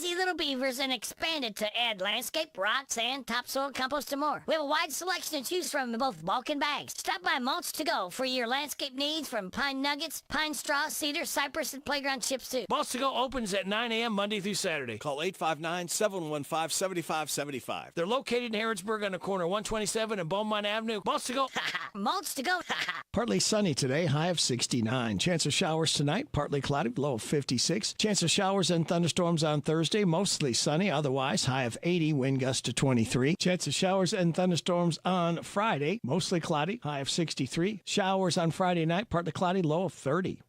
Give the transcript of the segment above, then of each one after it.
lazy little beavers and expanded to add landscape, rock, sand, topsoil, compost, and more. We have a wide selection to choose from in both bulk and bags. Stop by Mulch to Go for your landscape needs from pine nuggets, pine straw, cedar, cypress, and playground chips too. Mulch to Go opens at 9 a.m. Monday through Saturday. Call 859-715-7575. They're located in Harrodsburg on the corner of 127 and Beaumont Avenue. Mulch to Go. Mulch to Go. Partly sunny today, high of 69. Chance of showers tonight, partly cloudy, low of 56. Chance of showers and thunderstorms on Thursday, mostly sunny, otherwise high of 80, wind gust to 23. Chance of showers and thunderstorms on Friday, mostly cloudy, high of 63. Showers on Friday night, partly cloudy, low of 30.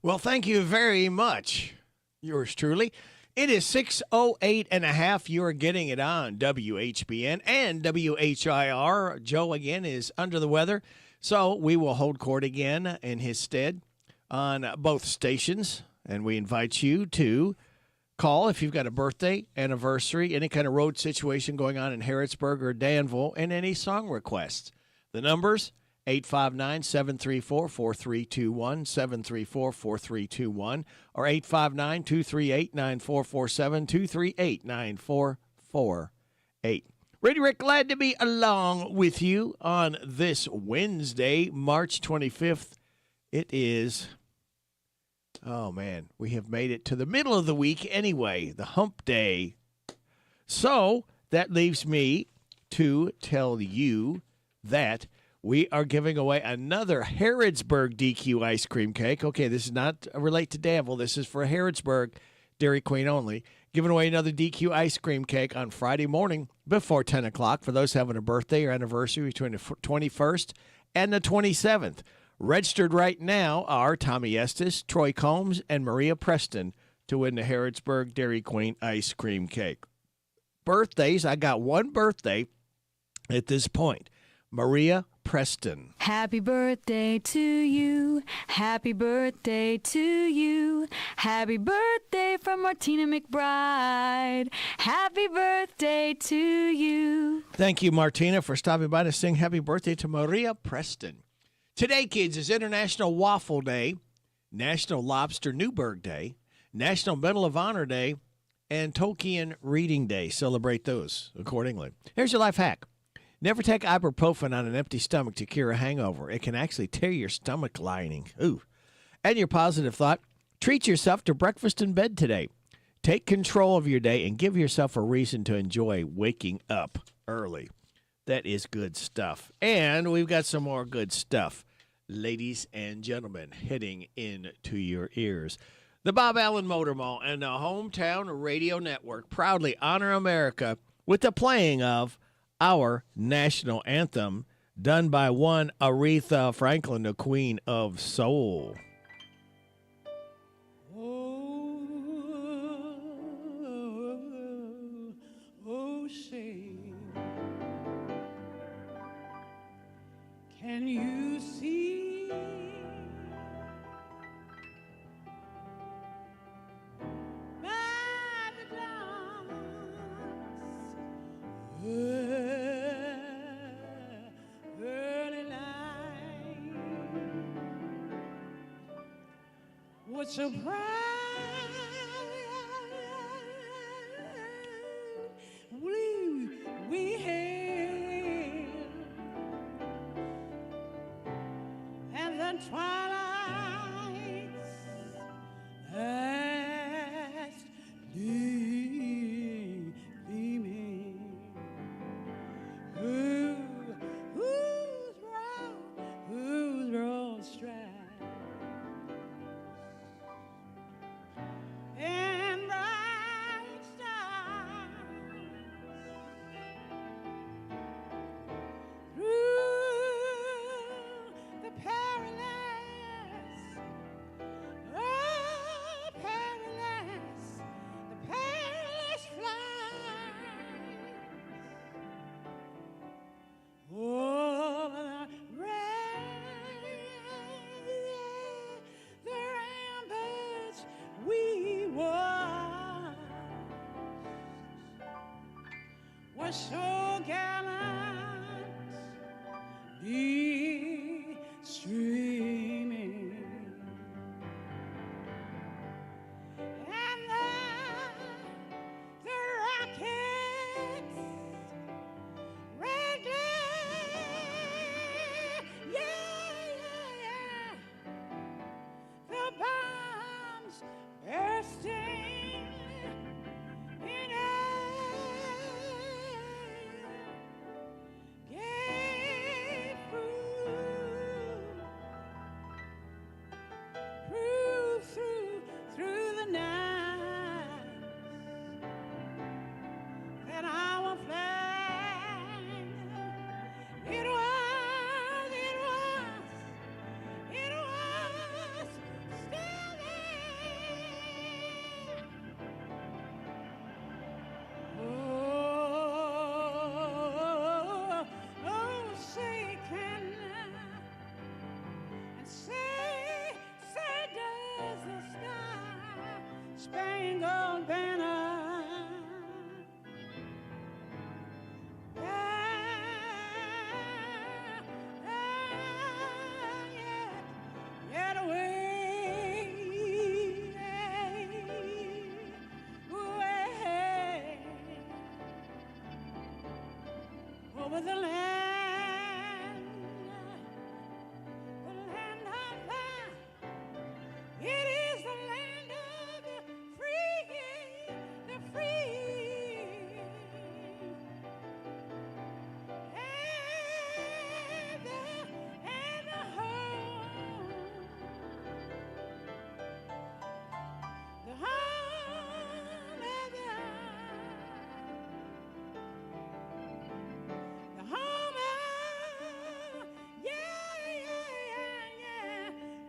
Well, thank you very much. Yours truly. It is 6:08 and a half. You are getting it on WHBN and WHIR. Joe, again, is under the weather, so we will hold court again in his stead on both stations, and we invite you to call if you've got a birthday, anniversary, any kind of road situation going on in Harrodsburg or Danville, and any song requests. The numbers, 859-734-4321, 734-4321, or 859-238-9447, 238-9448. Ready, Rick, glad to be along with you on this Wednesday, March 25th. It is, oh man, we have made it to the middle of the week anyway, the hump day. So that leaves me to tell you that we are giving away another Harrodsburg DQ ice cream cake. Okay, this is not relate to Danville. This is for Harrodsburg Dairy Queen only. Giving away another DQ ice cream cake on Friday morning before 10 o'clock for those having a birthday or anniversary between the 21st and the 27th. Registered right now are Tommy Estes, Troy Combs, and Maria Preston to win the Harrodsburg Dairy Queen ice cream cake. Birthdays, I got one birthday at this point. Maria Preston. Happy birthday to you. Happy birthday to you. Happy birthday from Martina McBride. Happy birthday to you. Thank you, Martina, for stopping by to sing happy birthday to Maria Preston. Today, kids, is International Waffle Day, National Lobster Newburgh Day, National Medal of Honor Day, and Tolkien Reading Day. Celebrate those accordingly. Here's your life hack. Never take ibuprofen on an empty stomach to cure a hangover. It can actually tear your stomach lining. Ooh. And your positive thought, treat yourself to breakfast in bed today. Take control of your day and give yourself a reason to enjoy waking up early. That is good stuff. And we've got some more good stuff, ladies and gentlemen, heading into your ears. The Bob Allen Motor Mall and the Hometown Radio Network proudly honor America with the playing of our national anthem, done by one Aretha Franklin, the Queen of Soul. Oh, say, can you see by the dawn's early light what surprise we hailed, and the twilight's last gleaming. Whose broad stripes and bright stars through the perilous, the perilous flight. Oh, the ramparts we was so gallantly streaming, and the rockets, red glare, yeah. The bombs bursting in air gave through the night that our flag it was still there. Oh, say can and say does the star-spangled banner yet away over the land of it is the land of the free, and the home, the home of the home of, yeah.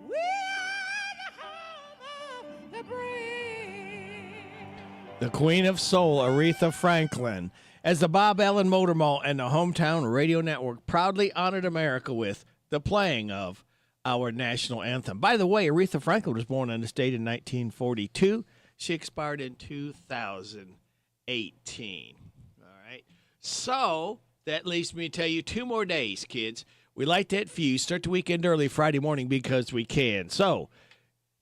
We are the home of the brave. The Queen of Soul, Aretha Franklin, as the Bob Allen Motor Mall and the Hometown Radio Network proudly honored America with the playing of our national anthem. By the way, Aretha Franklin was born in the state in 1942. She expired in 2018. All right. So that leaves me to tell you 2 more days, kids. We light that fuse, start the weekend early Friday morning because we can. So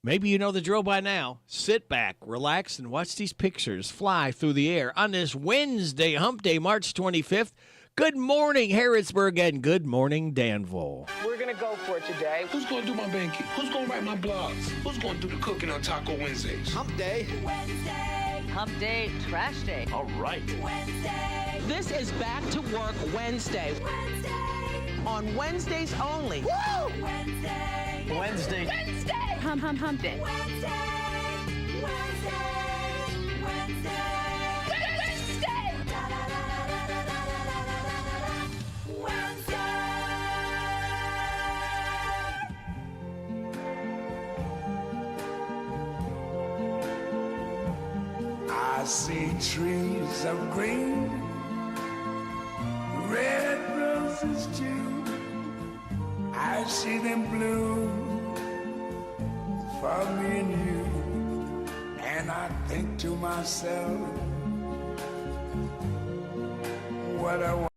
maybe you know the drill by now. Sit back, relax, and watch these pictures fly through the air on this Wednesday, Hump Day, March 25th. Good morning, Harrodsburg, and good morning, Danville. We're going to go for it today. Who's going to do my banking? Who's going to write my blogs? Who's going to do the cooking on Taco Wednesdays? Hump Day. Wednesday. Hump Day, Trash Day. All right. Wednesday. This is Back to Work Wednesday. Wednesday. On Wednesdays only. Woo! Wednesday. Wednesday. Wednesday. Hump Day. Wednesday. I see trees of green, red roses too. I see them bloom for me and you. And I think to myself, what a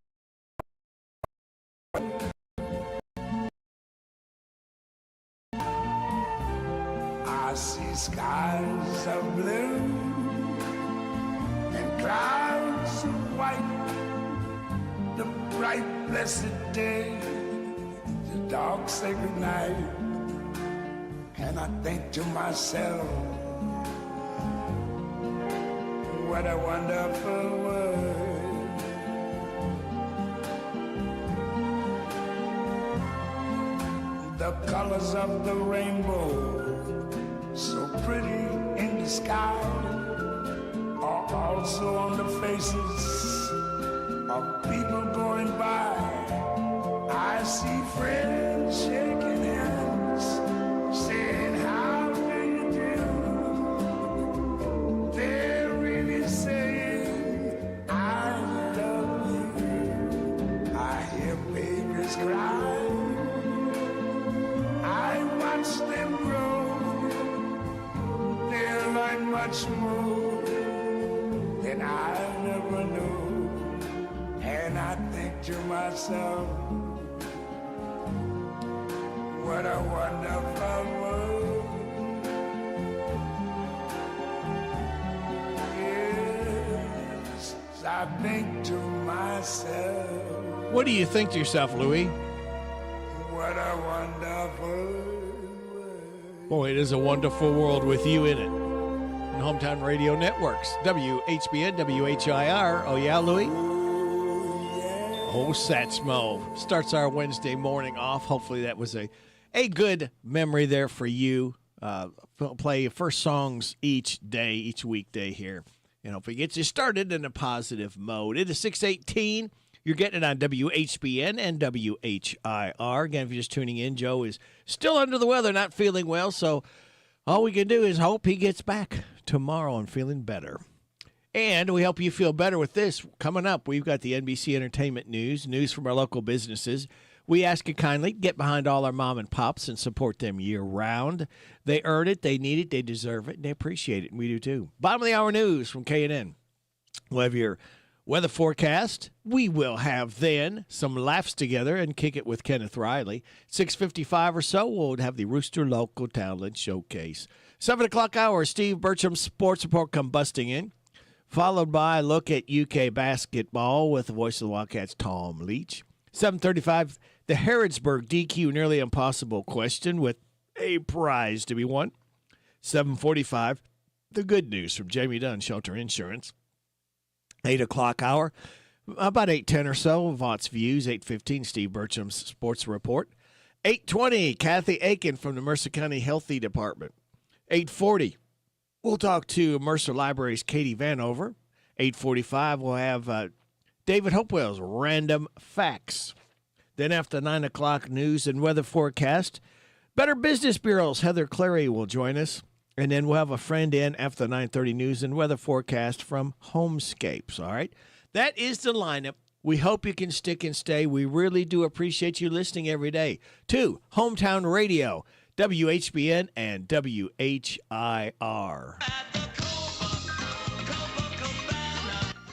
I see skies of blue and clouds of white, the bright blessed day, the dark sacred night. And I think to myself, what a wonderful world. The colors of the rainbow, so pretty in the sky, are also on the faces of people going by. I see friends shaking hands, saying, how do you do? They're really saying, I love you. I hear babies cry. I watch them grow. They'll learn much more than I never knew. And I think to myself, what a wonderful world. Yes, I think to myself, What do you think to yourself, Louis? what a wonderful world. Boy, it is a wonderful world with you in it. And Hometown Radio Networks, WHBN, WHIR. Oh, yeah, Louis? Oh, Satsmo. Starts our Wednesday morning off. Hopefully that was a good memory there for you. Play first songs each day, each weekday here. And hopefully it gets you started in a positive mode. It is 6:18. You're getting it on WHBN and WHIR. Again, if you're just tuning in, Joe is still under the weather, not feeling well. So all we can do is hope he gets back tomorrow and feeling better. And we hope you feel better with this. Coming up, we've got the NBC Entertainment news from our local businesses. We ask you kindly, get behind all our mom and pops and support them year-round. They earn it, they need it, they deserve it, and they appreciate it, and we do too. Bottom of the hour news from K&N. We'll have your weather forecast. We will have then some laughs together and kick it with Kenneth Riley. 6:55 or so, we'll have the Rooster Local Talent Showcase. 7 o'clock hour, Steve Bertram's sports report come busting in, followed by a look at UK basketball with the voice of the Wildcats, Tom Leach. 7:35, the Harrodsburg DQ Nearly Impossible question with a prize to be won. 7:45, the good news from Jamie Dunn, Shelter Insurance. 8 o'clock hour, about 8:10 or so, Vaught's Views. 8:15, Steve Bertram's Sports Report. 8:20, Kathy Aiken from the Mercer County Healthy Department. 8:40, we'll talk to Mercer Library's Katie Vanover. 8:45, we'll have David Hopewell's Random Facts. Then after 9 o'clock news and weather forecast, Better Business Bureau's Heather Clary will join us. And then we'll have a friend in after 9:30 news and weather forecast from Homescapes, all right? That is the lineup. We hope you can stick and stay. We really do appreciate you listening every day to Hometown Radio, WHBN and WHIR.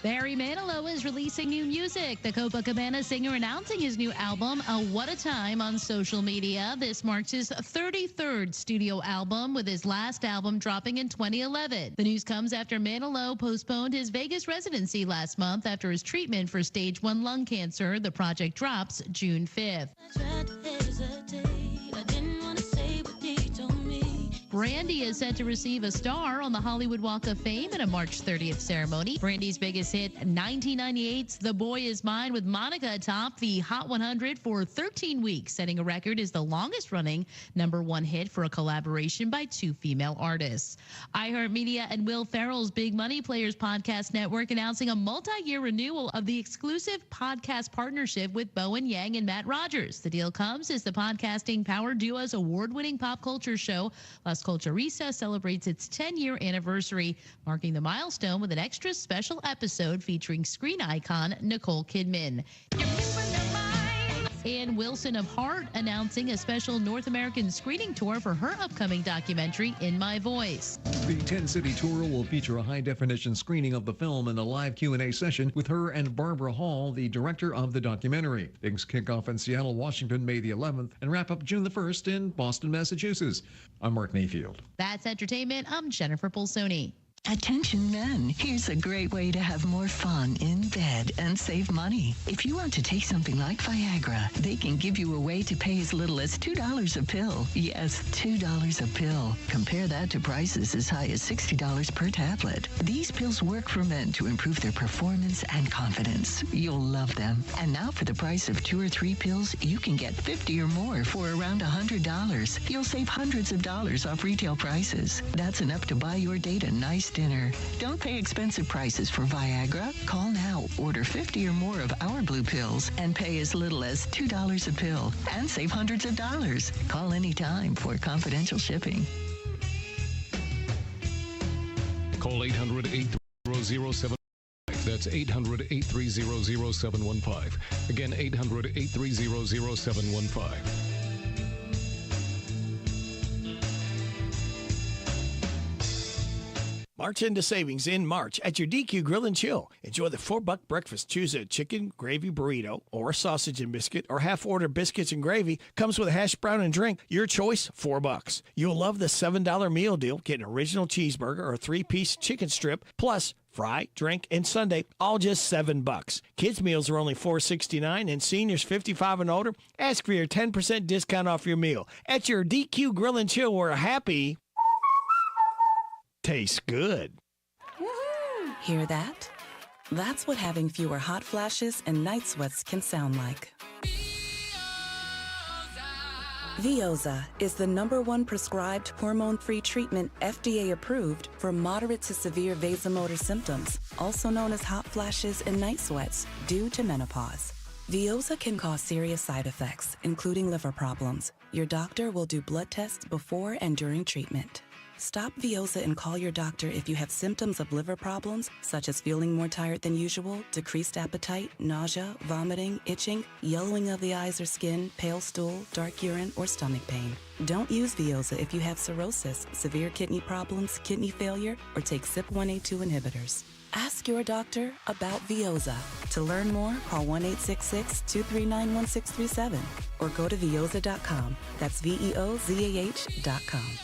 Barry Manilow is releasing new music. The Copacabana singer announcing his new album, What a Time, on social media. This marks his 33rd studio album, with his last album dropping in 2011. The news comes after Manilow postponed his Vegas residency last month after his treatment for stage 1 lung cancer. The project drops June 5th. Brandy is set to receive a star on the Hollywood Walk of Fame at a March 30th ceremony. Brandy's biggest hit, 1998's The Boy Is Mine with Monica, topped the Hot 100 for 13 weeks, setting a record as the longest-running #1 hit for a collaboration by 2 female artists. iHeartMedia and Will Ferrell's Big Money Players podcast network announcing a multi-year renewal of the exclusive podcast partnership with Bowen Yang and Matt Rogers. The deal comes as the podcasting power duo's award-winning pop culture show, Las Culturista, celebrates its 10-year anniversary, marking the milestone with an extra special episode featuring screen icon Nicole Kidman. Ann Wilson of Heart announcing a special North American screening tour for her upcoming documentary, In My Voice. The 10-city tour will feature a high-definition screening of the film and a live Q&A session with her and Barbara Hall, the director of the documentary. Things kick off in Seattle, Washington, May the 11th, and wrap up June the 1st in Boston, Massachusetts. I'm Mark Mayfield. That's entertainment. I'm Jennifer Polsoni. Attention men, here's a great way to have more fun in bed and save money. If you want to take something like Viagra, they can give you a way to pay as little as $2 a pill. Yes, $2 a pill. Compare that to prices as high as $60 per tablet. These pills work for men to improve their performance and confidence. You'll love them. And now for the price of 2 or 3 pills, you can get 50 or more for around $100. You'll save hundreds of dollars off retail prices. That's enough to buy your date a nice dinner. Don't pay expensive prices for Viagra. Call now, order 50 or more of our blue pills, and pay as little as $2 a pill and save hundreds of dollars. Call anytime for confidential shipping. Call 800-830-0715. That's 800-830-0715. Again, 800-830-0715. March into savings in March at your DQ Grill and Chill. Enjoy the $4 breakfast. Choose a chicken gravy burrito or a sausage and biscuit or half-order biscuits and gravy. Comes with a hash brown and drink. Your choice, $4. You'll love the $7 meal deal. Get an original cheeseburger or a 3-piece chicken strip plus Fry, drink, and sundae, all just $7. Kids meals are only $4.69, and seniors 55 and older, ask for your 10% discount off your meal at your DQ Grill and Chill, where happy tastes good. Hear that? That's what having fewer hot flashes and night sweats can sound like. Veoza is the #1 prescribed hormone-free treatment FDA approved for moderate to severe vasomotor symptoms, also known as hot flashes and night sweats, due to menopause. Veoza can cause serious side effects, including liver problems. Your doctor will do blood tests before and during treatment. Stop Veoza and call your doctor if you have symptoms of liver problems, such as feeling more tired than usual, decreased appetite, nausea, vomiting, itching, yellowing of the eyes or skin, pale stool, dark urine, or stomach pain. Don't use Veoza if you have cirrhosis, severe kidney problems, kidney failure, or take CYP1A2 inhibitors. Ask your doctor about Veoza. To learn more, call 1-866-239-1637 or go to veoza.com. That's VEOZAH.com.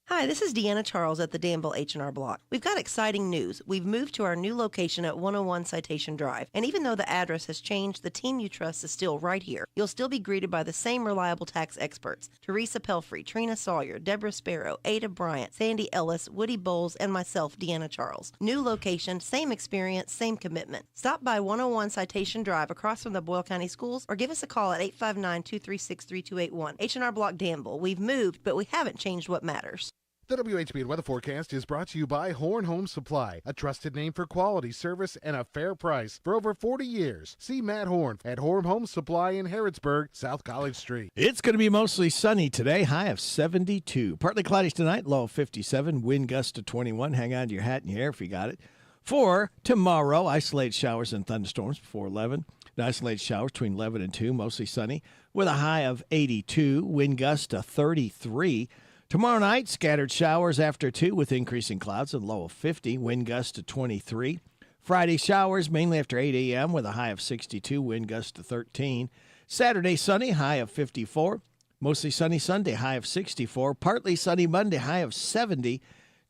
Hi, this is Deanna Charles at the Danville H&R Block. We've got exciting news. We've moved to our new location at 101 Citation Drive, and even though the address has changed, the team you trust is still right here. You'll still be greeted by the same reliable tax experts: Teresa Pelfrey, Trina Sawyer, Deborah Sparrow, Ada Bryant, Sandy Ellis, Woody Bowles, and myself, Deanna Charles. New location, same experience, same commitment. Stop by 101 Citation Drive across from the Boyle County Schools, or give us a call at 859-236-3281. H&R Block Danville. We've moved, but we haven't changed what matters. The WHBN weather forecast is brought to you by Horn Home Supply, a trusted name for quality service and a fair price for over 40 years. See Matt Horn at Horn Home Supply in Harrodsburg, South College Street. It's going to be mostly sunny today, high of 72. Partly cloudy tonight, low of 57. Wind gust to 21. Hang on to your hat and your hair if you got it. For tomorrow, isolated showers and thunderstorms before 11. Isolated showers between 11 and 2, mostly sunny, with a high of 82. Wind gust to 33. Tomorrow night, scattered showers after 2 with increasing clouds and low of 50. Wind gust to 23. Friday, showers mainly after 8 a.m. with a high of 62. Wind gust to 13. Saturday, sunny, high of 54. Mostly sunny Sunday, high of 64. Partly sunny Monday, high of 70.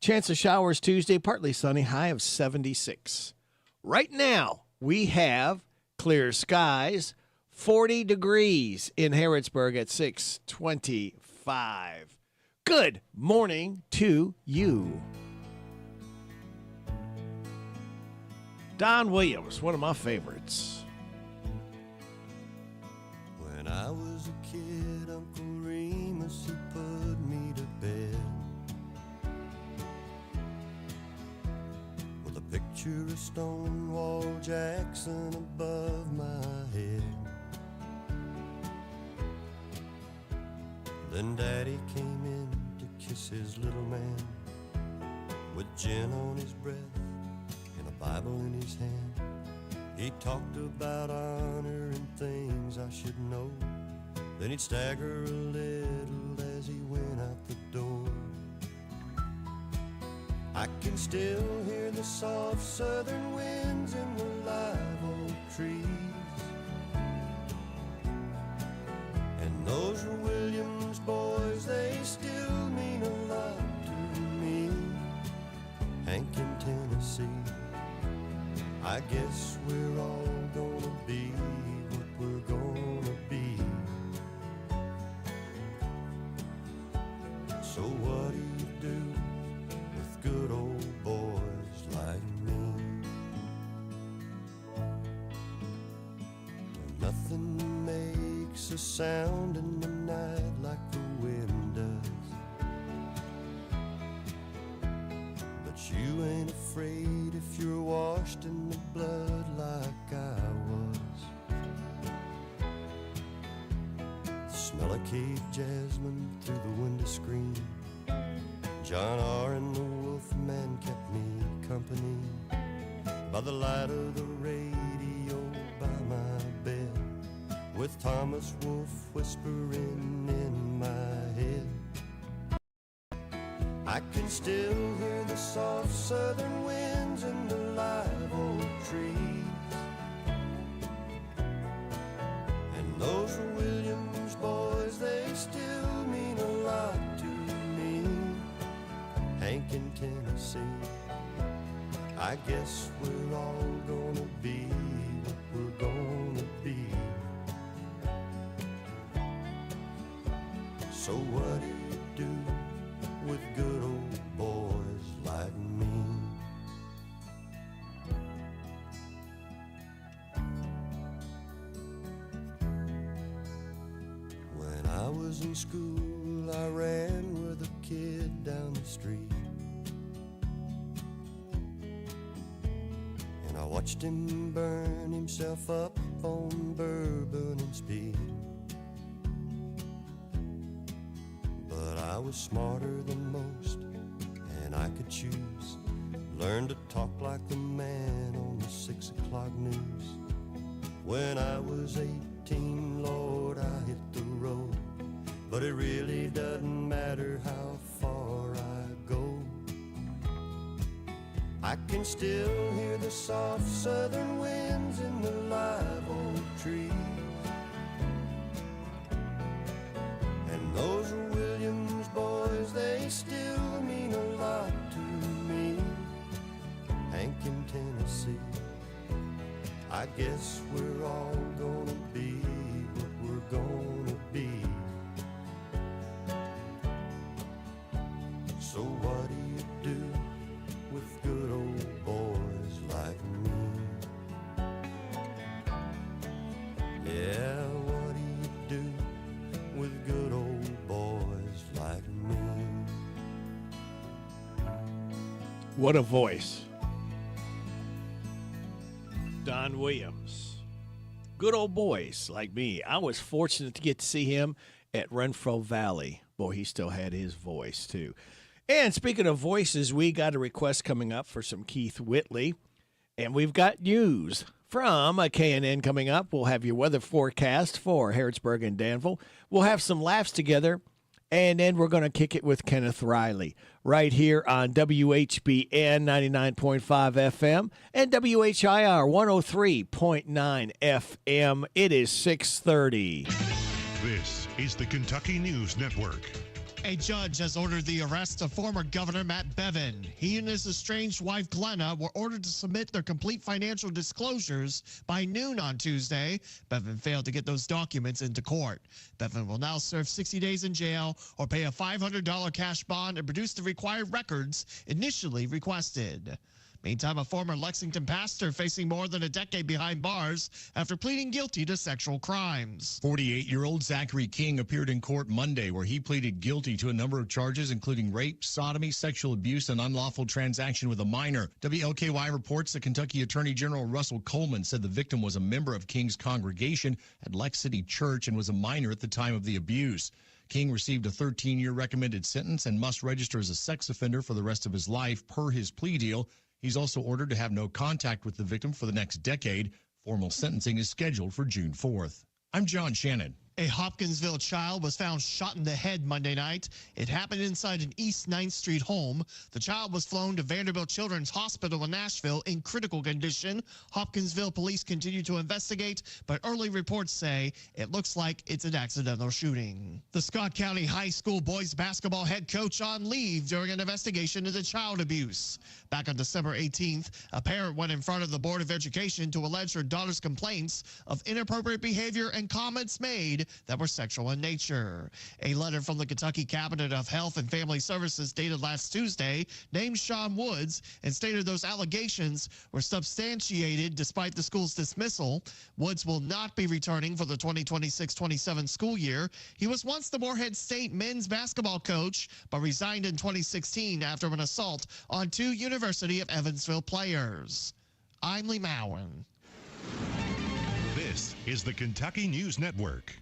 Chance of showers Tuesday, partly sunny, high of 76. Right now, we have clear skies, 40 degrees in Harrodsburg at 6:25. Good morning to you. Don Williams, one of my favorites. When I was a kid, Uncle Remus, he put me to bed with a picture of Stonewall Jackson above my head. Then Daddy came in to kiss his little man with gin on his breath and a Bible in his hand. He talked about honor and things I should know. Then he'd stagger a little as he went out the door. I can still hear the soft southern winds in the live oak trees. And those Williams boys, they still mean a lot to me. Hank in Tennessee, I guess we're all gonna be what we're gonna be. So what do you do with good old boys like me? When nothing makes a sound in the night like the wind does, but you ain't afraid if you're washed in the blood like I was. The smell of cave jasmine through the window screen, John R. and the Wolfman kept me company by the light of the radio by my bed, with Thomas Wolfe whispering in my head. I can still hear the soft southern winds in the live oak trees. And those Williams boys, they still mean a lot to me. Hank I guess we're all gonna be what we're gonna be. So what do you do with good old boys like me? When I was in school, I ran with a kid down the street, and I watched him burn himself up on bourbon and speed. But I was smarter than most, and I could choose. Learn to talk like the man on the 6 o'clock news. When I was 18, Lord, I hit the road. But it really doesn't matter how far I go. I can still hear the soft southern winds in the live oak trees. And those Williams boys, they still mean a lot to me. Hank in Tennessee, I guess we're all gonna be what we're gonna be. So what do you do with good old boys like me? Yeah, what do you do with good old boys like me? What a voice. Don Williams. Good old boys like me. I was fortunate to get to see him at Renfro Valley. Boy, he still had his voice, too. And speaking of voices, we got a request coming up for some Keith Whitley. And we've got news from KNN coming up. We'll have your weather forecast for Harrodsburg and Danville. We'll have some laughs together. And then we're going to kick it with Kenneth Riley right here on WHBN 99.5 FM and WHIR 103.9 FM. It is 6:30. This is the Kentucky News Network. A judge has ordered the arrest of former Governor Matt Bevin. He and his estranged wife, Glenna, were ordered to submit their complete financial disclosures by noon on Tuesday. Bevin failed to get those documents into court. Bevin will now serve 60 days in jail or pay a $500 cash bond and produce the required records initially requested. Meantime, a former Lexington pastor facing more than a decade behind bars after pleading guilty to sexual crimes. 48-year-old Zachary King appeared in court Monday where he pleaded guilty to a number of charges, including rape, sodomy, sexual abuse, and unlawful transaction with a minor. WLKY reports that Kentucky Attorney General Russell Coleman said the victim was a member of King's congregation at Lex City Church and was a minor at the time of the abuse. King received a 13-year recommended sentence and must register as a sex offender for the rest of his life per his plea deal. He's also ordered to have no contact with the victim for the next decade. Formal sentencing is scheduled for June 4th. I'm John Shannon. A Hopkinsville child was found shot in the head Monday night. It happened inside an East 9th Street home. The child was flown to Vanderbilt Children's Hospital in Nashville in critical condition. Hopkinsville police continue to investigate, but early reports say it looks like it's an accidental shooting. The Scott County High School boys basketball head coach on leave during an investigation into child abuse. Back on December 18th, a parent went in front of the Board of Education to allege her daughter's complaints of inappropriate behavior and comments made that were sexual in nature. A letter from the Kentucky Cabinet of Health and Family Services dated last Tuesday named Sean Woods and stated those allegations were substantiated despite the school's dismissal. Woods will not be returning for the 2026-27 school year. He was once the Morehead State men's basketball coach, but resigned in 2016 after an assault on two University of Evansville players. I'm Lee Mowen. This is the Kentucky News Network.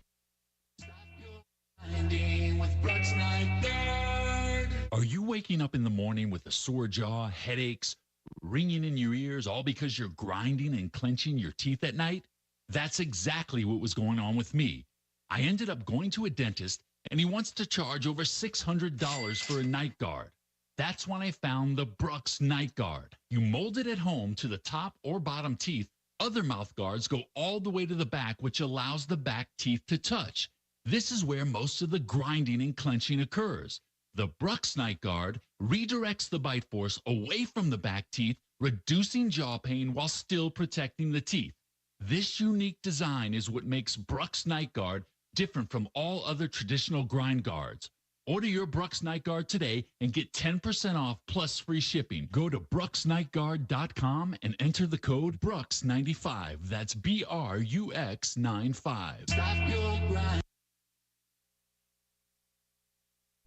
Are you waking up in the morning with a sore jaw, headaches, ringing in your ears, all because you're grinding and clenching your teeth at night? That's exactly what was going on with me. I ended up going to a dentist, and he wants to charge over $600 for a night guard. That's when I found the Brooks Night Guard. You mold it at home to the top or bottom teeth. Other mouth guards go all the way to the back, which allows the back teeth to touch. This is where most of the grinding and clenching occurs. The Brooks Night Guard redirects the bite force away from the back teeth, reducing jaw pain while still protecting the teeth. This unique design is what makes Brux Night Guard different from all other traditional grind guards. Order your Brux Night Guard today and get 10% off plus free shipping. Go to BruxNightGuard.com and enter the code BRUX95. That's BRUX95. Stop your grind.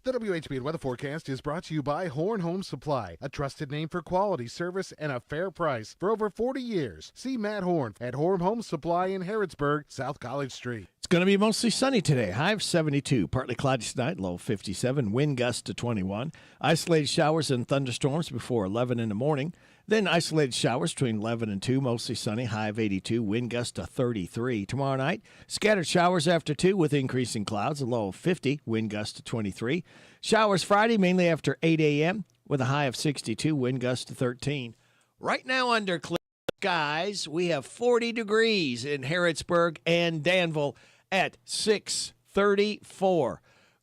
The WHBN weather forecast is brought to you by Horn Home Supply, a trusted name for quality service and a fair price for over 40 years. See Matt Horn at Horn Home Supply in Harrodsburg, South College Street. It's going to be mostly sunny today. High of 72. Partly cloudy tonight, low 57. Wind gust to 21. Isolated showers and thunderstorms before 11 in the morning. Then isolated showers between 11 and 2. Mostly sunny. High of 82. Wind gust to 33. Tomorrow night, scattered showers after 2 with increasing clouds. A low of 50. Wind gust to 23. Showers Friday, mainly after 8 a.m. with a high of 62. Wind gust to 13. Right now under clear skies, we have 40 degrees in Harrodsburg and Danville at 6:34.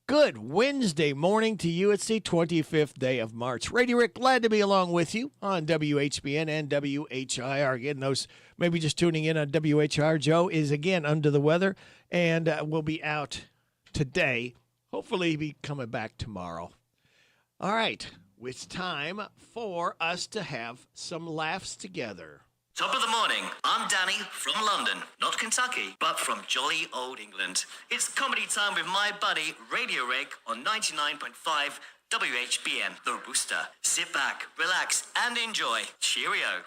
Good Wednesday morning to you. It's the 25th day of March. Radio Rick, glad to be along with you on WHBN and WHIR. Again, those maybe just tuning in on WHIR. Joe is again under the weather and will be out today. Hopefully he'll be coming back tomorrow. All right, it's time for us to have some laughs together. Top of the morning, I'm Danny from London, not Kentucky, but from jolly old England. It's comedy time with my buddy Radio Rick on 99.5 WHBN, The Rooster. Sit back, relax, and enjoy. Cheerio.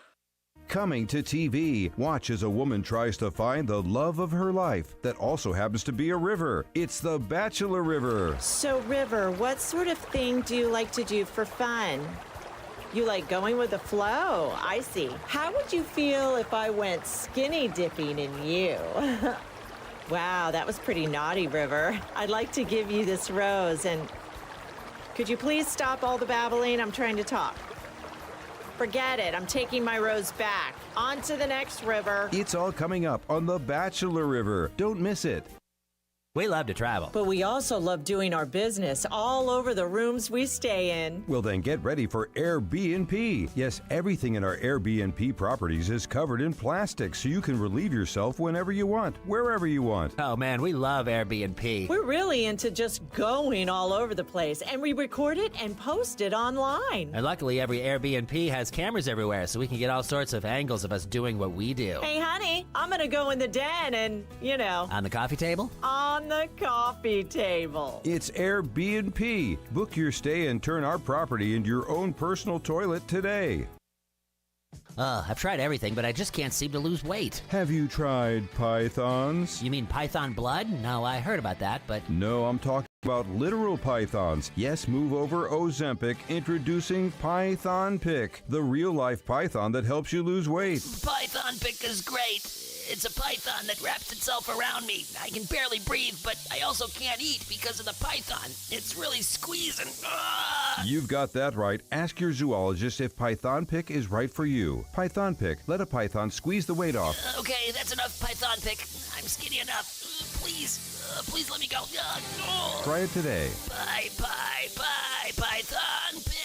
Coming to TV, watch as a woman tries to find the love of her life that also happens to be a river. It's the Bachelor River. So, River, what sort of thing do you like to do for fun? You like going with the flow. I see. How would you feel if I went skinny dipping in you? Wow, that was pretty naughty, River. I'd like to give you this rose, and could you please stop all the babbling? I'm trying to talk. Forget it. I'm taking my rose back. On to the next, River. It's all coming up on the Bachelor River. Don't miss it. We love to travel. But we also love doing our business all over the rooms we stay in. Well, then get ready for Airbnb. Yes, everything in our Airbnb properties is covered in plastic, so you can relieve yourself whenever you want, wherever you want. Oh, man, we love Airbnb. We're really into just going all over the place, and we record it and post it online. And luckily, every Airbnb has cameras everywhere, so we can get all sorts of angles of us doing what we do. Hey, honey, I'm going to go in the den and, On the coffee table? On the coffee table. It's Airbnb. Book your stay and turn our property into your own personal toilet today. I've tried everything, but I just can't seem to lose weight. Have you tried pythons? You mean python blood? No, I heard about that, but... No, I'm talking about literal pythons. Yes, move over Ozempic. Introducing Python Pick, the real-life python that helps you lose weight. Python Pick is great. It's a python that wraps itself around me. I can barely breathe, but I also can't eat because of the python. It's really squeezing. You've got that right. Ask your zoologist if Python Pick is right for you. Python Pick. Let a python squeeze the weight off. Okay, that's enough Python Pick. I'm skinny enough. Please let me go. Try it today. Bye, Python Pick.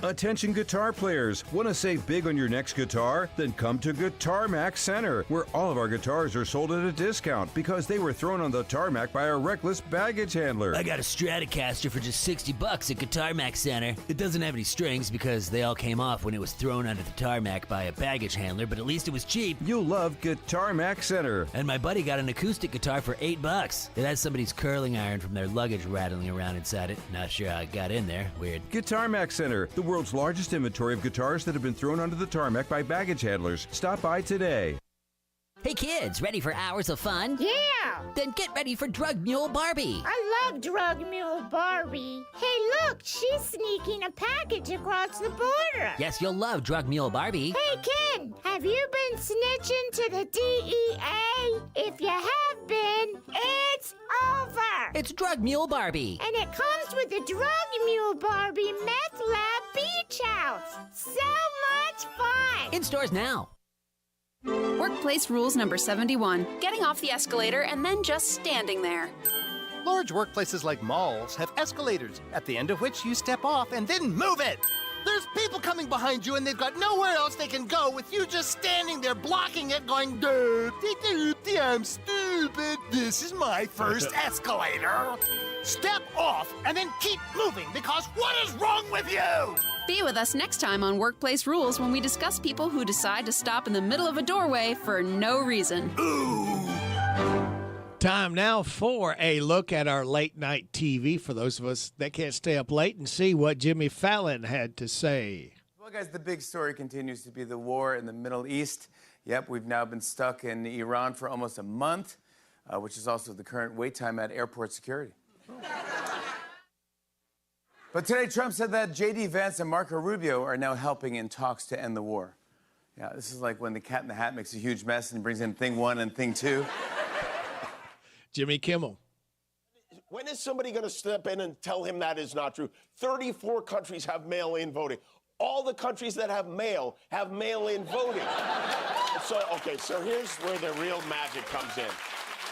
Attention guitar players. Want to save big on your next guitar? Then come to Guitar Max Center, where all of our guitars are sold at a discount because they were thrown on the tarmac by a reckless baggage handler. I got a Stratocaster for just $60 at Guitar Max Center. It doesn't have any strings because they all came off when it was thrown onto the tarmac by a baggage handler, but at least it was cheap. You'll love Guitar Max Center. And my buddy got an acoustic guitar for $8. It has somebody's curling iron from their luggage rattling around inside it. Not sure how it got in there. Weird. Guitar Max Center, the world's largest inventory of guitars that have been thrown onto the tarmac by baggage handlers. Stop by today. Hey kids, ready for hours of fun? Yeah! Then get ready for Drug Mule Barbie. I love Drug Mule Barbie. Hey look, she's sneaking a package across the border. Yes, you'll love Drug Mule Barbie. Hey kid, have you been snitching to the DEA? If you have been, it's over. It's Drug Mule Barbie. And it comes with the Drug Mule Barbie Meth Lab Beach House. So much fun. In stores now. Workplace rules number 71. Getting off the escalator and then just standing there. Large workplaces like malls have escalators, at the end of which you step off and then move it. There's people coming behind you, and they've got nowhere else they can go with you just standing there blocking it, going, "Doopty-doopty, I'm stupid. This is my first escalator." Step off and then keep moving, because what is wrong with you? Be with us next time on Workplace Rules when we discuss people who decide to stop in the middle of a doorway for no reason. Time now for a look at our late night TV for those of us that can't stay up late and see what Jimmy Fallon had to say. Well, guys, the big story continues to be the war in the Middle East. Yep, we've now been stuck in Iran for almost a month, which is also the current wait time at airport security. But today, Trump said that J.D. Vance and Marco Rubio are now helping in talks to end the war. Yeah, this is like when the Cat in the Hat makes a huge mess and brings in thing one and thing two. Jimmy Kimmel. When is somebody going to step in and tell him that is not true? 34 countries have mail-in voting. All the countries that have mail-in voting. So here's where the real magic comes in.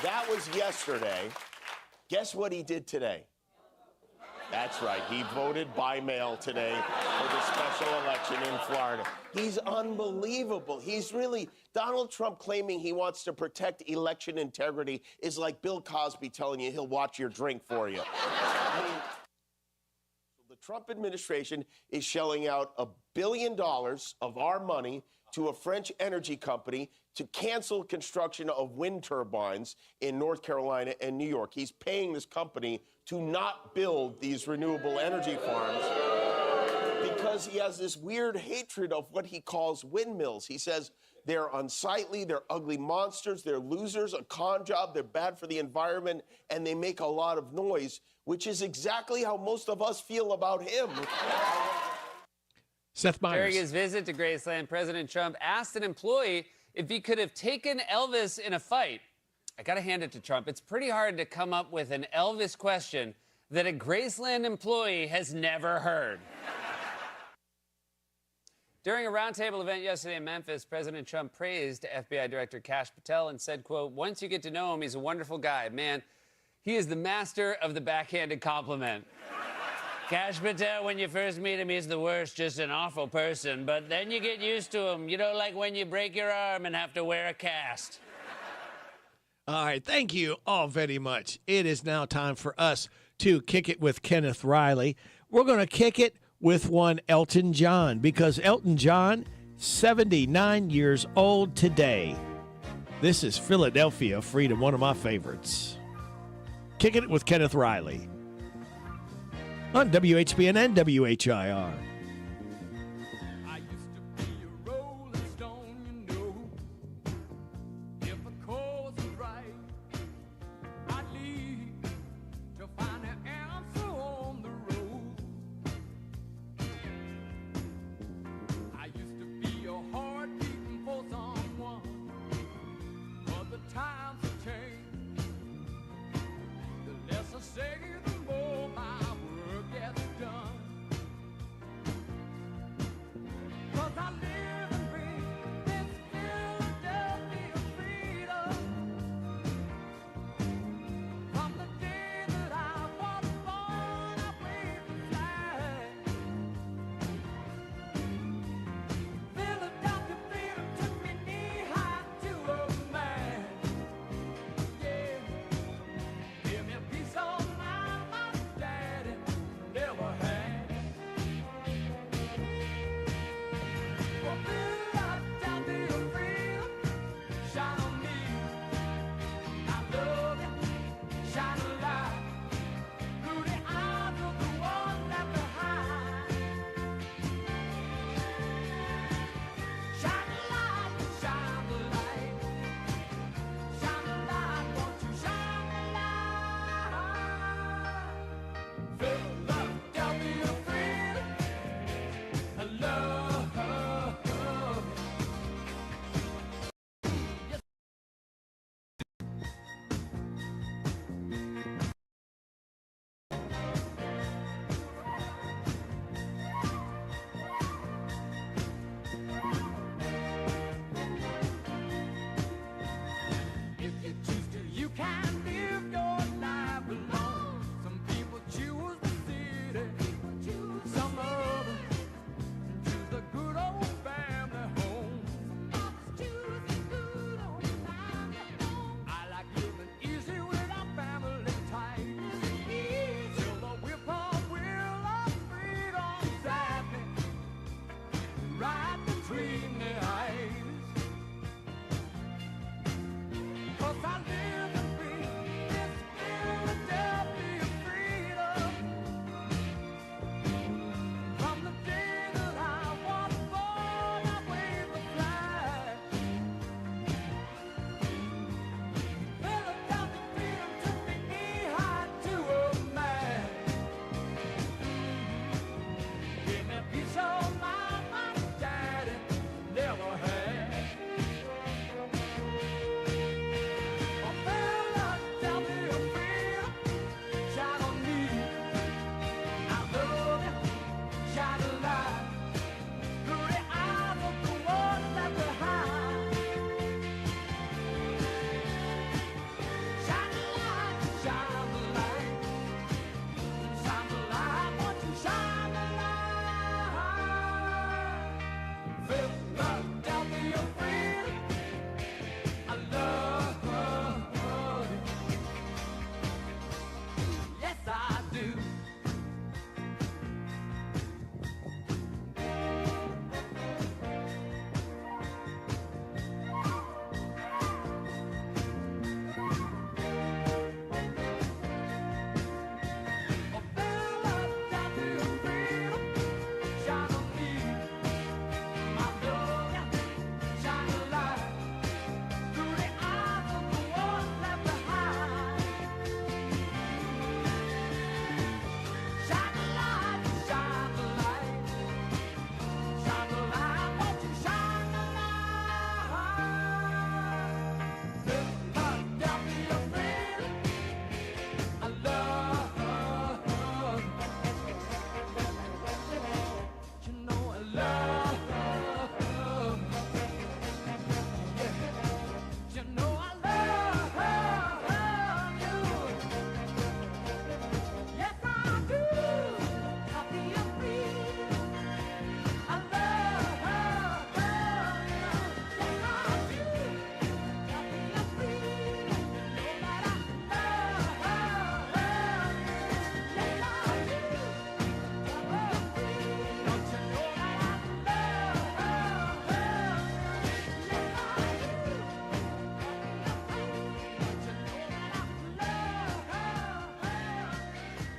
That was yesterday. Guess what he did today? That's right. He voted by mail today for the special election in Florida. He's unbelievable. He's really... Donald Trump claiming he wants to protect election integrity is like Bill Cosby telling you he'll watch your drink for you. I mean, the Trump administration is shelling out $1 billion of our money to a French energy company to cancel construction of wind turbines in North Carolina and New York. He's paying this company to not build these renewable energy farms because he has this weird hatred of what he calls windmills. He says they're unsightly, they're ugly monsters, they're losers, a con job, they're bad for the environment, and they make a lot of noise, which is exactly how most of us feel about him. Seth Meyers. During his visit to Graceland, President Trump asked an employee if he could have taken Elvis in a fight. I gotta hand it to Trump. It's pretty hard to come up with an Elvis question that a Graceland employee has never heard. During a roundtable event yesterday in Memphis, President Trump praised FBI Director Kash Patel and said, quote, "Once you get to know him, he's a wonderful guy. Man, he is the master of the backhanded compliment. Kash Patel, when you first meet him, he's the worst, just an awful person. But then you get used to him. You know, like when you break your arm and have to wear a cast." All right, thank you all very much. It is now time for us to kick it with Kenneth Riley. We're going to kick it with one Elton John, because Elton John, 79 years old today. This is Philadelphia Freedom, one of my favorites. Kicking it with Kenneth Riley on WHBN and WHIR.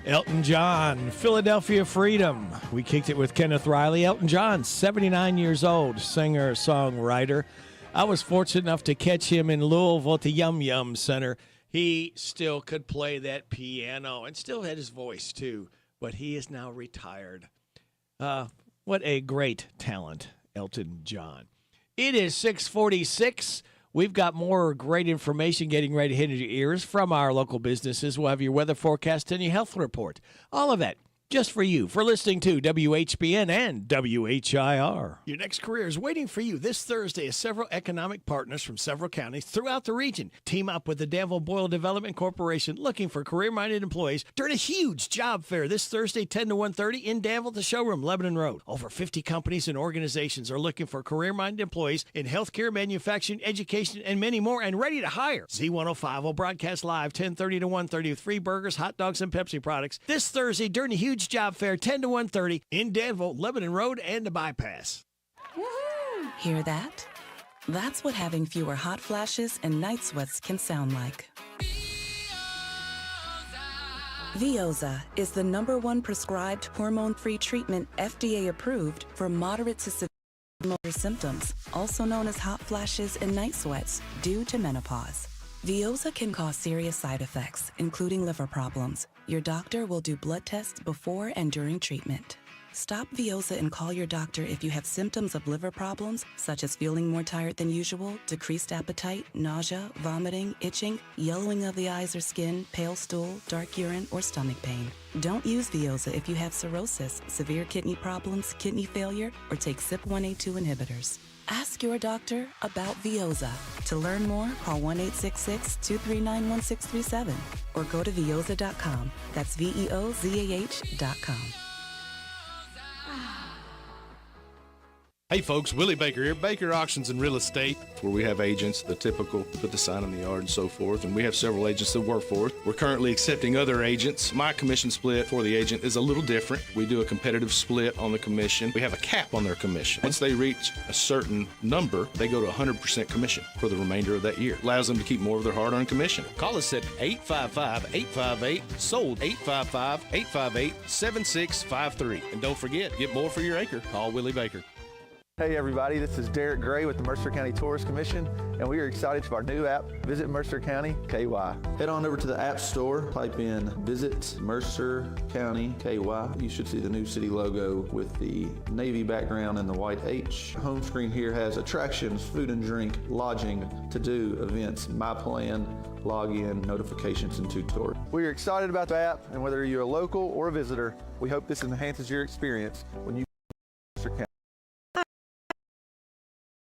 Elton John, Philadelphia Freedom. We kicked it with Kenneth Riley. Elton John, 79 years old, singer, songwriter. I was fortunate enough to catch him in Louisville at the Yum Yum Center. He still could play that piano and still had his voice too, but he is now retired. What a great talent, Elton John. It is 6:46. We've got more great information getting ready to hit into your ears from our local businesses. We'll have your weather forecast and your health report. All of that just for you, for listening to WHBN and WHIR. Your next career is waiting for you this Thursday as several economic partners from several counties throughout the region team up with the Danville Boyle Development Corporation looking for career-minded employees during a huge job fair this Thursday, 10 to 1:30 in Danville, the showroom, Lebanon Road. Over 50 companies and organizations are looking for career-minded employees in healthcare, manufacturing, education, and many more, and ready to hire. Z105 will broadcast live 10:30 to 1:30 with free burgers, hot dogs, and Pepsi products this Thursday during the huge job fair, 10 to 1:30 in Danville, Lebanon Road, and the bypass. Hear that? That's what having fewer hot flashes and night sweats can sound like. Veoza is the #1 prescribed hormone-free treatment FDA approved for moderate to severe motor symptoms, also known as hot flashes and night sweats due to menopause. Veoza can cause serious side effects, including liver problems. Your doctor will do blood tests before and during treatment. Stop Veoza and call your doctor if you have symptoms of liver problems, such as feeling more tired than usual, decreased appetite, nausea, vomiting, itching, yellowing of the eyes or skin, pale stool, dark urine, or stomach pain. Don't use Veoza if you have cirrhosis, severe kidney problems, kidney failure, or take CYP1A2 inhibitors. Ask your doctor about Veoza. To learn more, call 1-866-239-1637 or go to Veoza.com. That's VEOZAH.com. Hey folks, Willie Baker here, Baker Auctions and Real Estate, where we have agents, the typical, put the sign in the yard and so forth, and we have several agents that work for us. We're currently accepting other agents. My commission split for the agent is a little different. We do a competitive split on the commission. We have a cap on their commission. Once they reach a certain number, they go to 100% commission for the remainder of that year. Allows them to keep more of their hard-earned commission. Call us at 855-858-SOLD, 855-858-7653. And don't forget, get more for your acre. Call Willie Baker. Hey everybody, this is Derek Gray with the Mercer County Tourist Commission, and we are excited for our new app, Visit Mercer County KY. Head on over to the App Store, type in Visit Mercer County KY. You should see the new city logo with the navy background and the white H. Home screen here has attractions, food and drink, lodging, to-do, events, my plan, login, notifications, and tutorials. We are excited about the app, and whether you're a local or a visitor, we hope this enhances your experience when you Mercer County.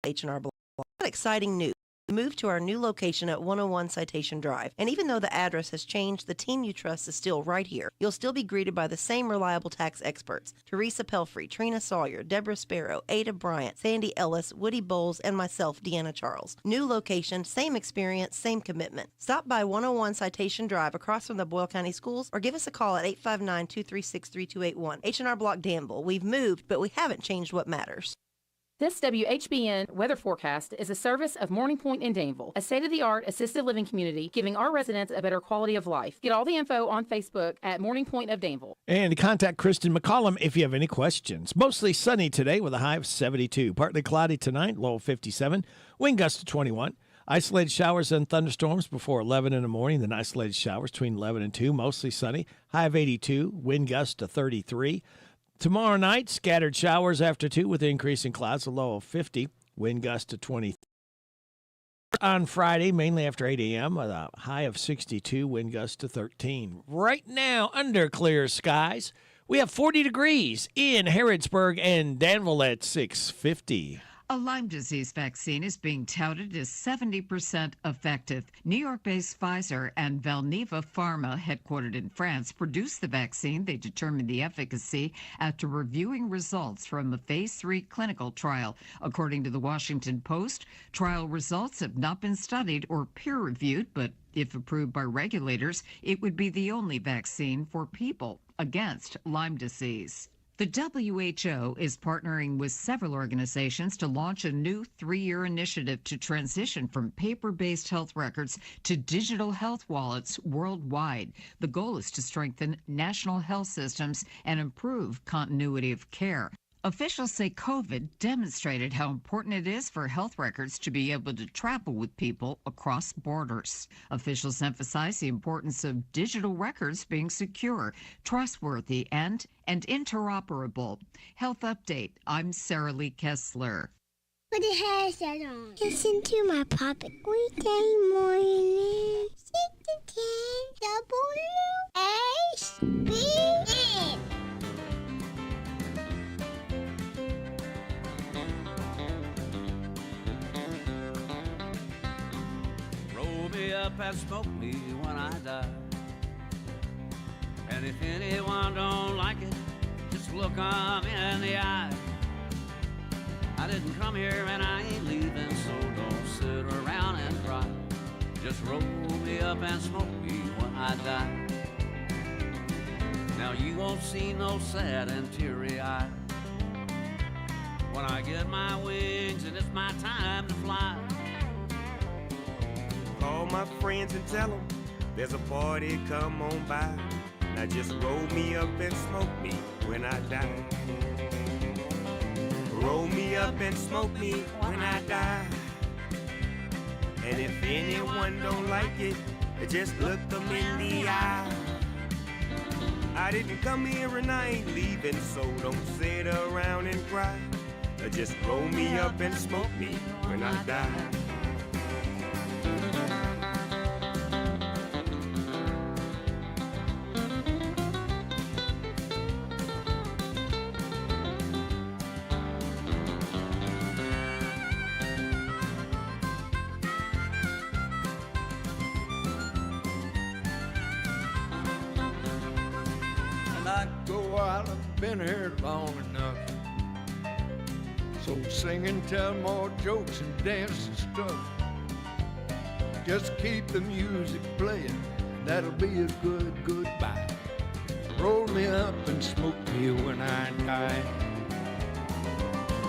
H&R Block. What exciting news. We moved to our new location at 101 Citation Drive. And even though the address has changed, the team you trust is still right here. You'll still be greeted by the same reliable tax experts. Teresa Pelfrey, Trina Sawyer, Deborah Sparrow, Ada Bryant, Sandy Ellis, Woody Bowles, and myself, Deanna Charles. New location, same experience, same commitment. Stop by 101 Citation Drive across from the Boyle County Schools or give us a call at 859-236-3281. H&R Block Danville. We've moved, but we haven't changed what matters. This WHBN weather forecast is a service of Morning Point in Danville, a state-of-the-art assisted living community giving our residents a better quality of life. Get all the info on Facebook at Morning Point of Danville. And contact Kristen McCollum if you have any questions. Mostly sunny today with a high of 72. Partly cloudy tonight, low of 57. Wind gusts to 21. Isolated showers and thunderstorms before 11 in the morning. Then isolated showers between 11 and 2. Mostly sunny. High of 82. Wind gusts to 33. Tomorrow night, scattered showers after 2 with increasing clouds, a low of 50, wind gust to 20. On Friday, mainly after 8 a.m., a high of 62, wind gust to 13. Right now, under clear skies, we have 40 degrees in Harrodsburg and Danville at 650. A Lyme disease vaccine is being touted as 70% effective. New York-based Pfizer and Valneva Pharma, headquartered in France, produced the vaccine. They determined the efficacy after reviewing results from a phase 3 clinical trial. According to the Washington Post, trial results have not been studied or peer-reviewed, but if approved by regulators, it would be the only vaccine for people against Lyme disease. The WHO is partnering with several organizations to launch a new 3-year initiative to transition from paper-based health records to digital health wallets worldwide. The goal is to strengthen national health systems and improve continuity of care. Officials say COVID demonstrated how important it is for health records to be able to travel with people across borders. Officials emphasize the importance of digital records being secure, trustworthy, and interoperable. Health Update, I'm Sarah Lee Kessler. Put the headset on. Listen to my puppet weekday morning. 6 to 10 WHBN. Roll me up and smoke me when I die. And if anyone don't like it, just look 'em in the eye. I didn't come here and I ain't leaving, so don't sit around and cry. Just roll me up and smoke me when I die. Now you won't see no sad and teary eye when I get my wings and it's my time to fly. Call my friends and tell them there's a party, come on by. Now just roll me up and smoke me when I die. Roll me up and smoke me when I die. And if anyone don't like it, just look them in the eye. I didn't come here and I ain't leaving, so don't sit around and cry. Just roll me up and smoke me when I die. Been here long enough, so sing and tell more jokes and dance and stuff. Just keep the music playing, that'll be a good goodbye. Roll me up and smoke me when I die.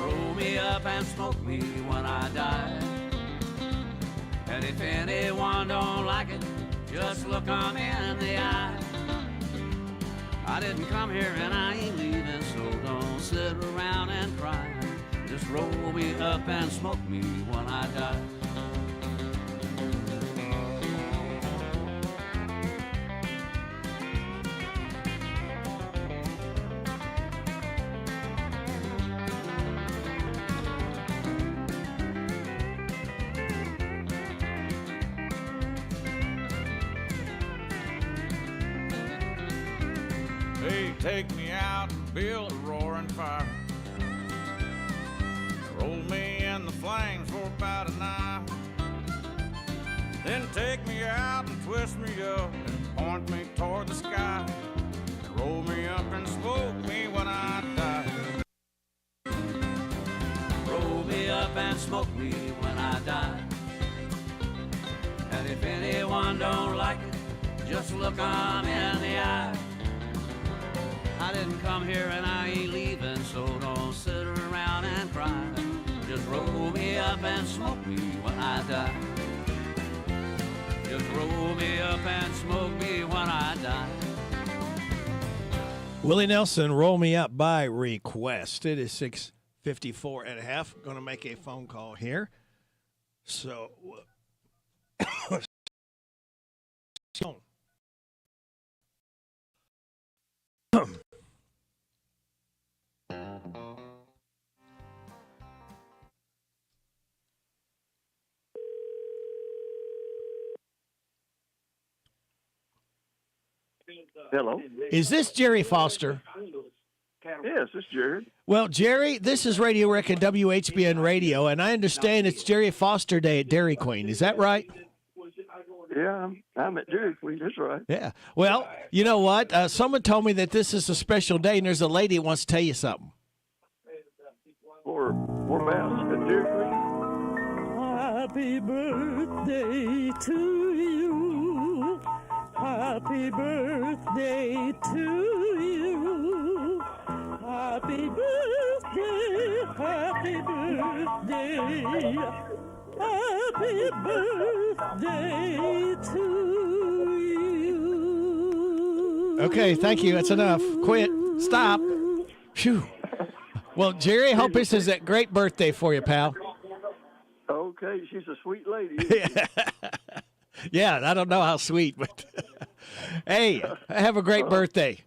Roll me up and smoke me when I die. And if anyone don't like it, just look 'em in the eye. I didn't come here and I ain't leaving, so don't sit around and cry. Just roll me up and smoke me when I die. Hey, take me out and build a roaring fire. Roll me in the flames for about an hour. Then take me out and twist me up and point me toward the sky. And roll me up and smoke me when I die. Roll me up and smoke me when I die. And if anyone don't like it, just look 'em in the eye. I didn't come here and I ain't leaving, so don't sit around and cry. Just roll me up and smoke me when I die. Just roll me up and smoke me when I die. Willie Nelson, Roll Me Up by request. It is 6:54 and a half. Going to make a phone call here. So, Hello. Is this Jerry Foster? Yes, this is Jared. Well, Jerry, this is Radio Rec at WHBN Radio, and I understand it's Jerry Foster Day at Dairy Queen. Is that right? Yeah, I'm at Dairy Queen. That's right. Yeah. Well, you know what? Someone told me that this is a special day, and there's a lady who wants to tell you something. Whereabouts at Dairy Queen? Happy birthday to you. Happy birthday to you. Happy birthday, happy birthday, happy birthday to you. Okay, thank you. That's enough. Quit. Stop. Phew. Well, Jerry, hope this is a great birthday for you, pal. Okay, she's a sweet lady. Yeah, I don't know how sweet, but hey, have a great birthday.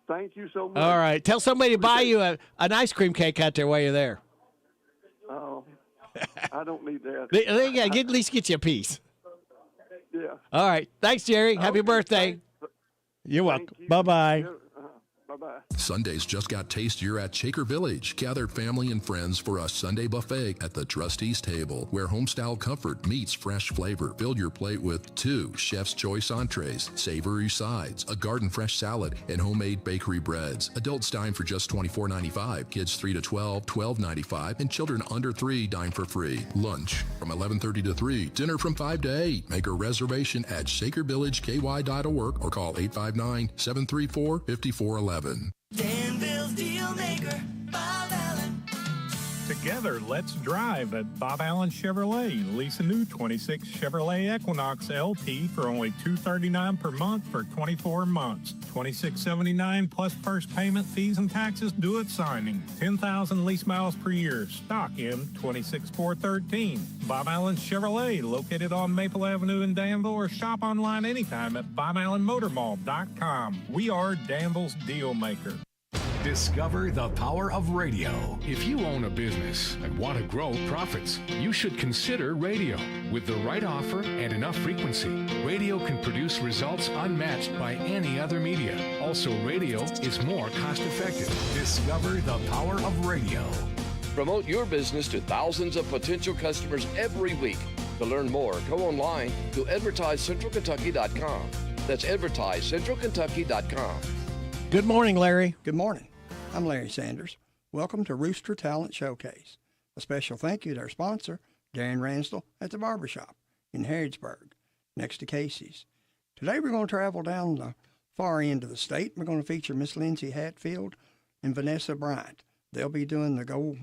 Thank you so much. All right. Tell somebody to buy you an ice cream cake out there while you're there. Oh, I don't need that. Yeah, at least get you a piece. Yeah. All right. Thanks, Jerry. Happy birthday. You're welcome. Bye-bye. Bye-bye. Sundays just got tastier at Shaker Village. Gather family and friends for a Sunday buffet at the Trustees Table, where homestyle comfort meets fresh flavor. Fill your plate with 2 Chef's Choice entrees, savory sides, a garden fresh salad, and homemade bakery breads. Adults dine for just $24.95. Kids 3 to 12, $12.95, and children under 3 dine for free. Lunch from 11:30 to 3. Dinner from 5 to 8. Make a reservation at shakervillageky.org or call 859-734-5411. Danville's Deal Maker, Bob Allen. Together, let's drive at Bob Allen Chevrolet. Lease a new 26 Chevrolet Equinox LT for only $239 per month for 24 months. $26.79 plus first payment, fees, and taxes due at signing. 10,000 lease miles per year. Stock in 26413. Bob Allen Chevrolet, located on Maple Avenue in Danville, or shop online anytime at BobAllenMotorMall.com. We are Danville's Deal Maker. Discover the power of radio. If you own a business and want to grow profits, you should consider radio. With the right offer and enough frequency, radio can produce results unmatched by any other media. Also, radio is more cost-effective. Discover the power of radio. Promote your business to thousands of potential customers every week. To learn more, go online to advertisecentralkentucky.com. That's advertisecentralkentucky.com. Good morning, Larry. Good morning. I'm Larry Sanders. Welcome to Rooster Talent Showcase. A special thank you to our sponsor, Darren Ransdell at the Barbershop in Harrodsburg, next to Casey's. Today we're going to travel down the far end of the state. We're going to feature Miss Lindsay Hatfield and Vanessa Bryant. They'll be doing the Gold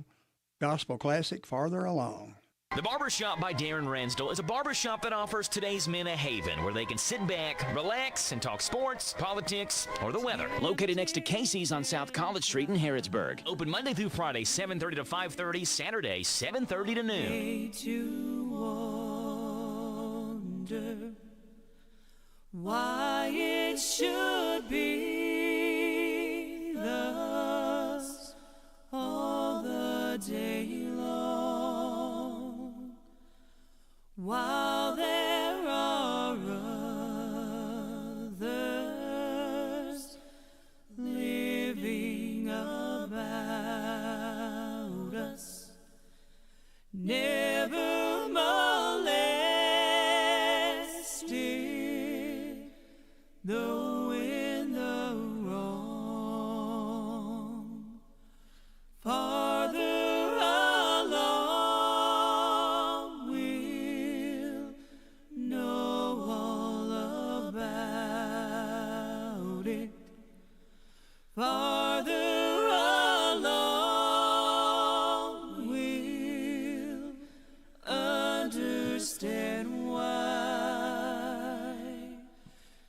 Gospel Classic Farther Along. The Barbershop by Darren Ransdell is a barbershop that offers today's men a haven where they can sit back, relax, and talk sports, politics, or the weather. Located next to Casey's on South College Street in Harrodsburg. Open Monday through Friday, 7:30 to 5:30, Saturday, 7:30 to noon. Hate to wonder why it should be thus all the day long, while there are others living about us, never molested, though in the wrong. Farther along, we'll know all about it. Farther along, we'll understand why.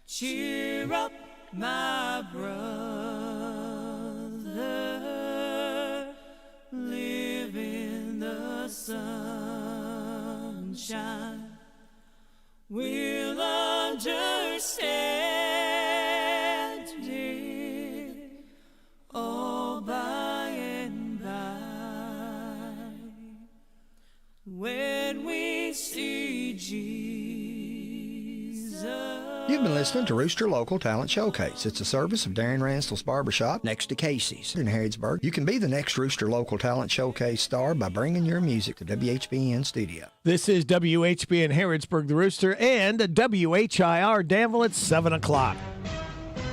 Cheer up, my brother, live in the sunshine. We'll understand it all by and by, when we see Jesus. You've been listening to Rooster Local Talent Showcase. It's a service of Darren Ransdell's Barbershop next to Casey's in Harrodsburg. You can be the next Rooster Local Talent Showcase star by bringing your music to WHBN studio. This is WHBN Harrodsburg, the Rooster, and WHIR Danville at 7 o'clock.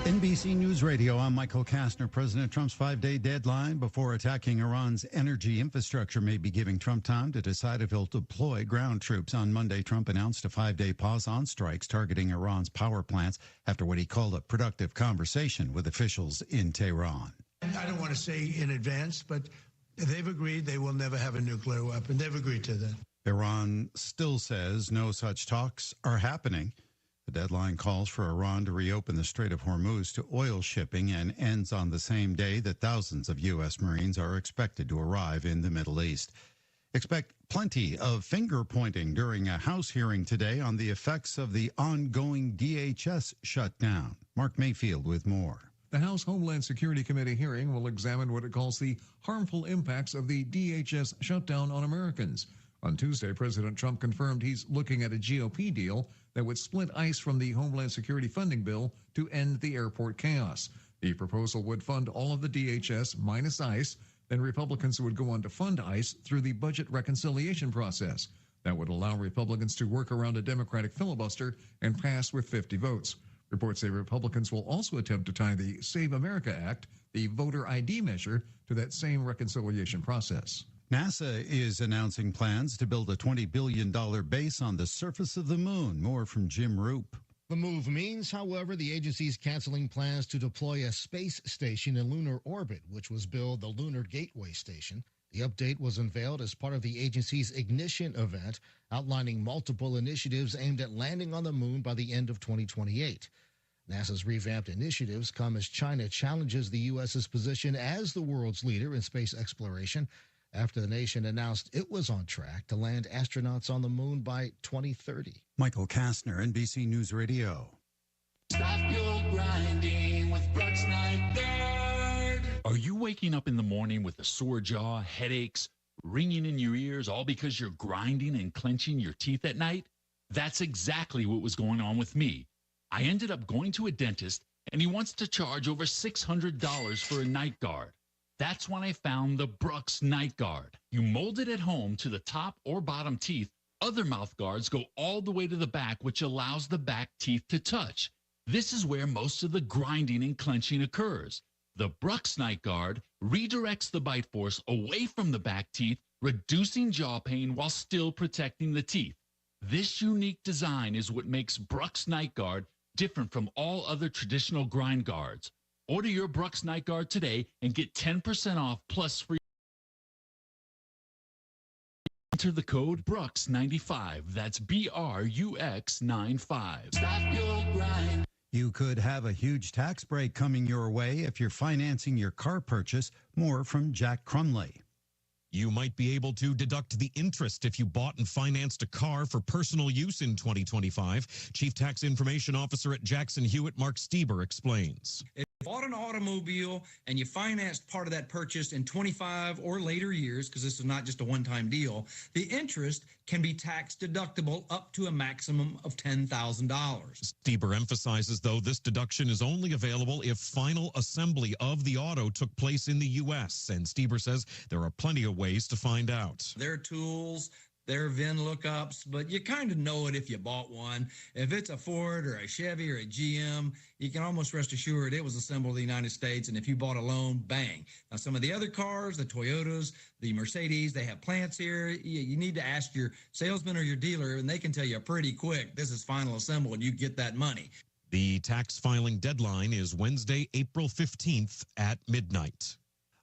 NBC News Radio, I'm Michael Kastner. President Trump's 5-day deadline before attacking Iran's energy infrastructure may be giving Trump time to decide if he'll deploy ground troops. On Monday, Trump announced a 5-day pause on strikes targeting Iran's power plants after what he called a productive conversation with officials in Tehran. I don't want to say in advance, but they've agreed they will never have a nuclear weapon. They've agreed to that. Iran still says no such talks are happening. The deadline calls for Iran to reopen the Strait of Hormuz to oil shipping and ends on the same day that thousands of U.S. Marines are expected to arrive in the Middle East. Expect plenty of finger-pointing during a House hearing today on the effects of the ongoing DHS shutdown. Mark Mayfield with more. The House Homeland Security Committee hearing will examine what it calls the harmful impacts of the DHS shutdown on Americans. On Tuesday, President Trump confirmed he's looking at a GOP deal that would split ICE from the Homeland Security funding bill to end the airport chaos. The proposal would fund all of the DHS minus ICE. Then Republicans would go on to fund ICE through the budget reconciliation process. That would allow Republicans to work around a Democratic filibuster and pass with 50 votes. Reports say Republicans will also attempt to tie the Save America Act, the voter ID measure, to that same reconciliation process. NASA is announcing plans to build a $20 billion base on the surface of the moon. More from Jim Roop. The move means, however, the agency's canceling plans to deploy a space station in lunar orbit, which was billed the Lunar Gateway Station. The update was unveiled as part of the agency's Ignition event, outlining multiple initiatives aimed at landing on the moon by the end of 2028. NASA's revamped initiatives come as China challenges the U.S.'s position as the world's leader in space exploration after the nation announced it was on track to land astronauts on the moon by 2030. Michael Kastner, NBC News Radio. Stop your grinding with Brooks Night Guard. Are you waking up in the morning with a sore jaw, headaches, ringing in your ears, all because you're grinding and clenching your teeth at night? That's exactly what was going on with me. I ended up going to a dentist, and he wants to charge over $600 for a night guard. That's when I found the Brooks Night Guard. You mold it at home to the top or bottom teeth. Other mouth guards go all the way to the back, which allows the back teeth to touch. This is where most of the grinding and clenching occurs. The Brooks Night Guard redirects the bite force away from the back teeth, reducing jaw pain while still protecting the teeth. This unique design is what makes Brooks Night Guard different from all other traditional grind guards. Order your Brooks Night Guard today and get 10% off plus free. Enter the code Brooks95. That's BRUX95. Stop your grind. You could have a huge tax break coming your way if you're financing your car purchase. More from Jack Crumley. You might be able to deduct the interest if you bought and financed a car for personal use in 2025. Chief Tax Information Officer at Jackson Hewitt, Mark Stieber, explains. If you bought an automobile and you financed part of that purchase in 25 or later years, because this is not just a one-time deal, the interest can be tax deductible up to a maximum of $10,000. Stieber emphasizes, though, this deduction is only available if final assembly of the auto took place in the U.S. And Stieber says there are plenty of ways to find out. There are tools, there are VIN lookups, but you kind of know it if you bought one. If it's a Ford or a Chevy or a GM, you can almost rest assured it was assembled in the United States, and if you bought a loan, bang. Now, some of the other cars, the Toyotas, the Mercedes, they have plants here. You need to ask your salesman or your dealer, and they can tell you pretty quick, this is final assembled, and you get that money. The tax filing deadline is Wednesday, April 15th at midnight.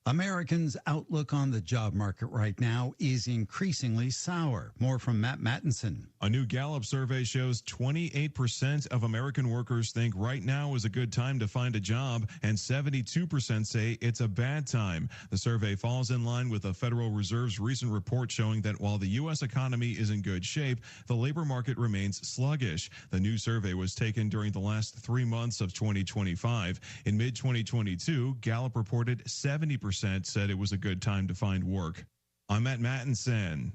Americans' outlook on the job market right now is increasingly sour. More from Matt Mattinson. A new Gallup survey shows 28% of American workers think right now is a good time to find a job, and 72% say it's a bad time. The survey falls in line with the Federal Reserve's recent report showing that while the U.S. economy is in good shape, the labor market remains sluggish. The new survey was taken during the last 3 months of 2025. In mid-2022, Gallup reported 70% said it was a good time to find work. I'm Matt Mattinson.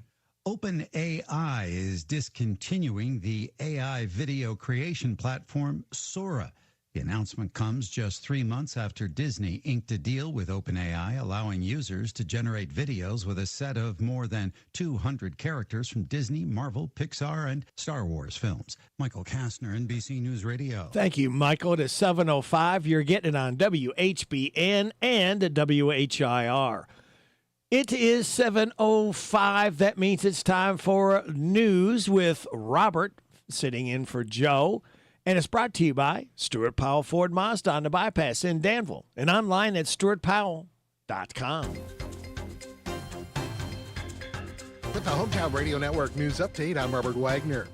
OpenAI is discontinuing the AI video creation platform Sora. The announcement comes just 3 months after Disney inked a deal with OpenAI, allowing users to generate videos with a set of more than 200 characters from Disney, Marvel, Pixar, and Star Wars films. Michael Kastner, NBC News Radio. Thank you, Michael. It is 7:05. You're getting it on WHBN and WHIR. It is 7:05. That means it's time for news with Robert sitting in for Joe. And it's brought to you by Stuart Powell Ford Mazda on the bypass in Danville and online at stuartpowell.com. With the Hometown Radio Network News Update, I'm Robert Wagner.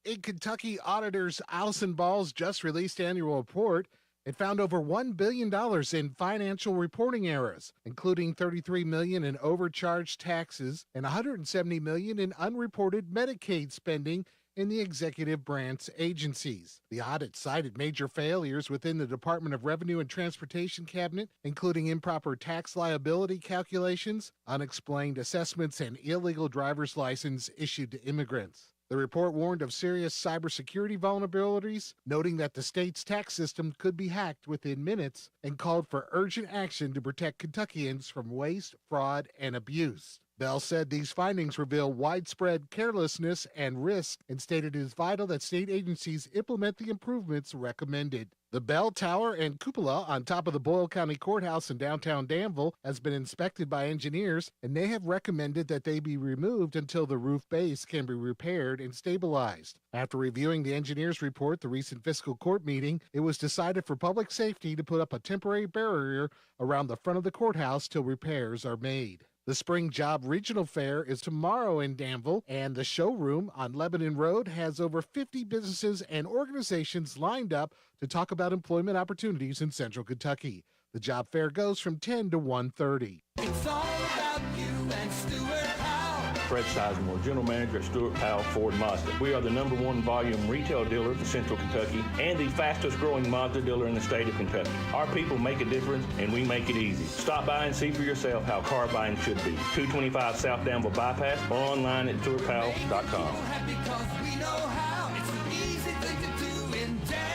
In Kentucky, auditors Allison Ball's just released annual report. It found over $1 billion in financial reporting errors, including $33 million in overcharged taxes and $170 million in unreported Medicaid spending in the executive branch agencies. The audit cited major failures within the Department of Revenue and Transportation cabinet, including improper tax liability calculations, unexplained assessments, and illegal driver's license issued to immigrants. The report warned of serious cybersecurity vulnerabilities, noting that the state's tax system could be hacked within minutes, and called for urgent action to protect Kentuckians from waste, fraud, and abuse. Bell said these findings reveal widespread carelessness and risk and stated it is vital that state agencies implement the improvements recommended. The bell tower and cupola on top of the Boyle County Courthouse in downtown Danville has been inspected by engineers, and they have recommended that they be removed until the roof base can be repaired and stabilized. After reviewing the engineers' report, the recent fiscal court meeting, it was decided for public safety to put up a temporary barrier around the front of the courthouse till repairs are made. The Spring Job Regional Fair is tomorrow in Danville, and the showroom on Lebanon Road has over 50 businesses and organizations lined up to talk about employment opportunities in Central Kentucky. The job fair goes from 10 to 1:30. It's all about you and Stuart Powell. Fred Sizemore, General Manager at Stuart Powell Ford Mazda. We are the #1 volume retail dealer for Central Kentucky and the fastest growing Mazda dealer in the state of Kentucky. Our people make a difference and we make it easy. Stop by and see for yourself how car buying should be. 225 South Danville Bypass or online at stuartpowell.com. Because we know how. It's an easy thing to do in Danville.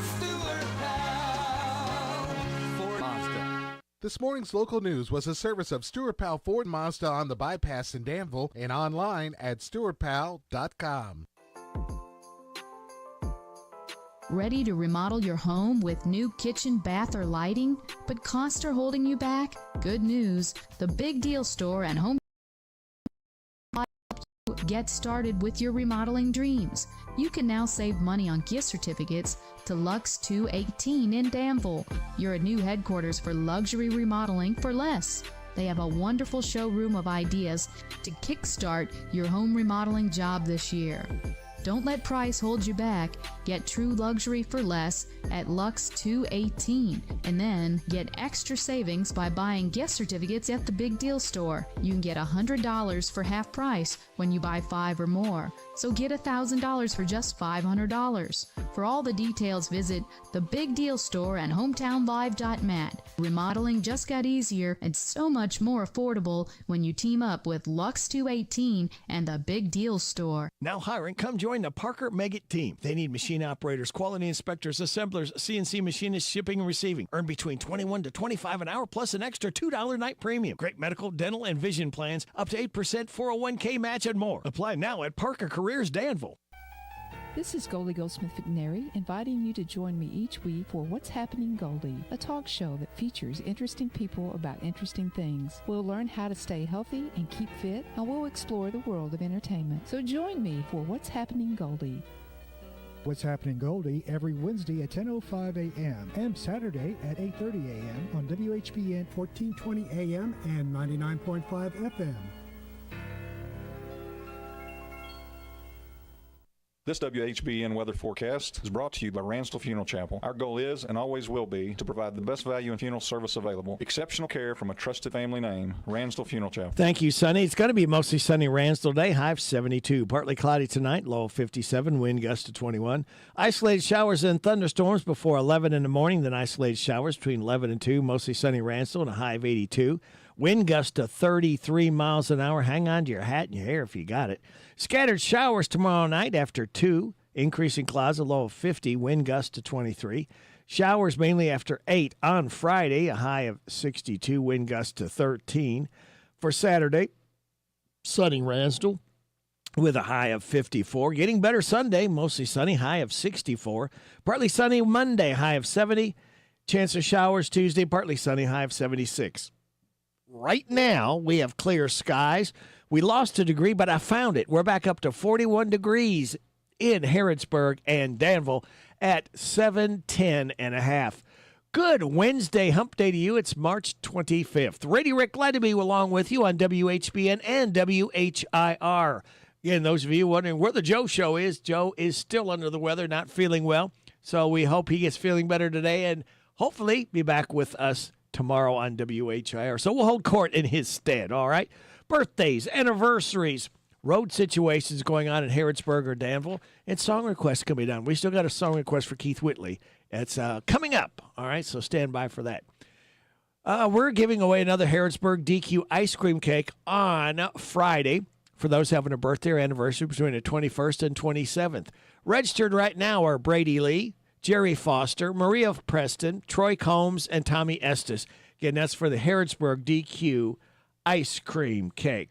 Stuart Powell Ford Mazda. This morning's local news was a service of Stuart Powell Ford Mazda on the bypass in Danville and online at stuartpowell.com. Ready to remodel your home with new kitchen, bath, or lighting, but costs are holding you back? Good news. The Big Deal Store and Home get started with your remodeling dreams. You can now save money on gift certificates to Lux 218 in Danville. Your new headquarters for luxury remodeling for less. They have a wonderful showroom of ideas to kickstart your home remodeling job this year. Don't let price hold you back. Get true luxury for less at Lux 218 and then get extra savings by buying gift certificates at the Big Deal Store. You can get $100 for half price when you buy 5 or more. So get $1,000 for just $500. For all the details, visit the Big Deal Store and hometownlive.net. Remodeling just got easier and so much more affordable when you team up with Lux 218 and the Big Deal Store. Now hiring, come join the Parker Meggitt team. They need machine operators, quality inspectors, assemblers, CNC machinists, shipping and receiving. Earn between $21 to $25 an hour plus an extra $2 night premium. Great medical, dental, and vision plans, up to 8% 401k match and more. Apply now at Parker Careers Danville. This is Goldie Goldsmith McNary, inviting you to join me each week for What's Happening Goldie, a talk show that features interesting people about interesting things. We'll learn how to stay healthy and keep fit, and we'll explore the world of entertainment. So join me for What's Happening Goldie. What's Happening Goldie every Wednesday at 10:05 a.m. and Saturday at 8:30 a.m. on WHBN 1420 a.m. and 99.5 FM. This WHBN weather forecast is brought to you by Ransdell Funeral Chapel. Our goal is and always will be to provide the best value in funeral service available. Exceptional care from a trusted family name, Ransdell Funeral Chapel. Thank you, Sonny. It's going to be mostly sunny Ransdell day, high of 72. Partly cloudy tonight, low of 57, wind gust to 21. Isolated showers and thunderstorms before 11 in the morning, then isolated showers between 11 and 2, mostly sunny Ransdell and a high of 82. Wind gust to 33 miles an hour. Hang on to your hat and your hair if you got it. Scattered showers tomorrow night after 2. Increasing clouds, a low of 50. Wind gust to 23. Showers mainly after 8 on Friday. A high of 62. Wind gust to 13. For Saturday, sunny Ransdell with a high of 54. Getting better Sunday, mostly sunny, high of 64. Partly sunny Monday, high of 70. Chance of showers Tuesday, partly sunny, high of 76. Right now, we have clear skies. We lost a degree, but I found it. We're back up to 41 degrees in Harrodsburg and Danville at 7:10.5. Good Wednesday hump day to you. It's March 25th. Radio Rick, glad to be along with you on WHBN and WHIR. Again, those of you wondering where the Joe Show is, Joe is still under the weather, not feeling well. So we hope he gets feeling better today and hopefully be back with us tomorrow on WHIR. So we'll hold court in his stead, all right? Birthdays, anniversaries, road situations going on in Harrodsburg or Danville, and song requests can be done. We still got a song request for Keith Whitley. It's coming up, all right? So stand by for that. We're giving away another Harrodsburg DQ ice cream cake on Friday for those having a birthday or anniversary between the 21st and 27th. Registered right now are Brady Lee, Jerry Foster, Maria Preston, Troy Combs, and Tommy Estes. Again, that's for the Harrodsburg DQ ice cream cake.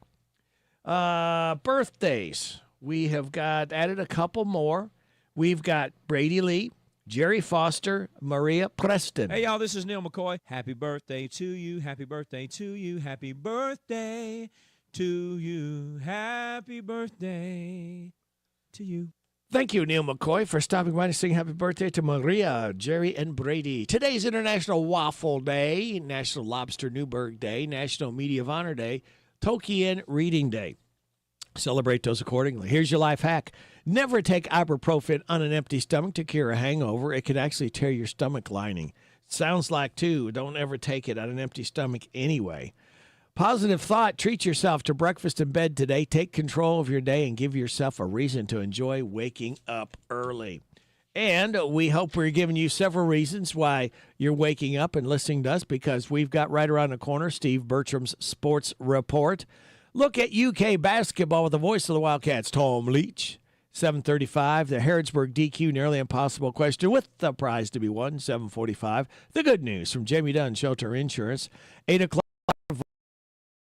Birthdays. We have got added a couple more. We've got Brady Lee, Jerry Foster, Maria Preston. Hey, y'all, this is Neil McCoy. Happy birthday to you. Happy birthday to you. Happy birthday to you. Happy birthday to you. Thank you, Neil McCoy, for stopping by to sing happy birthday to Maria, Jerry, and Brady. Today's International Waffle Day, National Lobster Newburgh Day, National Media of Honor Day, Tolkien Reading Day. Celebrate those accordingly. Here's your life hack. Never take ibuprofen on an empty stomach to cure a hangover. It can actually tear your stomach lining. Sounds like, too. Don't ever take it on an empty stomach anyway. Positive thought. Treat yourself to breakfast in bed today. Take control of your day and give yourself a reason to enjoy waking up early. And we hope we're giving you several reasons why you're waking up and listening to us, because we've got right around the corner Steve Bertram's Sports Report. Look at UK basketball with the voice of the Wildcats, Tom Leach. 7:35, the Harrodsburg DQ Nearly Impossible Question with the prize to be won. 7:45, the good news from Jamie Dunn, Shelter Insurance. 8 o'clock,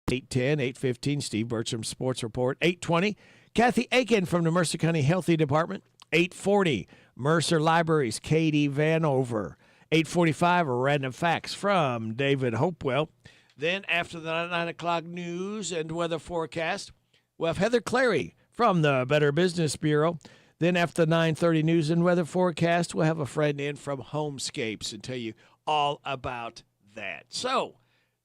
8:10, 8:15, Steve Bertram's Sports Report. 8:20, Kathy Aiken from the Mercer County Healthy Department. 8:40, Mercer Libraries, Katie Vanover. 8:45, Random Facts from David Hopewell. Then after the 9 o'clock news and weather forecast, we'll have Heather Clary from the Better Business Bureau. Then after the 9:30 news and weather forecast, we'll have a friend in from Homescapes and tell you all about that. So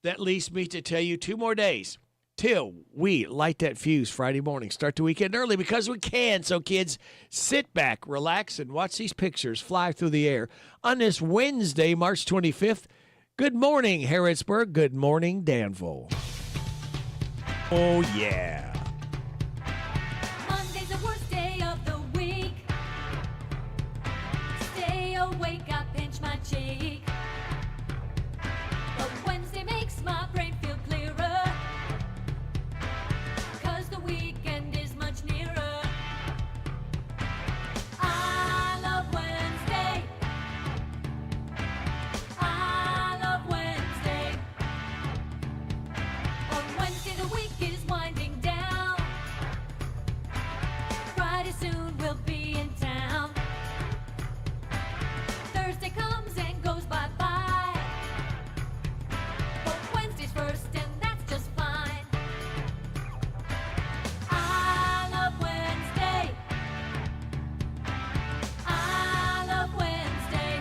that leaves me to tell you 2 more days till we light that fuse Friday morning. Start the weekend early because we can. So kids, sit back, relax, and watch these pictures fly through the air on this Wednesday, March 25th. Good morning, Harrodsburg. Good morning, Danville. Oh, yeah. Monday's the worst day of the week. Stay awake, I pinch my cheek. But Wednesday makes my brain feel clearer, 'cause the weekend is much nearer. I love Wednesday. I love Wednesday. On Wednesday the week is winding down. Friday soon we'll be in town. Thursday comes and goes bye-bye. But Wednesday's first and that's just fine. I love Wednesday. I love Wednesday.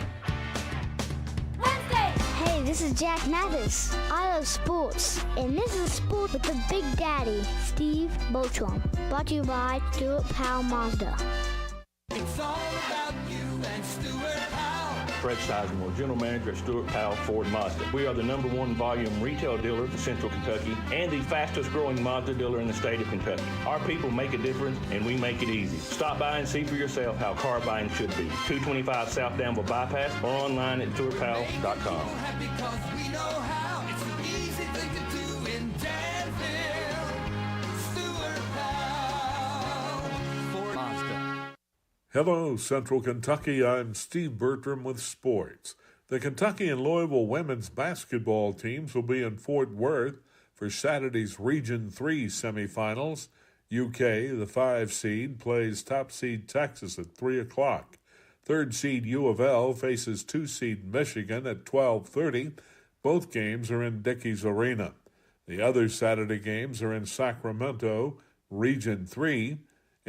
Wednesday! Hey, this is Jack Mathis. I love sports. And this is Sport with the Big Daddy, Steve Bertram. Brought to you by Stuart Powell Mazda. It's all about you and Stuart Powell. Fred Sizemore, General Manager at Stuart Powell Ford Mazda. We are the #1 volume retail dealer in Central Kentucky and the fastest growing Mazda dealer in the state of Kentucky. Our people make a difference and we make it easy. Stop by and see for yourself how car buying should be. 225 South Danville Bypass or online at stuartpowell.com. Because we know how. It's an easy thing to do in Danville. Stuart Powell Ford Mazda. Hello, Central Kentucky. I'm Steve Bertram with sports. The Kentucky and Louisville women's basketball teams will be in Fort Worth for Saturday's Region 3 semifinals. UK, the 5 seed, plays top seed Texas at 3 o'clock. 3rd seed U of L faces 2 seed Michigan at 12:30. Both games are in Dickies Arena. The other Saturday games are in Sacramento, Region 3,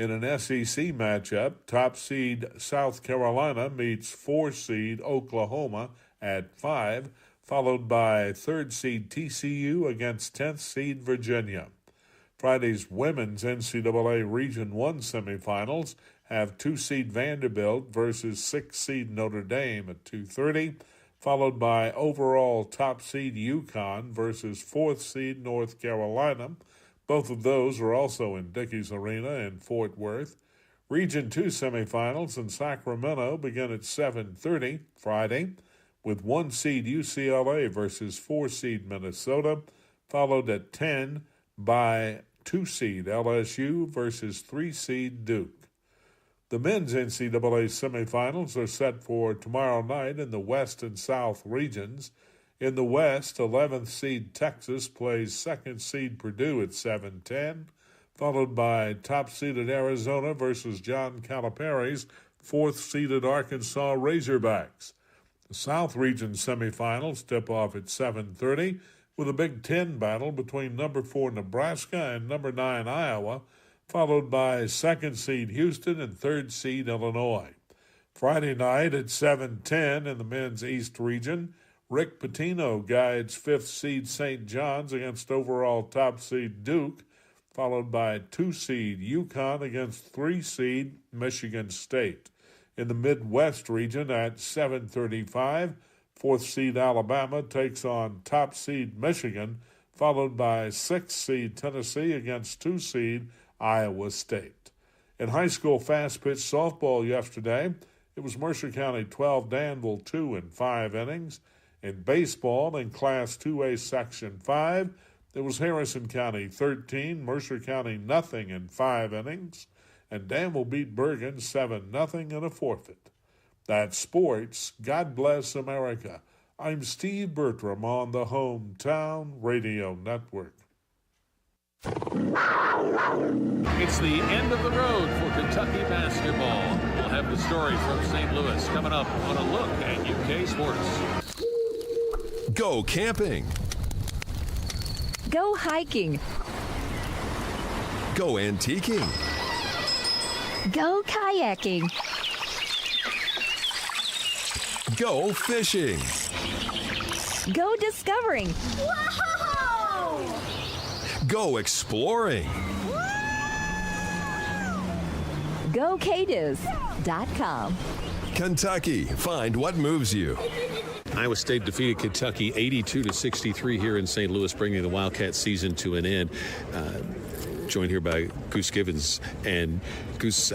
In an SEC matchup, top seed South Carolina meets 4 seed Oklahoma at 5, followed by 3rd seed TCU against 10th seed Virginia. Friday's women's NCAA Region 1 semifinals have 2 seed Vanderbilt versus 6 seed Notre Dame at 2:30, followed by overall top seed UConn versus 4th seed North Carolina. Both of those are also in Dickies Arena in Fort Worth. Region 2 semifinals in Sacramento begin at 7:30 Friday, with 1 seed UCLA versus 4 seed Minnesota, followed at 10 by 2 seed LSU versus 3 seed Duke. The men's NCAA semifinals are set for tomorrow night in the West and South regions. In the West, 11th seed Texas plays 2nd seed Purdue at 7:10, followed by top-seeded Arizona versus John Calipari's 4th-seeded Arkansas Razorbacks. The South Region semifinals tip off at 7:30 with a Big Ten battle between number 4 Nebraska and number 9 Iowa, followed by 2nd seed Houston and 3rd seed Illinois. Friday night at 7:10 in the men's East Region, Rick Pitino guides 5th seed St. John's against overall top seed Duke, followed by 2 seed UConn against 3 seed Michigan State. In the Midwest region at 7:35, 4th seed Alabama takes on top seed Michigan, followed by 6th seed Tennessee against 2 seed Iowa State. In high school fast-pitch softball yesterday, it was Mercer County 12, Danville 2 in 5 innings. In baseball, in Class 2A Section 5, it was Harrison County 13, Mercer County nothing in 5 innings, and Danville beat Bergen 7-0 in a forfeit. That's sports. God bless America. I'm Steve Bertram on the Hometown Radio Network. It's the end of the road for Kentucky basketball. We'll have the story from St. Louis coming up on a look at UK sports. Go camping. Go hiking. Go antiquing. Go kayaking. Go fishing. Go discovering. Whoa! Go exploring. Go KDiz.com. Kentucky, find what moves you. Iowa State defeated Kentucky 82-63 here in St. Louis, bringing the Wildcat season to an end. Joined here by Goose Givens. And Goose,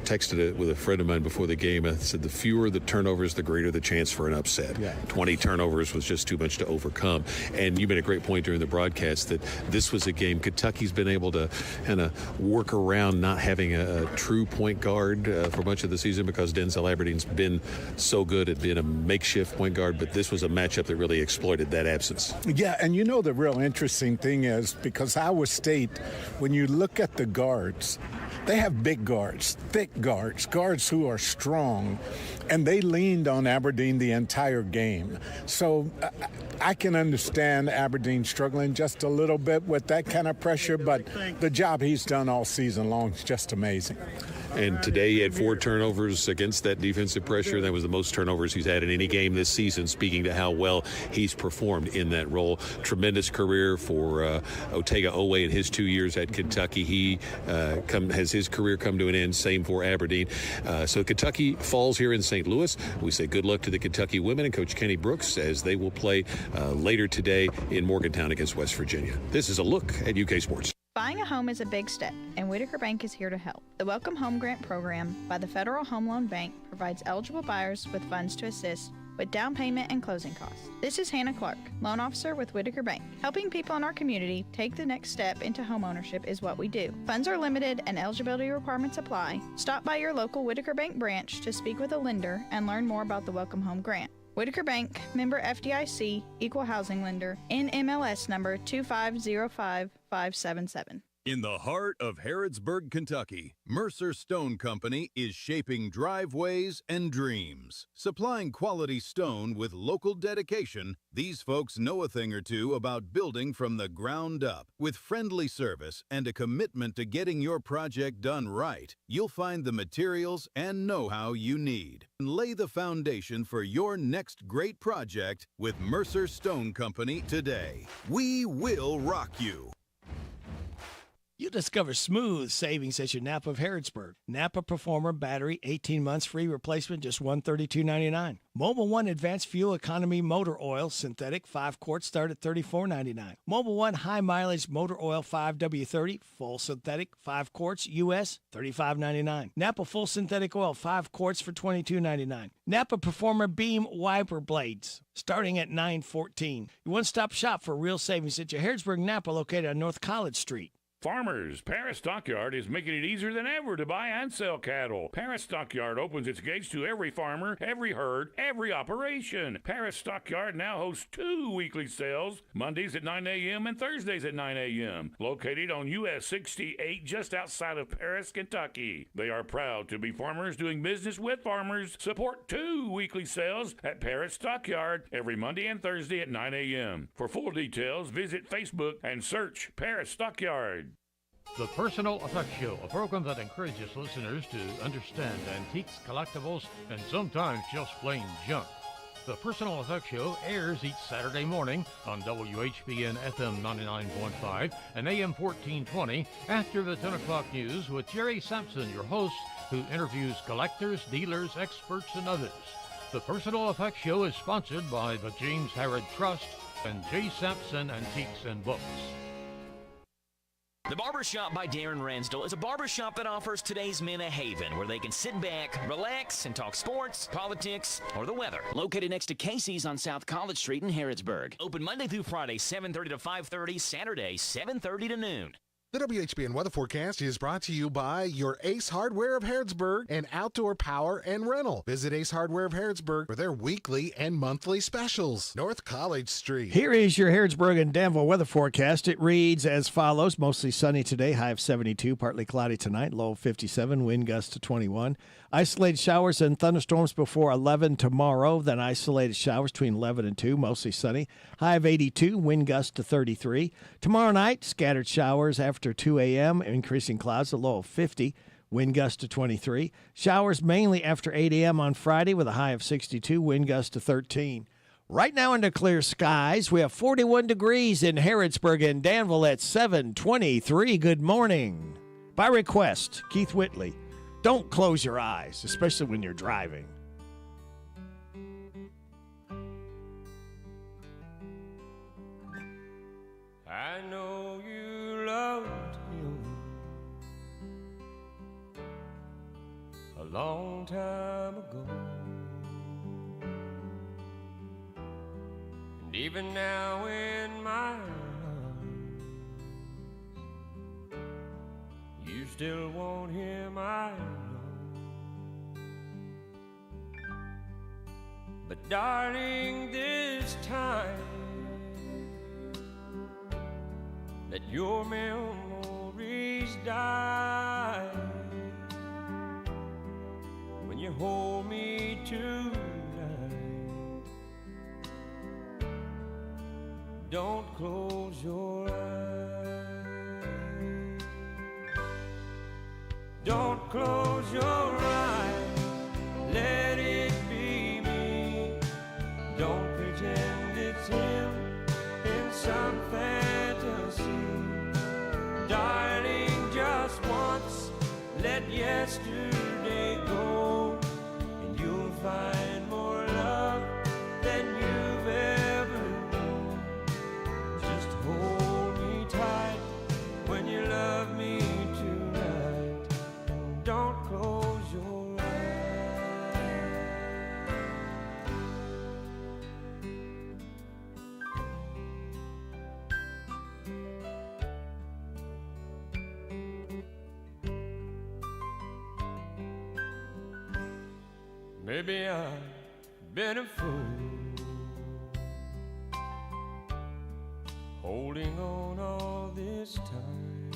texted it with a friend of mine before the game. I said the fewer the turnovers, the greater the chance for an upset. 20 turnovers was just too much to overcome. And you made a great point during the broadcast that this was a game Kentucky's been able to kind of work around not having a true point guard for much of the season because Denzel Aberdeen's been so good at being a makeshift point guard, but this was a matchup that really exploited that absence. Yeah, and you know the real interesting thing is because Iowa State, when you look at the guards, they have big guards, thick guards who are strong, and they leaned on Aberdeen the entire game. So I can understand Aberdeen struggling just a little bit with that kind of pressure, but the job he's done all season long is just amazing. And today he had 4 turnovers against that defensive pressure. That was the most turnovers he's had in any game this season, speaking to how well he's performed in that role. Tremendous career for Otega Owe in his 2 years at Kentucky. He has his career come to an end, same for Aberdeen. So Kentucky falls here in St. Louis. We say good luck to the Kentucky women and Coach Kenny Brooks as they will play later today in Morgantown against West Virginia. This is a look at UK sports. Buying a home is a big step, and Whitaker Bank is here to help. The Welcome Home Grant Program by the Federal Home Loan Bank provides eligible buyers with funds to assist with down payment and closing costs. This is Hannah Clark, loan officer with Whitaker Bank. Helping people in our community take the next step into homeownership is what we do. Funds are limited and eligibility requirements apply. Stop by your local Whitaker Bank branch to speak with a lender and learn more about the Welcome Home Grant. Whitaker Bank, member FDIC, equal housing lender, NMLS number 2505577. In the heart of Harrodsburg, Kentucky, Mercer Stone Company is shaping driveways and dreams. Supplying quality stone with local dedication, these folks know a thing or two about building from the ground up. With friendly service and a commitment to getting your project done right, you'll find the materials and know-how you need. And lay the foundation for your next great project with Mercer Stone Company today. We will rock you. You discover smooth savings at your Napa of Harrodsburg. Napa Performer battery, 18 months free replacement, just $132.99. Mobile One Advanced Fuel Economy Motor Oil, synthetic, 5 quarts, start at $34.99. Mobile One High Mileage Motor Oil 5W30, full synthetic, 5 quarts, U.S., $35.99. Napa Full Synthetic Oil, 5 quarts for $22.99. Napa Performer Beam Wiper Blades, starting at $9.14. Your one-stop shop for real savings at your Harrodsburg Napa, located on North College Street. Farmers, Paris Stockyard is making it easier than ever to buy and sell cattle. Paris Stockyard opens its gates to every farmer, every herd, every operation. Paris Stockyard now hosts 2 weekly sales, Mondays at 9 a.m. and Thursdays at 9 a.m., located on US 68 just outside of Paris, Kentucky. They are proud to be farmers doing business with farmers. Support 2 weekly sales at Paris Stockyard every Monday and Thursday at 9 a.m. For full details, visit Facebook and search Paris Stockyard. The Personal Effects Show, a program that encourages listeners to understand antiques, collectibles, and sometimes just plain junk. The Personal Effects Show airs each Saturday morning on WHBN FM 99.5 and AM 1420 after the 10 o'clock news with Jerry Sampson, your host, who interviews collectors, dealers, experts, and others. The Personal Effects Show is sponsored by the James Harrod Trust and J. Sampson Antiques and Books. The Barbershop by Darren Ransdell is a barbershop that offers today's men a haven where they can sit back, relax, and talk sports, politics, or the weather. Located next to Casey's on South College Street in Harrodsburg. Open Monday through Friday, 7:30 to 5:30, Saturday, 7:30 to noon. The WHBN weather forecast is brought to you by your Ace Hardware of Harrodsburg and Outdoor Power and Rental. Visit Ace Hardware of Harrodsburg for their weekly and monthly specials. North College Street. Here is your Harrodsburg and Danville weather forecast. It reads as follows. Mostly sunny today, high of 72, partly cloudy tonight, low of 57, wind gusts to 21. Isolated showers and thunderstorms before 11 tomorrow, then isolated showers between 11 and 2, mostly sunny, high of 82, wind gusts to 33. Tomorrow night, scattered showers after 2 a.m., increasing clouds, a low of 50, wind gusts to 23. Showers mainly after 8 a.m. on Friday with a high of 62, wind gusts to 13. Right now under clear skies, we have 41 degrees in Harrodsburg and Danville at 7:23. Good morning. By request, Keith Whitley. Don't close your eyes, especially when you're driving. I know you loved him a long time ago, and even now in my arms, you still want him, I know. But darling, this time let your memories die when you hold me tonight. Don't close your eyes. Don't close your eyes. Let it be me. Don't pretend it's him in some fantasy. Darling, just once, let yesterday go, and you'll find more love than you've ever known. Just hold me tight when you love me tonight. Don't close your eyes. Maybe I've been a fool, holding on all this time.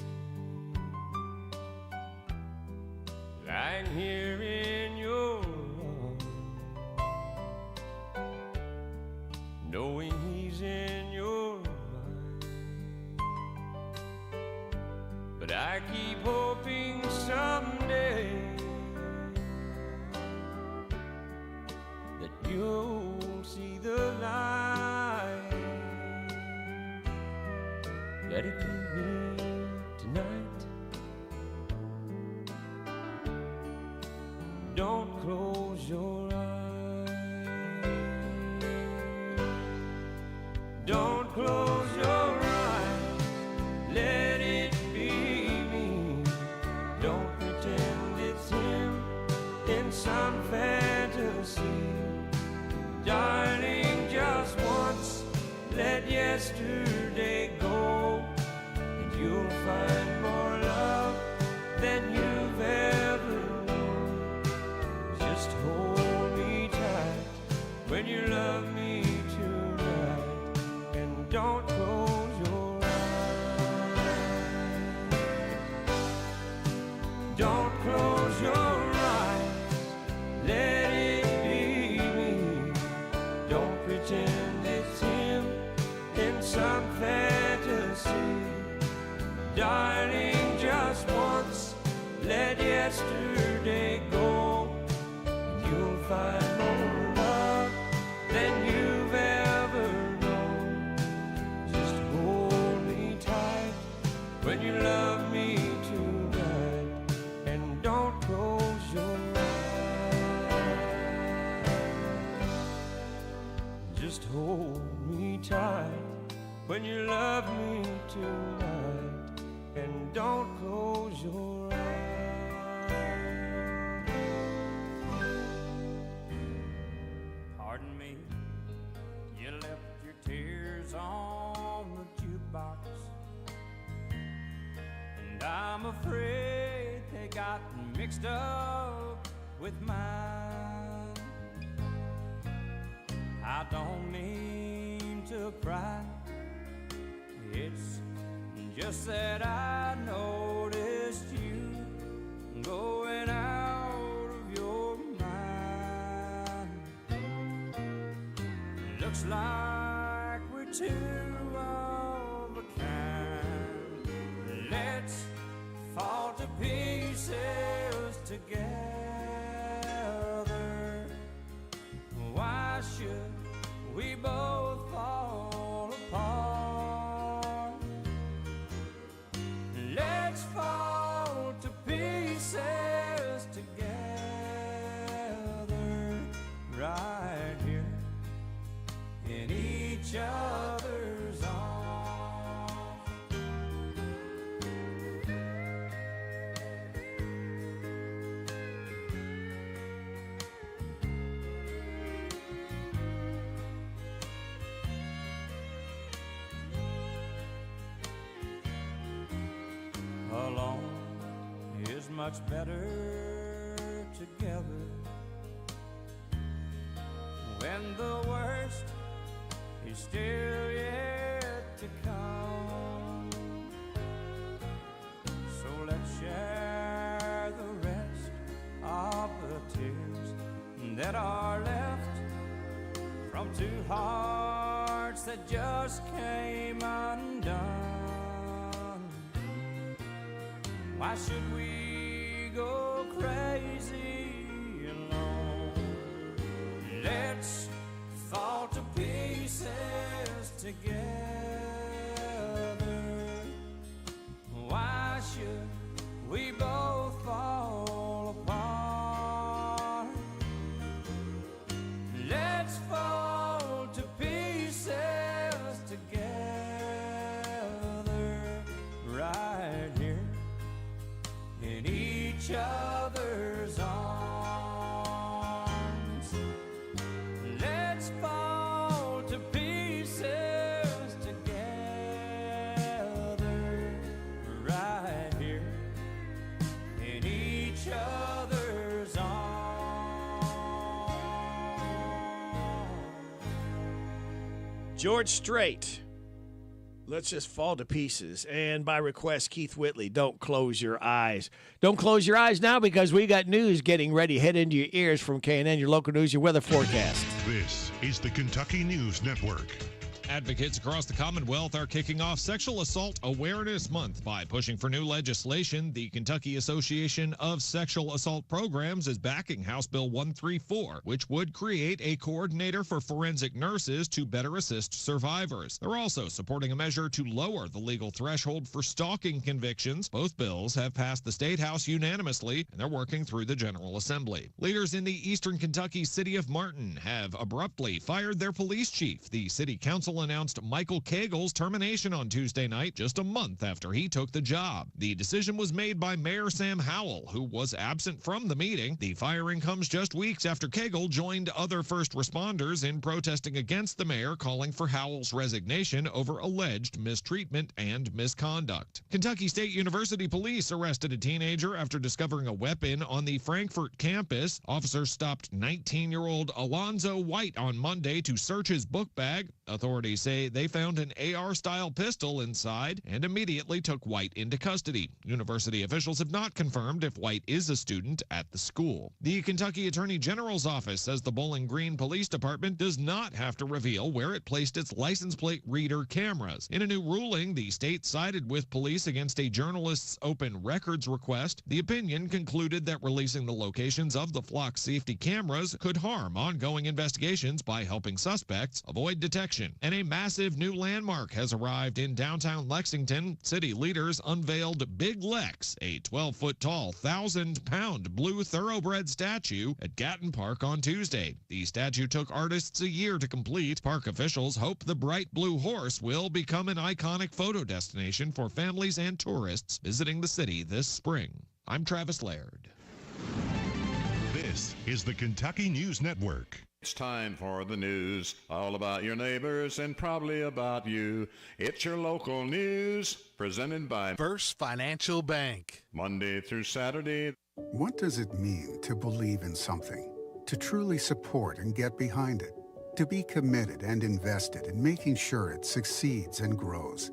lying here in your arms, knowing he's in your mind. But I keep hoping someday that you'll see the light, that it can be tonight. Don't close your eyes. Don't close your eyes. Let it be me. Don't pretend it's him in some fantasy. Darling, just once, let yesterday go, and you'll find more love than you've ever known. Just hold me tight when you love me tonight, and don't close your eyes. Don't close your eyes. Let it be me. Don't pretend it's him in some fantasy. Darling, just once, let yesterday go, and you'll find more love than you've ever known. Just hold me tight when you love me tonight, and don't close your eyes. Just hold me tight when you love me tonight, and don't close your eyes. Pardon me, you left your tears on the jukebox, and I'm afraid they got mixed up with mine. I don't mean to cry, it's just that I noticed you going out of your mind. Looks like we're two of a kind. Let's fall to pieces together. Why should we both fall apart? Let's fall to pieces together, right here in each other's arms. Alone is much better together. When the worst is still yet to come, so let's share the rest of the tears that are left from two hearts that just came undone. Why should we go crazy alone? Let's fall to pieces together. Why should we both fall apart? Let's fall to pieces together, right here in each other's arms. Let's fall to pieces together, right here in each other's arms. George Strait, let's just fall to pieces. And by request, Keith Whitley, don't close your eyes. Don't close your eyes now because we got news getting ready. Head into your ears from K&N, your local news, your weather forecast. This is the Kentucky News Network. Advocates across the Commonwealth are kicking off Sexual Assault Awareness Month by pushing for new legislation. The Kentucky Association of Sexual Assault Programs is backing House Bill 134, which would create a coordinator for forensic nurses to better assist survivors. They're also supporting a measure to lower the legal threshold for stalking convictions. Both bills have passed the State House unanimously, and they're working through the General Assembly. Leaders in the eastern Kentucky city of Martin have abruptly fired their police chief. The city council announced Michael Cagle's termination on Tuesday night, just a month after he took the job. The decision was made by Mayor Sam Howell, who was absent from the meeting. The firing comes just weeks after Cagle joined other first responders in protesting against the mayor, calling for Howell's resignation over alleged mistreatment and misconduct. Kentucky State University police arrested a teenager after discovering a weapon on the Frankfort campus. Officers stopped 19-year-old Alonzo White on Monday to search his book bag. Authorities say they found an AR-style pistol inside and immediately took White into custody. University officials have not confirmed if White is a student at the school. The Kentucky Attorney General's office says the Bowling Green Police Department does not have to reveal where it placed its license plate reader cameras. In a new ruling, the state sided with police against a journalist's open records request. The opinion concluded that releasing the locations of the flock safety cameras could harm ongoing investigations by helping suspects avoid detection. And a massive new landmark has arrived in downtown Lexington. City leaders unveiled Big Lex, a 12-foot-tall, 1,000-pound blue thoroughbred statue at Gatton Park on Tuesday. The statue took artists a year to complete. Park officials hope the bright blue horse will become an iconic photo destination for families and tourists visiting the city this spring. I'm Travis Laird. This is the Kentucky News Network. It's time for the news, all about your neighbors and probably about you. It's your local news, presented by First Financial Bank. Monday through Saturday. What does it mean to believe in something? To truly support and get behind it? To be committed and invested in making sure it succeeds and grows?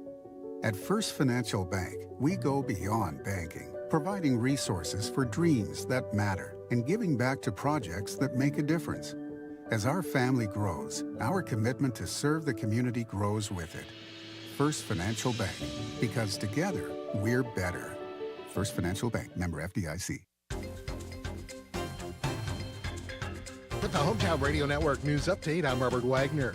At First Financial Bank, we go beyond banking, providing resources for dreams that matter and giving back to projects that make a difference. As our family grows, our commitment to serve the community grows with it. First Financial Bank, because together, we're better. First Financial Bank, member FDIC. With the Hometown Radio Network News Update, I'm Robert Wagner.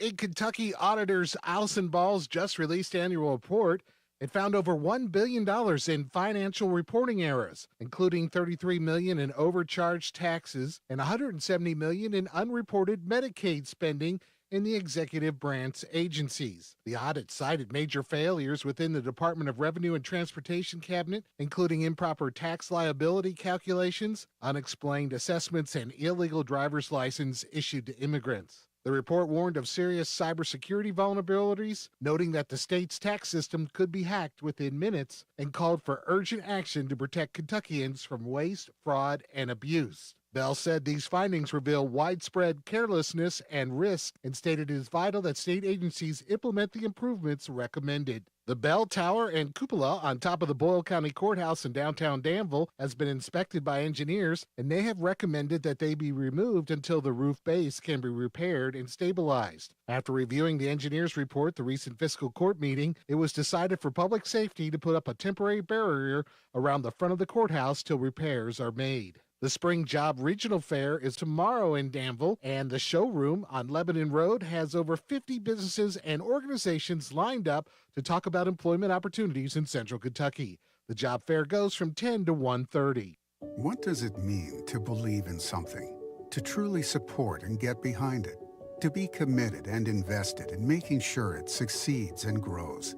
In Kentucky, auditors Allison Ball's just released annual report. It found over $1 billion in financial reporting errors, including $33 million in overcharged taxes and $170 million in unreported Medicaid spending in the executive branch agencies. The audit cited major failures within the Department of Revenue and Transportation cabinet, including improper tax liability calculations, unexplained assessments, and illegal driver's license issued to immigrants. The report warned of serious cybersecurity vulnerabilities, noting that the state's tax system could be hacked within minutes, and called for urgent action to protect Kentuckians from waste, fraud, and abuse. Bell said these findings reveal widespread carelessness and risk and stated it is vital that state agencies implement the improvements recommended. The bell tower and cupola on top of the Boyle County Courthouse in downtown Danville has been inspected by engineers, and they have recommended that they be removed until the roof base can be repaired and stabilized. After reviewing the engineers' report, the recent fiscal court meeting, it was decided for public safety to put up a temporary barrier around the front of the courthouse till repairs are made. The Spring Job Regional Fair is tomorrow in Danville, and the showroom on Lebanon Road has over 50 businesses and organizations lined up to talk about employment opportunities in Central Kentucky. The job fair goes from 10 to 1:30. What does it mean to believe in something? To truly support and get behind it? To be committed and invested in making sure it succeeds and grows?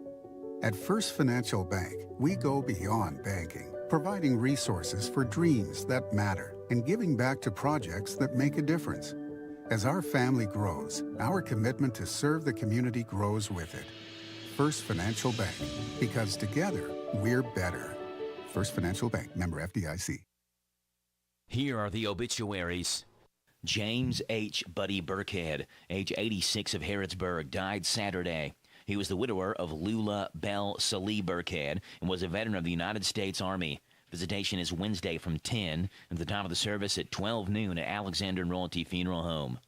At First Financial Bank, we go beyond banking, providing resources for dreams that matter and giving back to projects that make a difference. As our family grows, our commitment to serve the community grows with it. First Financial Bank, because together, we're better. First Financial Bank, member FDIC. Here are the obituaries. James H. Buddy Burkhead, age 86 of Harrodsburg, died Saturday. He was the widower of Lula Bell Salih Burkhead and was a veteran of the United States Army. Visitation is Wednesday from 10 at the time of the service at 12 noon at Alexander and Royalty Funeral Home.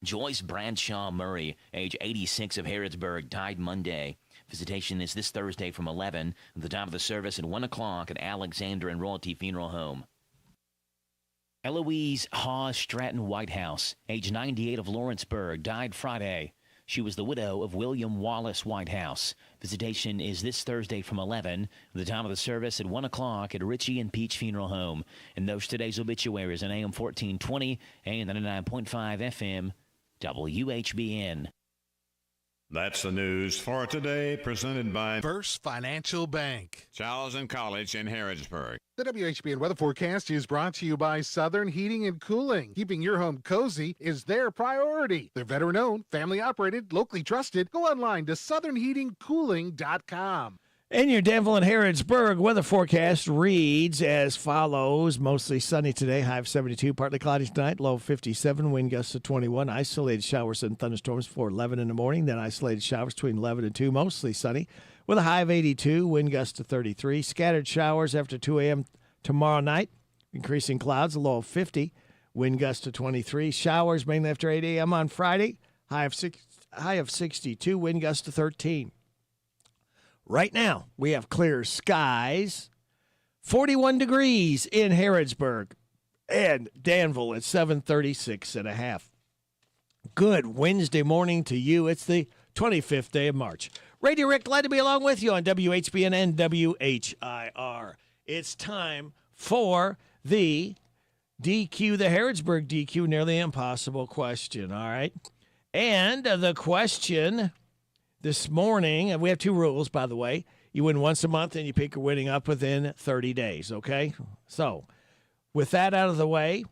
Joyce Bradshaw Murray, age 86 of Harrodsburg, died Monday. Visitation is this Thursday from 11 at the time of the service at 1 o'clock at Alexander and Royalty Funeral Home. Eloise Hawes Stratton Whitehouse, age 98 of Lawrenceburg, died Friday. She was the widow of William Wallace Whitehouse. Visitation is this Thursday from 11 at the time of the service at 1 o'clock at Ritchie and Peach Funeral Home. And those today's obituaries on AM 1420 and 99.5 FM WHBN. That's the news for today, presented by First Financial Bank, Charles and College in Harrodsburg. The WHBN weather forecast is brought to you by Southern Heating and Cooling. Keeping your home cozy is their priority. They're veteran-owned, family-operated, locally trusted. Go online to southernheatingcooling.com. And your Danville and Harrodsburg weather forecast reads as follows. Mostly sunny today, high of 72, partly cloudy tonight, low of 57, wind gusts to 21. Isolated showers and thunderstorms before 11 in the morning, then isolated showers between 11 and 2, mostly sunny, with a high of 82, wind gusts to 33. Scattered showers after 2 a.m. tomorrow night, increasing clouds, a low of 50, wind gusts to 23. Showers mainly after 8 a.m. on Friday, high of 62, wind gusts to 13. Right now, we have clear skies, 41 degrees in Harrodsburg, and Danville at 736.5. Good Wednesday morning to you. It's the 25th day of March. Radio Rick, glad to be along with you on WHBN and WHIR. It's time for the DQ, the Harrodsburg DQ, nearly impossible question, all right? And the question this morning, and we have two rules, by the way. You win once a month, and you pick your winning up within 30 days, okay? So, with that out of the way,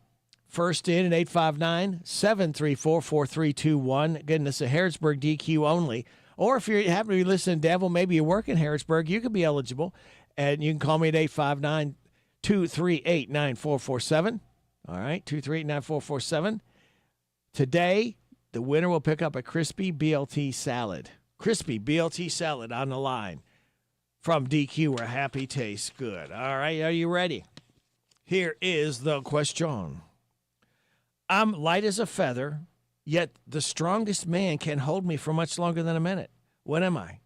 first in at 859-734-4321. Again, this is a Harrodsburg DQ only. Or if you happen to be listening to Devil, maybe you work in Harrodsburg, you could be eligible. And you can call me at 859-238-9447. All right, 238-9447. Today, the winner will pick up a crispy BLT salad. Crispy BLT salad on the line from DQ, where happy tastes good. All right, are you ready? Here is the question. I'm light as a feather, yet the strongest man can't hold me for much longer than a minute. What am I?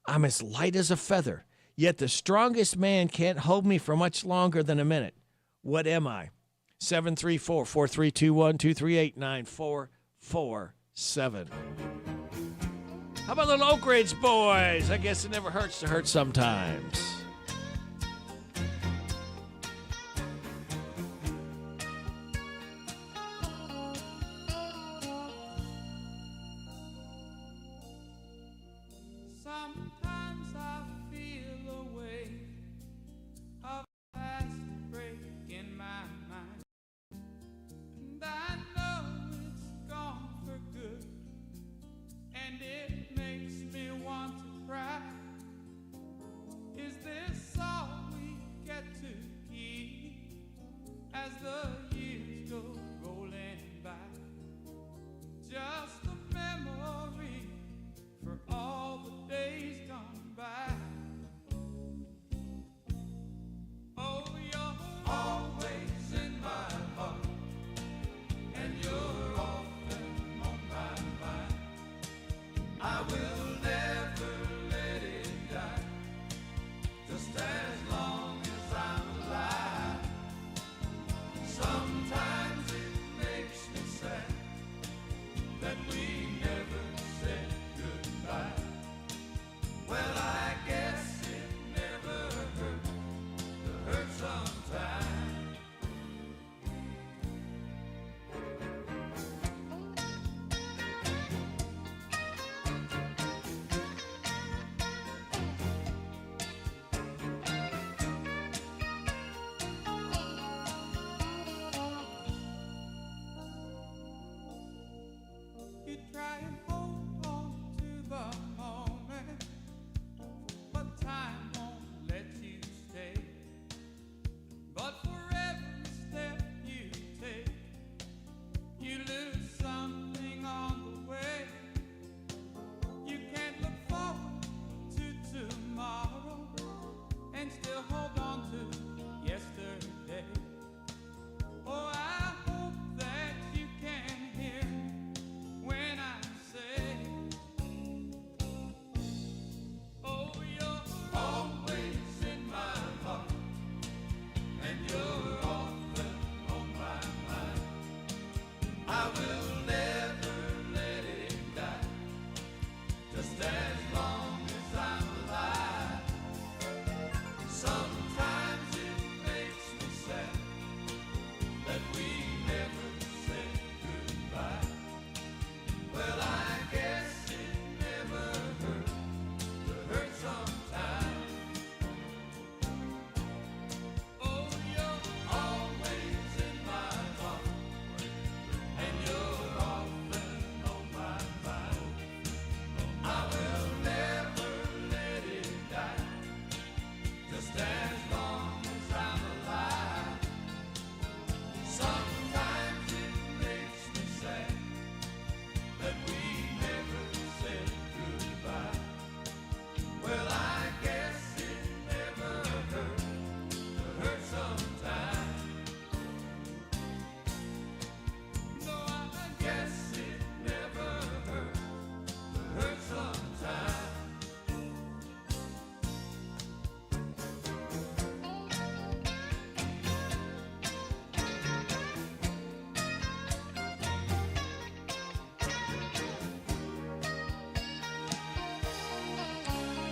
I'm as light as a feather, yet the strongest man can't hold me for much longer than a minute. What am I? 734-4321-238-9447. How about little Oak Ridge boys? I guess it never hurts to hurt sometimes. Sometimes I feel a way of past break in my mind, and I know it's gone for good, and it makes me want to cry. Is there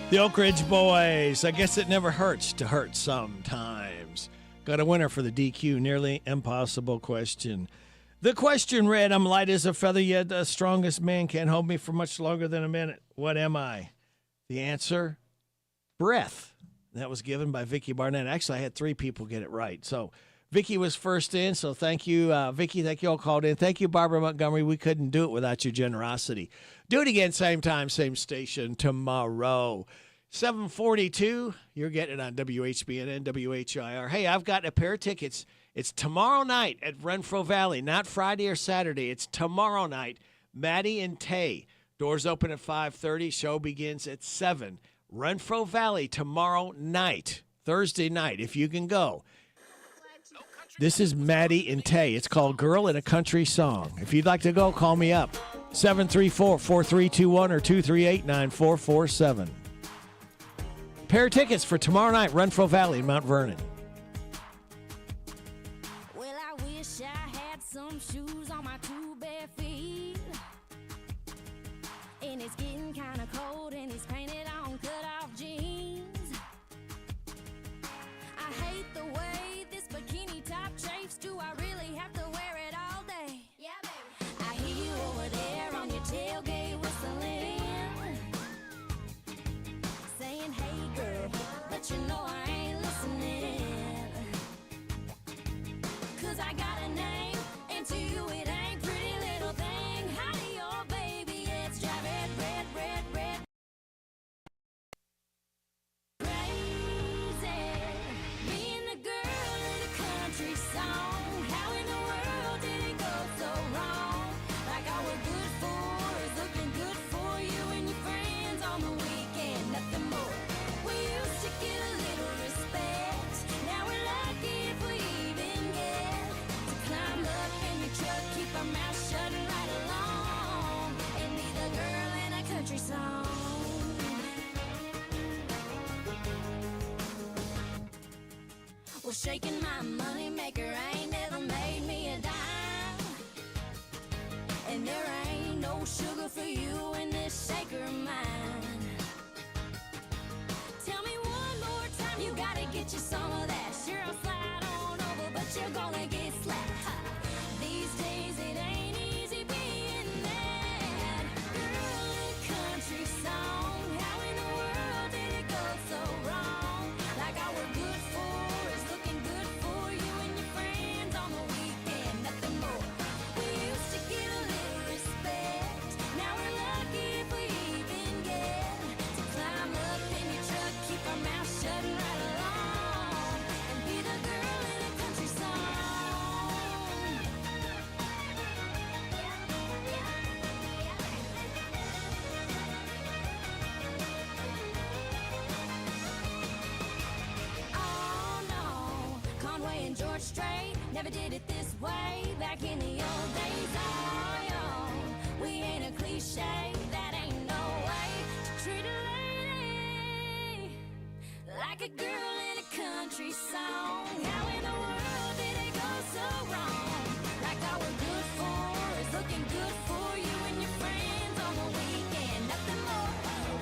The Oak Ridge Boys. I guess it never hurts to hurt sometimes. Got a winner for the DQ. Nearly impossible question. The question read, I'm light as a feather, yet the strongest man can't hold me for much longer than a minute. What am I? The answer, breath. That was given by Vicki Barnett. Actually, I had 3 people get it right. So Vicki was first in, so thank you, Vicki. Thank you all called in. Thank you, Barbara Montgomery. We couldn't do it without your generosity. Do it again, same time, same station tomorrow. 7:42. You're getting it on WHBN and WHIR. Hey, I've got a pair of tickets. It's tomorrow night at Renfro Valley, not Friday or Saturday. It's tomorrow night. Maddie and Tay. Doors open at 5:30. Show begins at 7. Renfro Valley tomorrow night, Thursday night, if you can go. This is Maddie and Tay. It's called Girl in a Country Song. If you'd like to go, call me up. 734-4321 or 238-9447. Pair of tickets for tomorrow night, Renfro Valley in Mount Vernon. Well, I wish I had some shoes on my 2 bare feet. And it's getting kind of cold and he's painted on cut-off jeans. I hate the way this bikini top chafes. Do I really have to wear it all day? Yeah, baby. I hear you over there on your tailgate whistling, saying, hey, girl, but you know I ain't listening. 'Cause I got a name, and to you it ain't pretty little thing. Howdy, your baby, it's dry red, red, red, red. Crazy, being the girl in a country song. How in the world did it go so wrong? Like all we're good for is looking good for you and your friends on the weekend, nothing more. We used to get a little respect. Now we're lucky if we even get to climb up in your truck, keep our mouth shut and ride along, and be the girl in a country song. Well, shaking my money maker ain't never made me a dime, and there ain't no sugar for you in this shaker of mine. Tell me one more time, you gotta get you some of that. Sure, I'll slide on over, but you're gonna get slapped. Ha. These days it ain't easy being that girl in a country song. How in the world did it go so wrong? Like all we're good for is looking good for you and your friends on the weekend, nothing more. We used to get a little respect. Now we're lucky if we even get to climb up in your truck, keep our mouth shut and ride along, and be the girl in a country song. Oh no, Conway and George Strait never did it this way back in the old days. Oh, yo, we ain't a cliche, that ain't no way to treat a lady like a girl in a country song. How in the world did it go so wrong? Like all we're good for is looking good for you and your friends on the weekend, nothing more.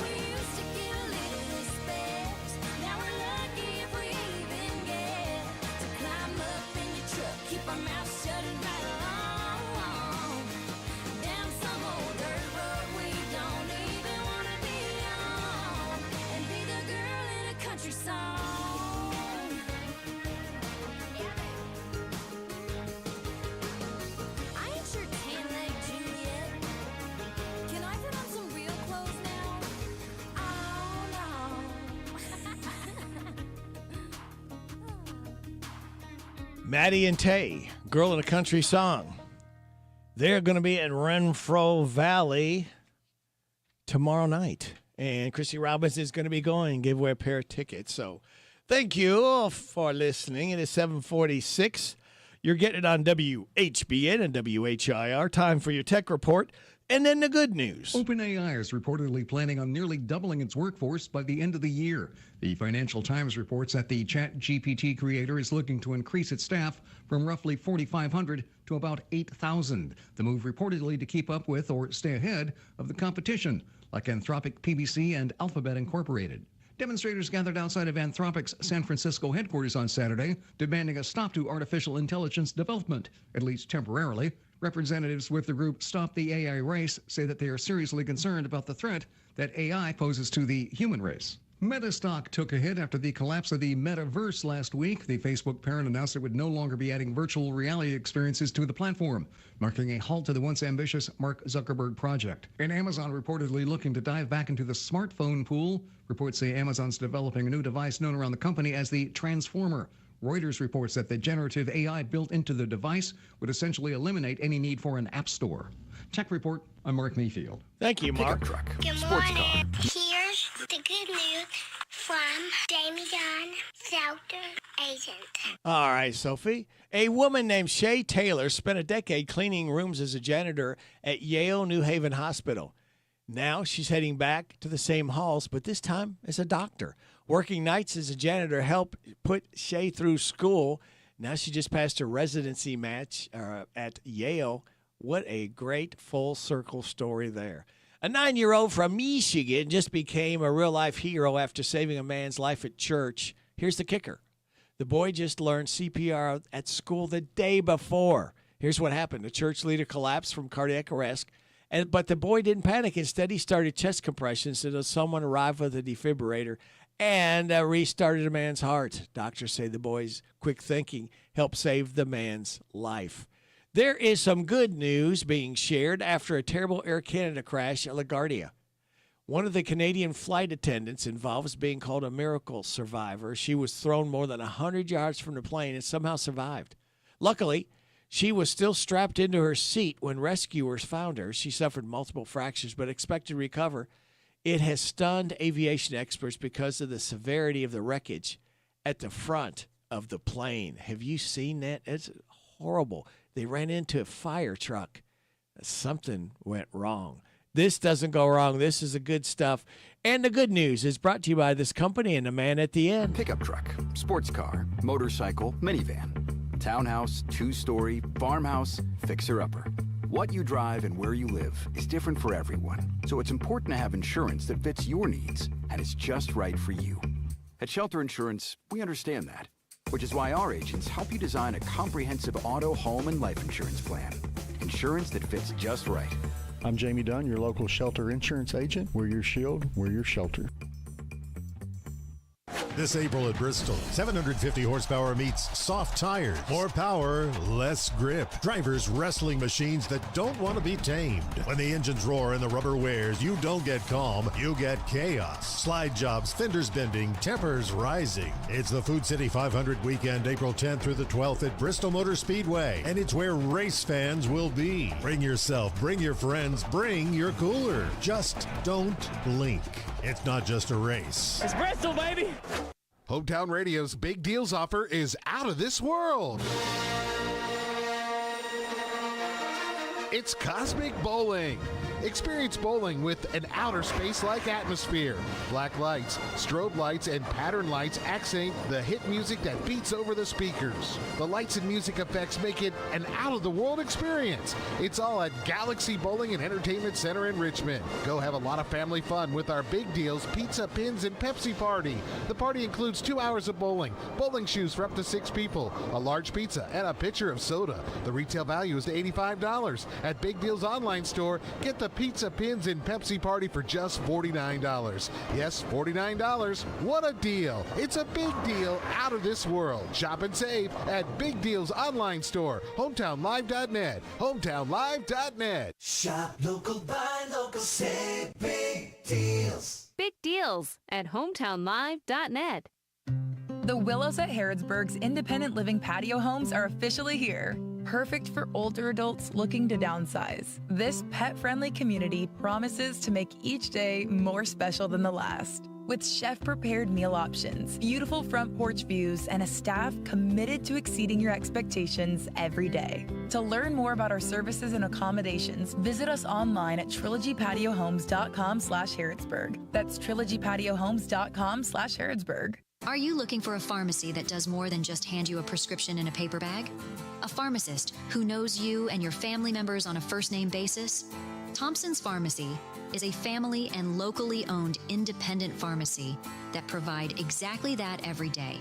We used to get a little respect. Now we're lucky if we even get to climb up in your truck, keep our mouth shut and ride along, down some old dirt road we don't even wanna be on, and be the girl in a country song. I ain't sure tan-leg Juliet. Can I put on some real clothes now? Oh no. Maddie and Tay, Girl in a Country Song. They're going to be at Renfro Valley tomorrow night. And Chrissy Robbins is going to be going, give away a pair of tickets. So thank you for listening. It is 7:46. You're getting it on WHBN and WHIR. Time for your tech report. And then the good news. OpenAI is reportedly planning on nearly doubling its workforce by the end of the year. The Financial Times reports that the ChatGPT creator is looking to increase its staff from roughly 4,500 to about 8,000. The move reportedly to keep up with or stay ahead of the competition. like Anthropic, PBC, and Alphabet Incorporated. Demonstrators gathered outside of Anthropic's San Francisco headquarters on Saturday, demanding a stop to artificial intelligence development, at least temporarily. Representatives with the group Stop the AI Race say that they are seriously concerned about the threat that AI poses to the human race. Meta stock took a hit after the collapse of the metaverse last week. The Facebook parent announced it would no longer be adding virtual reality experiences to the platform, marking a halt to the once ambitious Mark Zuckerberg project. And Amazon reportedly looking to dive back into the smartphone pool. Reports say Amazon's developing a new device known around the company as the Transformer. Reuters reports that the generative AI built into the device would essentially eliminate any need for an app store. Tech Report, I'm Mark Mayfield. Thank you, Mark. Good morning. Here's the good news from Jamie John, Shelter Agent. All right, Sophie. A woman named Shay Taylor spent a decade cleaning rooms as a janitor at Yale New Haven Hospital. Now she's heading back to the same halls, but this time as a doctor. Working nights as a janitor helped put Shay through school. Now she just passed her residency match at Yale. What a great full circle story there. A 9-year-old from Michigan just became a real-life hero after saving a man's life at church. Here's the kicker. The boy just learned CPR at school the day before. Here's what happened. The church leader collapsed from cardiac arrest, but the boy didn't panic. Instead, he started chest compressions until someone arrived with a defibrillator and restarted a man's heart. Doctors say the boy's quick thinking helped save the man's life. There is some good news being shared after a terrible Air Canada crash at LaGuardia. One of the Canadian flight attendants involved is being called a miracle survivor. She was thrown more than 100 yards from the plane and somehow survived. Luckily, she was still strapped into her seat when rescuers found her. She suffered multiple fractures but expected to recover. It has stunned aviation experts because of the severity of the wreckage at the front of the plane. Have you seen that? It's horrible. They ran into a fire truck. Something went wrong. This doesn't go wrong. This is the good stuff. And the good news is brought to you by this company and the man at the end. Pickup truck, sports car, motorcycle, minivan, townhouse, two-story, farmhouse, fixer-upper. What you drive and where you live is different for everyone, so it's important to have insurance that fits your needs and is just right for you. At Shelter Insurance, we understand that, which is why our agents help you design a comprehensive auto, home, and life insurance plan. Insurance that fits just right. I'm Jamie Dunn, your local Shelter Insurance agent. We're your shield, we're your shelter. This April at Bristol, 750 horsepower meets soft tires. More power, less grip. Drivers wrestling machines that don't want to be tamed. When the engines roar and the rubber wears, you don't get calm, you get chaos. Slide jobs, fenders bending, tempers rising. It's the Food City 500 weekend, April 10th through the 12th at Bristol Motor Speedway. And it's where race fans will be. Bring yourself, bring your friends, bring your cooler. Just don't blink. It's not just a race. It's Bristol, baby! Hometown Radio's Big Deals offer is out of this world. It's Cosmic Bowling. Experience bowling with an outer space-like atmosphere. Black lights, strobe lights, and pattern lights accent the hit music that beats over the speakers. The lights and music effects make it an out-of-the-world experience. It's all at Galaxy Bowling and Entertainment Center in Richmond. Go have a lot of family fun with our Big Deals Pizza, Pins, and Pepsi party. The party includes 2 hours of bowling, bowling shoes for up to 6 people, a large pizza, and a pitcher of soda. The retail value is $85. At Big Deals online store, get the Pizza, Pins, and Pepsi party for just $49. Yes, $49. What a deal. It's a big deal out of this world. Shop and save at Big Deals online store, hometownlive.net, hometownlive.net. Shop local, buy local, save big deals. Big deals at hometownlive.net. The Willows at Harrodsburg's independent living patio homes are officially here. Perfect for older adults looking to downsize. This pet-friendly community promises to make each day more special than the last. With chef-prepared meal options, beautiful front porch views, and a staff committed to exceeding your expectations every day. To learn more about our services and accommodations, visit us online at trilogypatiohomes.com/Harrodsburg. That's trilogypatiohomes.com/Harrodsburg. Are you looking for a pharmacy that does more than just hand you a prescription in a paper bag? A pharmacist who knows you and your family members on a first-name basis? Thompson's Pharmacy is a family and locally owned independent pharmacy that provide exactly that every day.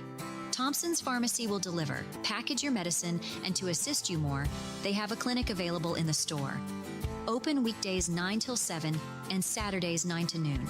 Thompson's Pharmacy will deliver, package your medicine, and to assist you more, they have a clinic available in the store. Open weekdays 9 till 7 and Saturdays 9 to noon.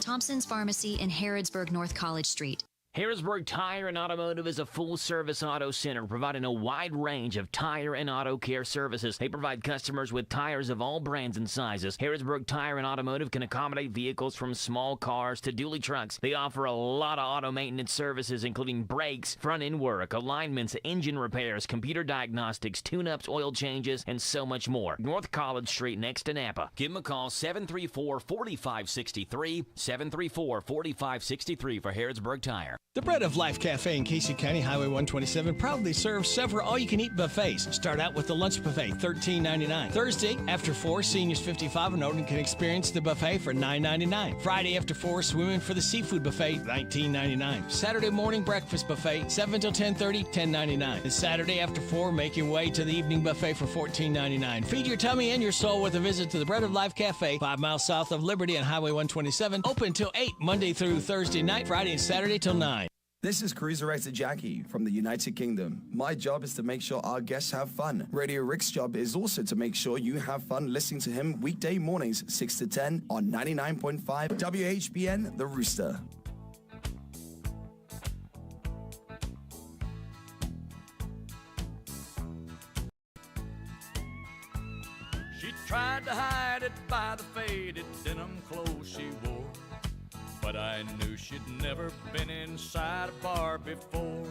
Thompson's Pharmacy in Harrodsburg, North College Street. Harrodsburg Tire and Automotive is a full-service auto center providing a wide range of tire and auto care services. They provide customers with tires of all brands and sizes. Harrodsburg Tire and Automotive can accommodate vehicles from small cars to dually trucks. They offer a lot of auto maintenance services, including brakes, front-end work, alignments, engine repairs, computer diagnostics, tune-ups, oil changes, and so much more. North College Street next to Napa. Give them a call, 734-4563, 734-4563 for Harrodsburg Tire. The Bread of Life Cafe in Casey County, Highway 127, proudly serves several all-you-can-eat buffets. Start out with the lunch buffet, $13.99. Thursday, after 4, seniors 55 and older can experience the buffet for $9.99. Friday, after 4, swimming for the seafood buffet, $19.99. Saturday morning breakfast buffet, 7 till 10:30, $10.99. And Saturday, after 4, make your way to the evening buffet for $14.99. Feed your tummy and your soul with a visit to the Bread of Life Cafe, 5 miles south of Liberty on Highway 127. Open till 8, Monday through Thursday night, Friday and Saturday till 9. This is Cruiser Racer Jackie from the United Kingdom. My job is to make sure our guests have fun. Radio Rick's job is also to make sure you have fun listening to him weekday mornings 6 to 10 on 99.5 WHBN The Rooster. She tried to hide it by the faded denim clothes she wore, but I knew she'd never been inside a bar before.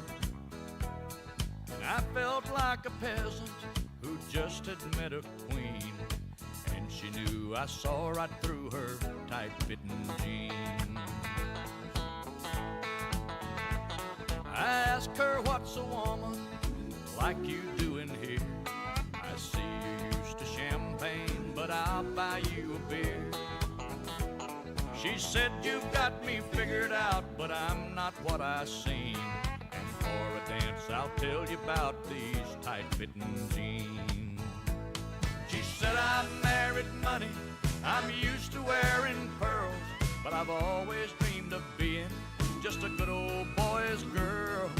And I felt like a peasant who just had met a queen, and she knew I saw right through her tight-fitting jeans. I asked her, what's a woman like you doing here? I see you're used to champagne, but I'll buy you a beer. She said, you've got me figured out, but I'm not what I seem. And for a dance, I'll tell you about these tight-fitting jeans. She said, I've married money, I'm used to wearing pearls, but I've always dreamed of being just a good old boy's girl.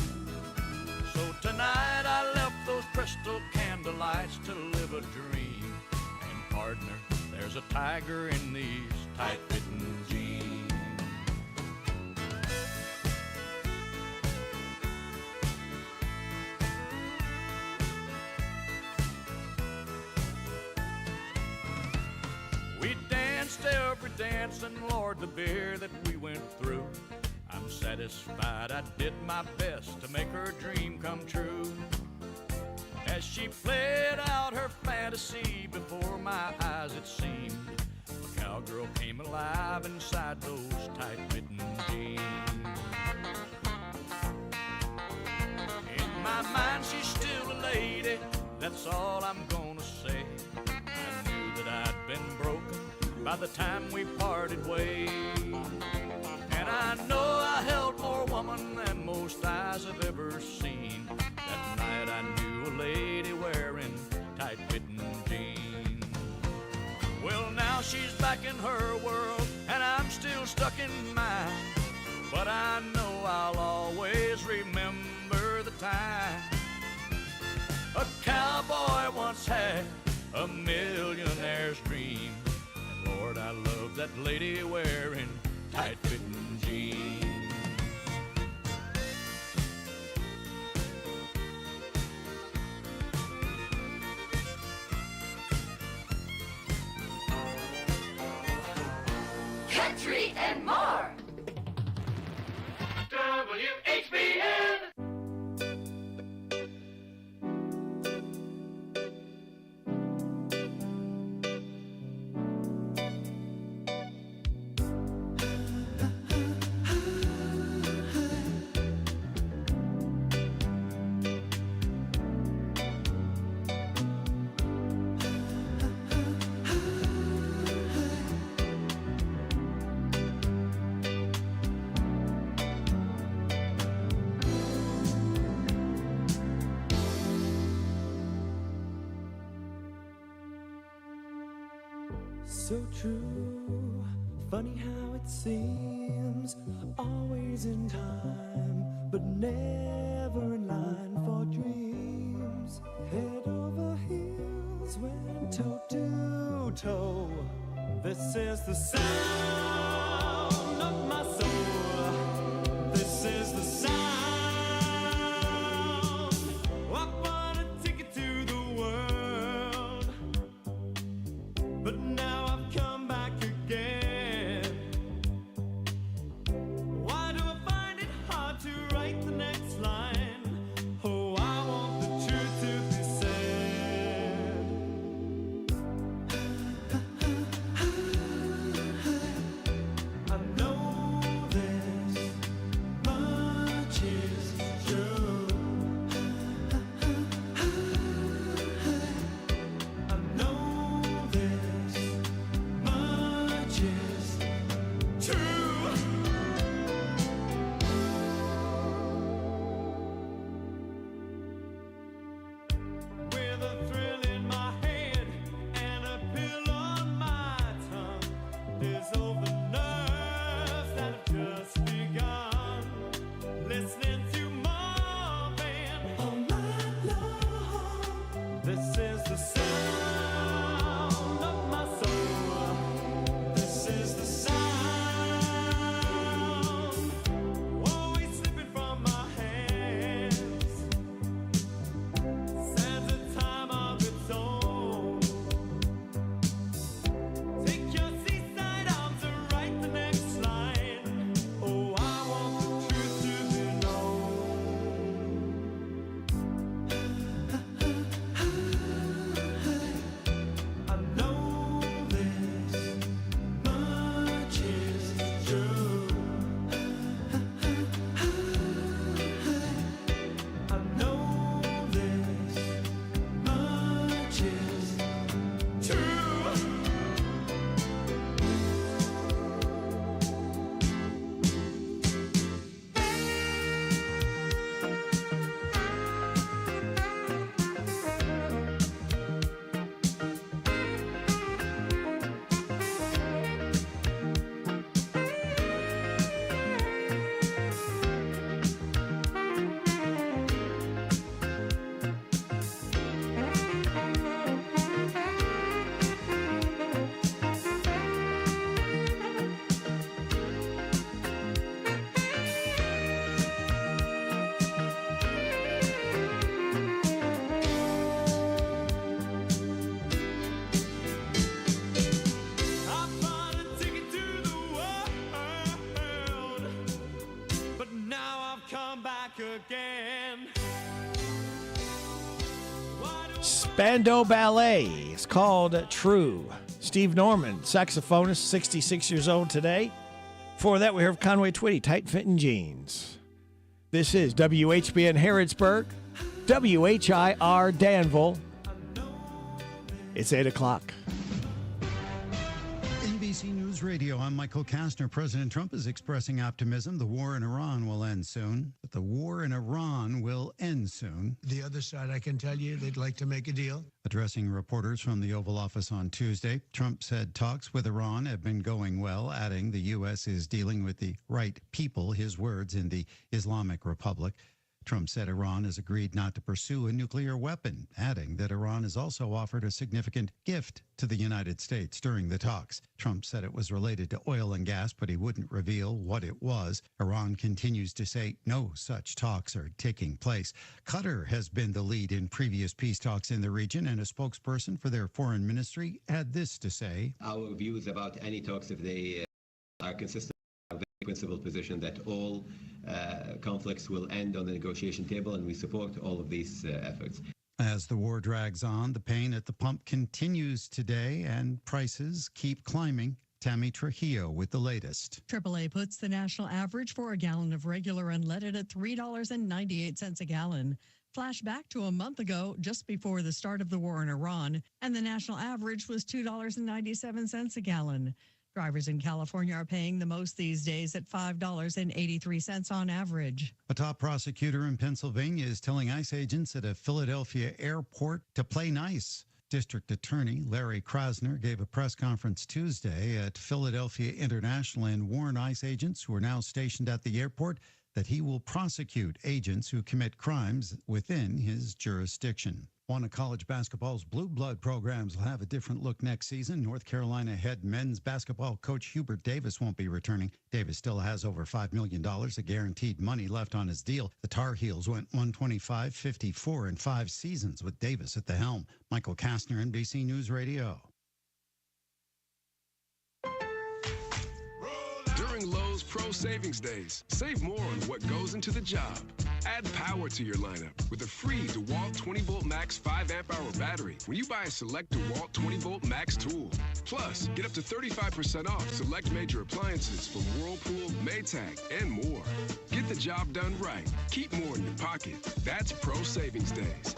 So tonight I left those crystal candlelights to live a dream. And partner, there's a tiger in these tight-fitting jeans. We danced every dance, and Lord, the beer that we went through. I'm satisfied I did my best to make her dream come true. As she played out her fantasy before my eyes, it seemed a cowgirl came alive inside those tight-fitting jeans. In my mind, she's still a lady, that's all I'm gonna say. I knew that I'd been broken by the time we parted ways. And I know I held more woman than most eyes have ever seen. That night I knew a lady wearing tight-fitting jeans. Well, now she's back in her world, and I'm still stuck in mine. But I know I'll always remember the time a cowboy once had a millionaire's dream. And Lord, I love that lady wearing tight-fitting jeans. Country and more. WHBN. so true. Funny how it seems, always in time, but never in line for dreams. Head over heels, went toe to toe. This is the sound of my soul. This is the sound. I want a ticket to the world, but now I've come back again. Why do I find it hard to write the next line? Oh, I want the truth to be said. I know this much is true. I know this much is true. With a thrill in my head and a pill on my tongue, dissolve the nerves that have just begun. Listening to Marvin all night long. This is the sound of my soul. This is the sound, always slipping from my hands. Stands a time of its own. Take your seaside arms and write the next line. Oh, I want the truth to be known. I know this much is true. I know this much is true. I bought a ticket to the world, but now I've come back again. Spandau Ballet is called True. Steve Norman, saxophonist, 66 years old today. Before that, we heard Conway Twitty, Tight Fitting Jeans. This is WHBN Harrodsburg, WHIR Danville. It's 8 o'clock. NBC News Radio, I'm Michael Kastner. President Trump is expressing optimism the war in Iran will end soon. But the war in Iran will end soon. The other side, I can tell you, they'd like to make a deal. Addressing reporters from the Oval Office on Tuesday, Trump said talks with Iran have been going well, adding the U.S. is dealing with the right people, his words, in the Islamic Republic. Trump said Iran has agreed not to pursue a nuclear weapon, adding that Iran has also offered a significant gift to the United States during the talks. Trump said it was related to oil and gas, but he wouldn't reveal what it was. Iran continues to say no such talks are taking place. Qatar has been the lead in previous peace talks in the region, and a spokesperson for their foreign ministry had this to say. Our views about any talks, if they are consistent, our very principled position that all conflicts will end on the negotiation table, and we support all of these efforts. As the war drags on, the pain at the pump continues today, and prices keep climbing. Tammy Trujillo with the latest. AAA puts the national average for a gallon of regular unleaded at $3.98 a gallon. Flash back to a month ago, just before the start of the war in Iran, and the national average was $2.97 a gallon. Drivers in California are paying the most these days at $5.83 on average. A top prosecutor in Pennsylvania is telling ICE agents at a Philadelphia airport to play nice. District Attorney Larry Krasner gave a press conference Tuesday at Philadelphia International and warned ICE agents who are now stationed at the airport that he will prosecute agents who commit crimes within his jurisdiction. One of college basketball's blue blood programs will have a different look next season. North Carolina head men's basketball coach Hubert Davis won't be returning. Davis still has over $5 million of guaranteed money left on his deal. The Tar Heels went 125-54 in 5 seasons with Davis at the helm. Michael Kastner, NBC News Radio. During Lowe's Pro Savings Days, save more on what goes into the job. Add power to your lineup with a free DeWalt 20-volt max 5-amp-hour battery when you buy a select DeWalt 20-volt max tool. Plus, get up to 35% off select major appliances from Whirlpool, Maytag, and more. Get the job done right. Keep more in your pocket. That's Pro Savings Days.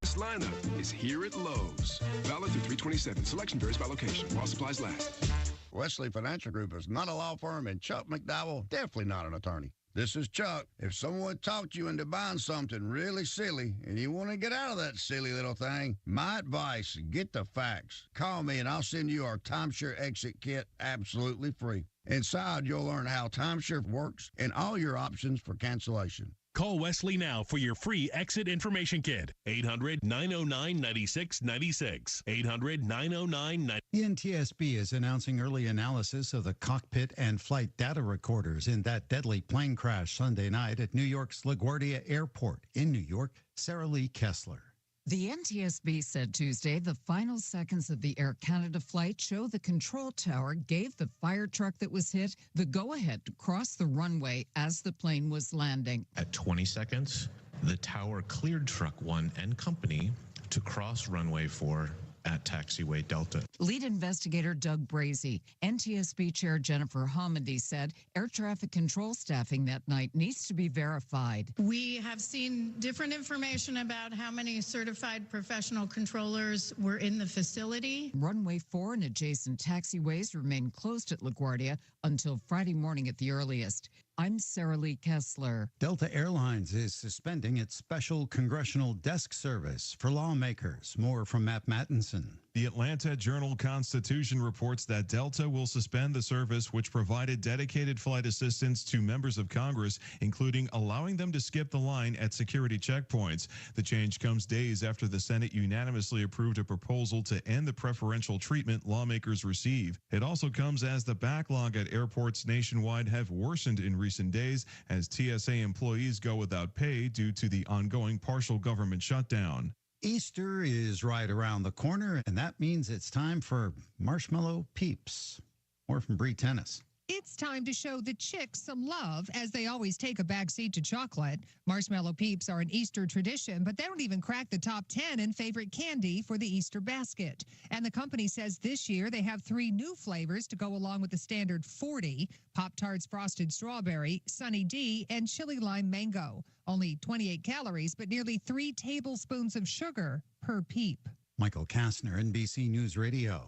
This lineup is here at Lowe's. Valid through 3/27. Selection varies by location while supplies last. Wesley Financial Group is not a law firm, and Chuck McDowell definitely not an attorney. This is Chuck. If someone talked you into buying something really silly and you want to get out of that silly little thing, my advice, get the facts. Call me and I'll send you our timeshare exit kit absolutely free. Inside, you'll learn how timeshare works and all your options for cancellation. Call Wesley now for your free exit information kit. 800-909-9696. 800-909-9696. The NTSB is announcing early analysis of the cockpit and flight data recorders in that deadly plane crash Sunday night at New York's LaGuardia Airport in New York. Sarah Lee Kessler. The NTSB said Tuesday the final seconds of the Air Canada flight show the control tower gave the fire truck that was hit the go-ahead to cross the runway as the plane was landing. At 20 seconds, the tower cleared Truck 1 and company to cross runway 4 at taxiway Delta. Lead investigator Doug Brazy, NTSB Chair Jennifer Hamady said air traffic control staffing that night needs to be verified. We have seen different information about how many certified professional controllers were in the facility. Runway 4 and adjacent taxiways remain closed at LaGuardia until Friday morning at the earliest. I'm Sarah Lee Kessler. Delta Airlines is suspending its special congressional desk service for lawmakers. More from Matt Mattinson. The Atlanta Journal-Constitution reports that Delta will suspend the service which provided dedicated flight assistance to members of Congress, including allowing them to skip the line at security checkpoints. The change comes days after the Senate unanimously approved a proposal to end the preferential treatment lawmakers receive. It also comes as the backlog at airports nationwide have worsened in recent days as TSA employees go without pay due to the ongoing partial government shutdown. Easter is right around the corner, and that means it's time for Marshmallow Peeps. More from Bree Tennis. It's time to show the chicks some love, as they always take a backseat to chocolate. Marshmallow Peeps are an Easter tradition, but they don't even crack the top 10 in favorite candy for the Easter basket. And the company says this year they have 3 new flavors to go along with the standard 40, Pop-Tarts Frosted Strawberry, Sunny D, and Chili Lime Mango. Only 28 calories, but nearly 3 tablespoons of sugar per peep. Michael Kastner, NBC News Radio.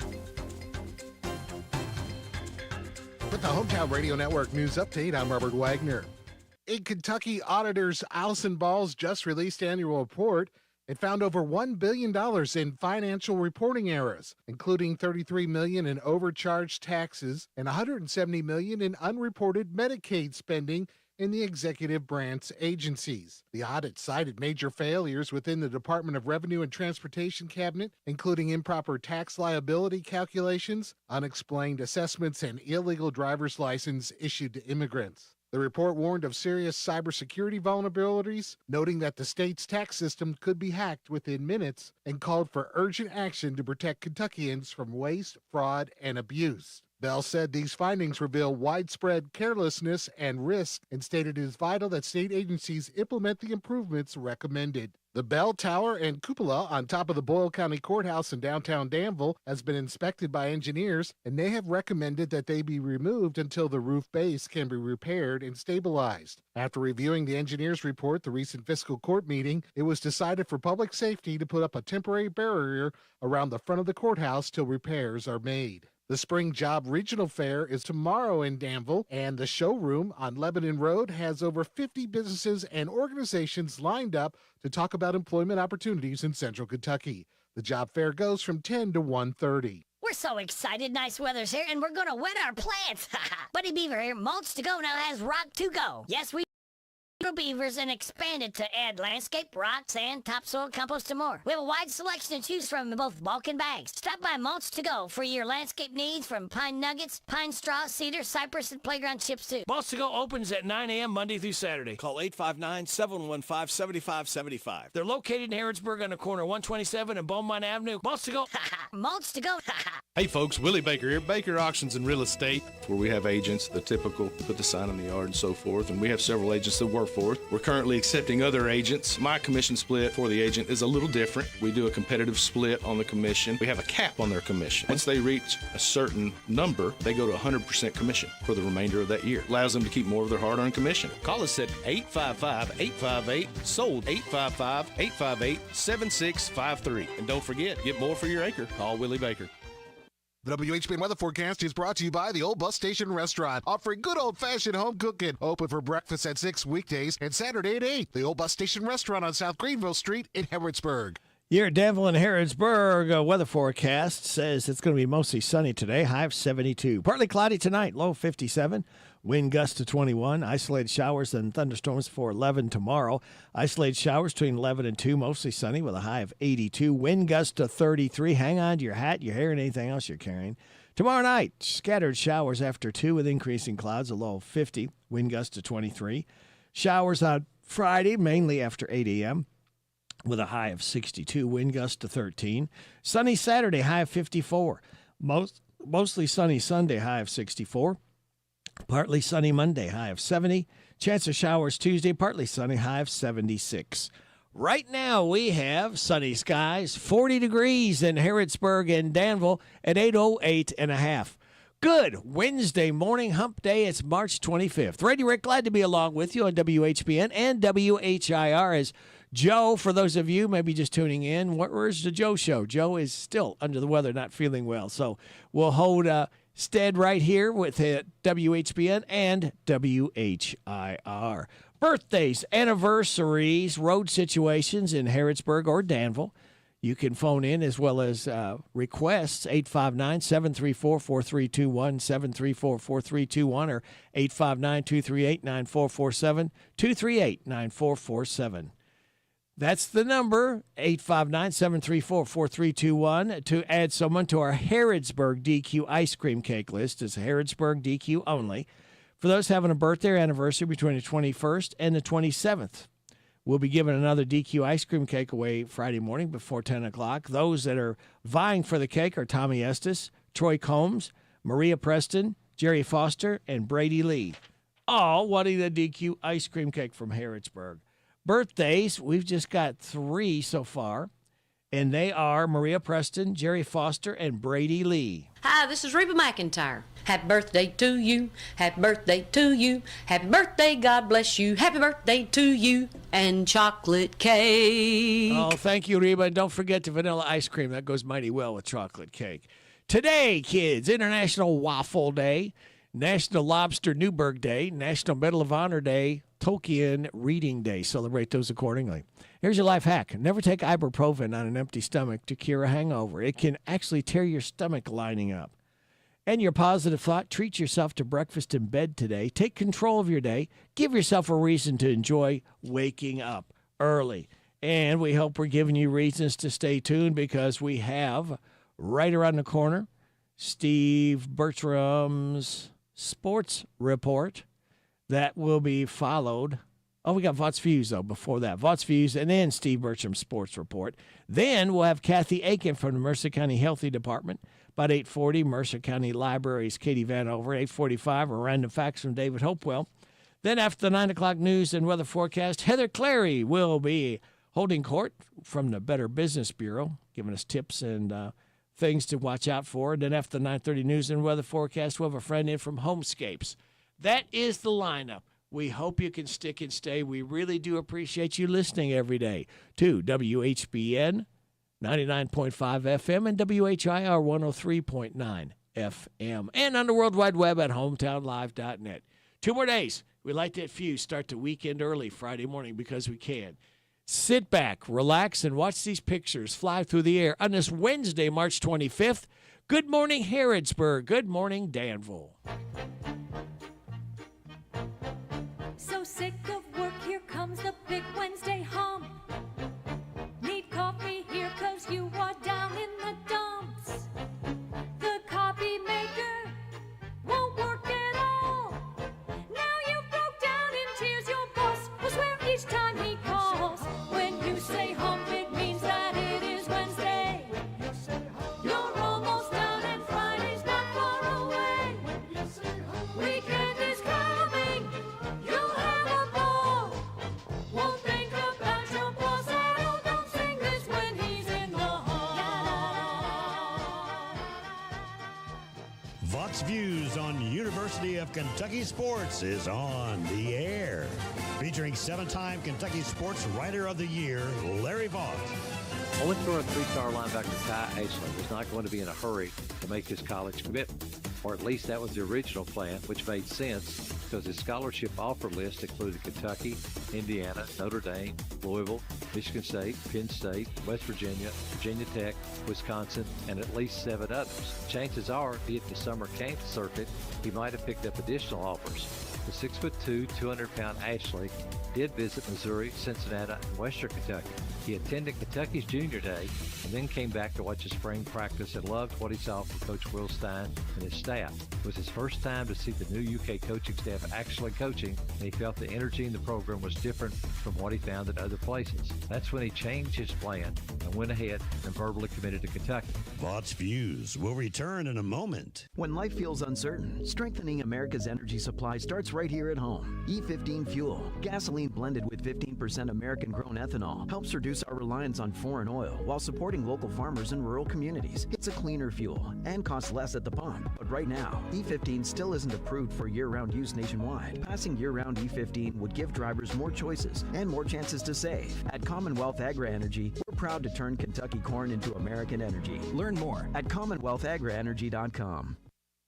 With the Hometown Radio Network News Update, I'm Robert Wagner. In Kentucky, auditors Allison Ball's just released annual report. It found over $1 billion in financial reporting errors, including $33 million in overcharged taxes and $170 million in unreported Medicaid spending in the executive branch agencies. The audit cited major failures within the Department of Revenue and Transportation cabinet, including improper tax liability calculations, unexplained assessments, and illegal driver's license issued to immigrants. The report warned of serious cybersecurity vulnerabilities, noting that the state's tax system could be hacked within minutes, and called for urgent action to protect Kentuckians from waste, fraud, and abuse. Bell said these findings reveal widespread carelessness and risk and stated it is vital that state agencies implement the improvements recommended. The bell tower and cupola on top of the Boyle County Courthouse in downtown Danville has been inspected by engineers, and they have recommended that they be removed until the roof base can be repaired and stabilized. After reviewing the engineers' report, the recent fiscal court meeting, it was decided for public safety to put up a temporary barrier around the front of the courthouse till repairs are made. The Spring Job Regional Fair is tomorrow in Danville, and the showroom on Lebanon Road has over 50 businesses and organizations lined up to talk about employment opportunities in Central Kentucky. The job fair goes from 10 to 1:30. We're so excited. Nice weather's here, and we're going to wet our plants. Buddy Beaver here. Mulch to Go now has Rock to Go. Yes, we beavers and expanded to add landscape, rock, sand, topsoil, compost, and more. We have a wide selection to choose from in both bulk and bags. Stop by Mulch to Go for your landscape needs from pine nuggets, pine straw, cedar, cypress, and playground chips too. Mulch to Go opens at 9 a.m. Monday through Saturday. Call 859-715-7575. They're located in Harrodsburg on the corner of 127 and Beaumont Avenue. Mulch to Go. Mulch to Go. Hey folks, Willie Baker here, Baker Auctions and Real Estate, where we have agents, the typical, put the sign on the yard and so forth, and we have several agents that work for us. We're currently accepting other agents. My commission split for the agent is a little different. We do a competitive split on the commission. We have a cap on their commission. Once they reach a certain number, they go to 100% commission for the remainder of that year. Allows them to keep more of their hard-earned commission. Call us at 855-858-SOLD, 855-858-7653. And don't forget, get more for your acre. Call Willie Baker. The WHBN weather forecast is brought to you by the Old Bus Station Restaurant, offering good old-fashioned home cooking. Open for breakfast at 6 weekdays and Saturday at 8. The Old Bus Station Restaurant on South Greenville Street in Harrodsburg. Here at Danville and Harrodsburg, weather forecast says it's going to be mostly sunny today, high of 72. Partly cloudy tonight, low 57. Wind gusts to 21. Isolated showers and thunderstorms for 11 tomorrow. Isolated showers between 11 and 2, mostly sunny with a high of 82. Wind gusts to 33. Hang on to your hat, your hair, and anything else you're carrying. Tomorrow night, scattered showers after 2 with increasing clouds, a low of 50. Wind gusts to 23. Showers on Friday, mainly after 8 a.m. with a high of 62. Wind gusts to 13. Sunny Saturday, high of 54. Mostly sunny Sunday, high of 64. Partly sunny Monday, high of 70. Chance of showers Tuesday, partly sunny, high of 76. Right now we have sunny skies, 40 degrees in Harrodsburg and Danville at 8:08 and a half. Good Wednesday morning hump day. It's March 25th. Radio Rick, glad to be along with you on WHBN and WHIR as Joe, for those of you maybe just tuning in, where's the Joe show? Joe is still under the weather, not feeling well. So we'll hold stead right here with WHBN and WHIR. Birthdays, anniversaries, road situations in Harrodsburg or Danville. You can phone in as well as requests, 859-734-4321, 734-4321, or 859-238-9447, 238-9447. That's the number, 859-734-4321, to add someone to our Harrodsburg DQ ice cream cake list. It's Harrodsburg DQ only. For those having a birthday or anniversary between the 21st and the 27th, we'll be giving another DQ ice cream cake away Friday morning before 10 o'clock. Those that are vying for the cake are Tommy Estes, Troy Combs, Maria Preston, Jerry Foster, and Brady Lee, all wanting the DQ ice cream cake from Harrodsburg. Birthdays, we've just got 3 so far, and they are Maria Preston, Jerry Foster, and Brady Lee. Hi, this is Reba McIntyre. Happy birthday to you. Happy birthday to you. Happy birthday, God bless you. Happy birthday to you. And chocolate cake. Oh, thank you, Reba. And don't forget the vanilla ice cream. That goes mighty well with chocolate cake. Today, kids, International Waffle Day, National Lobster Newburgh Day, National Medal of Honor Day, Tolkien Reading Day. Celebrate those accordingly. Here's your life hack. Never take ibuprofen on an empty stomach to cure a hangover. It can actually tear your stomach lining up. And your positive thought, treat yourself to breakfast in bed today. Take control of your day. Give yourself a reason to enjoy waking up early. And we hope we're giving you reasons to stay tuned because we have right around the corner Steve Bertram's Sports Report. That will be followed. Oh, we got Vott's Views, though, before that. Vott's Views and then Steve Bertram's Sports Report. Then we'll have Kathy Aiken from the Mercer County Healthy Department. About 8:40, Mercer County Library's Katie Vanover. 8:45, a random facts from David Hopewell. Then after the 9 o'clock news and weather forecast, Heather Clary will be holding court from the Better Business Bureau, giving us tips and things to watch out for. And then after the 9:30 news and weather forecast, we'll have a friend in from Homescapes. That is the lineup. We hope you can stick and stay. We really do appreciate you listening every day to WHBN 99.5 FM and WHIR 103.9 FM. And on the World Wide Web at hometownlive.net. 2 more days. We like that few start the weekend early Friday morning because we can. Sit back, relax, and watch these pictures fly through the air on this Wednesday, March 25th. Good morning, Harrodsburg. Good morning, Danville. So sick of work, here comes the big Wednesday hump. Need coffee here 'cause you are down in the dumps. The copy maker won't work at all. Now you broke down in tears, your boss will swear each time he calls. When you say hump, it means that it is Wednesday. You're almost done and Friday's not far away. Weekend is coming, you'll have a ball. Won't think about your boss at all. Don't sing this when he's in the hall. Vox Views on University of Kentucky Sports is on the air. Featuring 7-time Kentucky Sports Writer of the Year, Larry Vaught. Owensboro three-star linebacker Ty Ashley was not going to be in a hurry to make his college commitment. Or at least that was the original plan, which made sense because his scholarship offer list included Kentucky, Indiana, Notre Dame, Louisville, Michigan State, Penn State, West Virginia, Virginia Tech, Wisconsin, and at least 7 others. Chances are, if he hit the summer camp circuit, he might have picked up additional offers. The 6'2", 200-pound Ashley did visit Missouri, Cincinnati, and Western Kentucky. He attended Kentucky's junior day and then came back to watch his spring practice and loved what he saw from Coach Will Stein and his staff. It was his first time to see the new UK coaching staff actually coaching, and he felt the energy in the program was different from what he found at other places. That's when he changed his plan and went ahead and verbally committed to Kentucky. Vox Views will return in a moment. When life feels uncertain, strengthening America's energy supply starts right here at home. E15 Fuel, gasoline blended with 15% American-grown ethanol, helps reduce our reliance on foreign oil while supporting local farmers in rural communities. It's a cleaner fuel and costs less at the pump. But right now, E15 still isn't approved for year-round use nationwide. Passing year-round E15 would give drivers more choices and more chances to save. At Commonwealth Agri-Energy, we're proud to turn Kentucky corn into American energy. Learn more at CommonwealthAgriEnergy.com.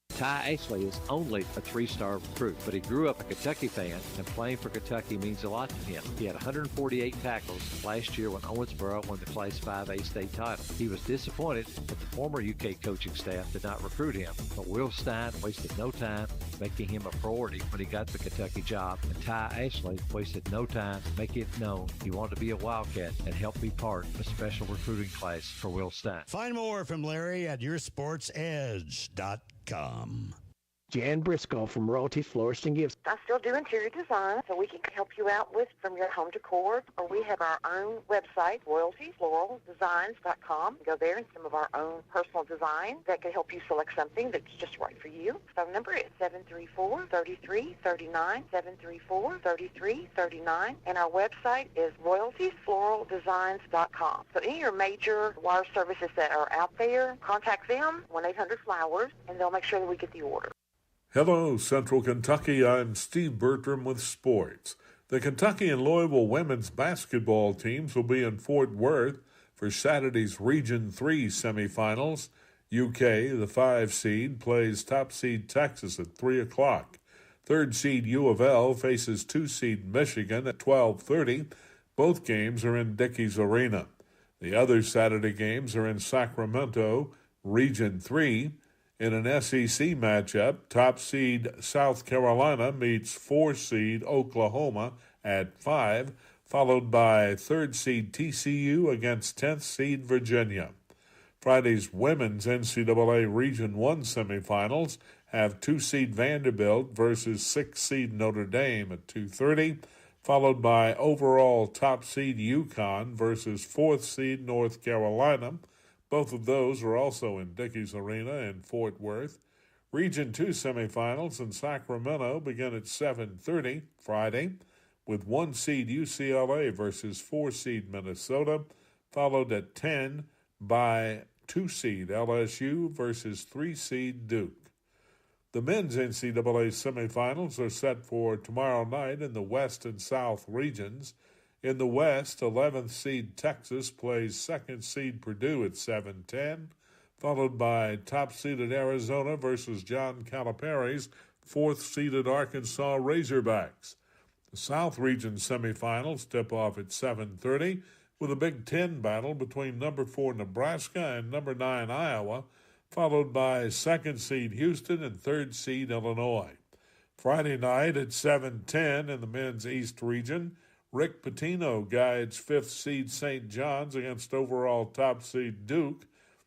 Ty Ashley is only a 3-star recruit, but he grew up a Kentucky fan, and playing for Kentucky means a lot to him. He had 148 tackles last year when Owensboro won the Class 5A state title. He was disappointed that the former UK coaching staff did not recruit him, but Will Stein wasted no time making him a priority when he got the Kentucky job, and Ty Ashley wasted no time making it known he wanted to be a Wildcat and help be part of a special recruiting class for Will Stein. Find more from Larry at YourSportsEdge.com. Jan Briscoe from Royalties Florist and Gifts. I still do interior design, so we can help you out with from your home decor, or we have our own website, royaltiesfloraldesigns.com. Go there and some of our own personal design that can help you select something that's just right for you. Phone number is 734-3339, 734-3339, and our website is royaltiesfloraldesigns.com. So any of your major wire services that are out there, contact them, 1-800-FLOWERS, and they'll make sure that we get the order. Hello, Central Kentucky. I'm Steve Bertram with sports. The Kentucky and Louisville women's basketball teams will be in Fort Worth for Saturday's Region 3 semifinals. UK, the 5 seed, plays top seed Texas at 3 o'clock. 3rd seed U of L faces 2 seed Michigan at 12:30. Both games are in Dickies Arena. The other Saturday games are in Sacramento, Region 3. In an SEC matchup, top seed South Carolina meets 4 seed Oklahoma at 5, followed by 3rd seed TCU against 10th seed Virginia. Friday's women's NCAA Region 1 semifinals have 2 seed Vanderbilt versus 6 seed Notre Dame at 2:30, followed by overall top seed UConn versus 4th seed North Carolina. Both of those are also in Dickies Arena in Fort Worth. Region 2 semifinals in Sacramento begin at 7:30 Friday, with 1 seed UCLA versus 4 seed Minnesota, followed at 10 by 2 seed LSU versus 3 seed Duke. The men's NCAA semifinals are set for tomorrow night in the West and South regions. In the West, 11th seed Texas plays 2nd seed Purdue at 7:10, followed by top-seeded Arizona versus John Calipari's 4th-seeded Arkansas Razorbacks. The South Region semifinals tip off at 7:30 with a Big Ten battle between number 4 Nebraska and number 9 Iowa, followed by second seed Houston and third seed Illinois. Friday night at 7:10 in the men's East Region, Rick Pitino guides 5th seed St. John's against overall top seed Duke,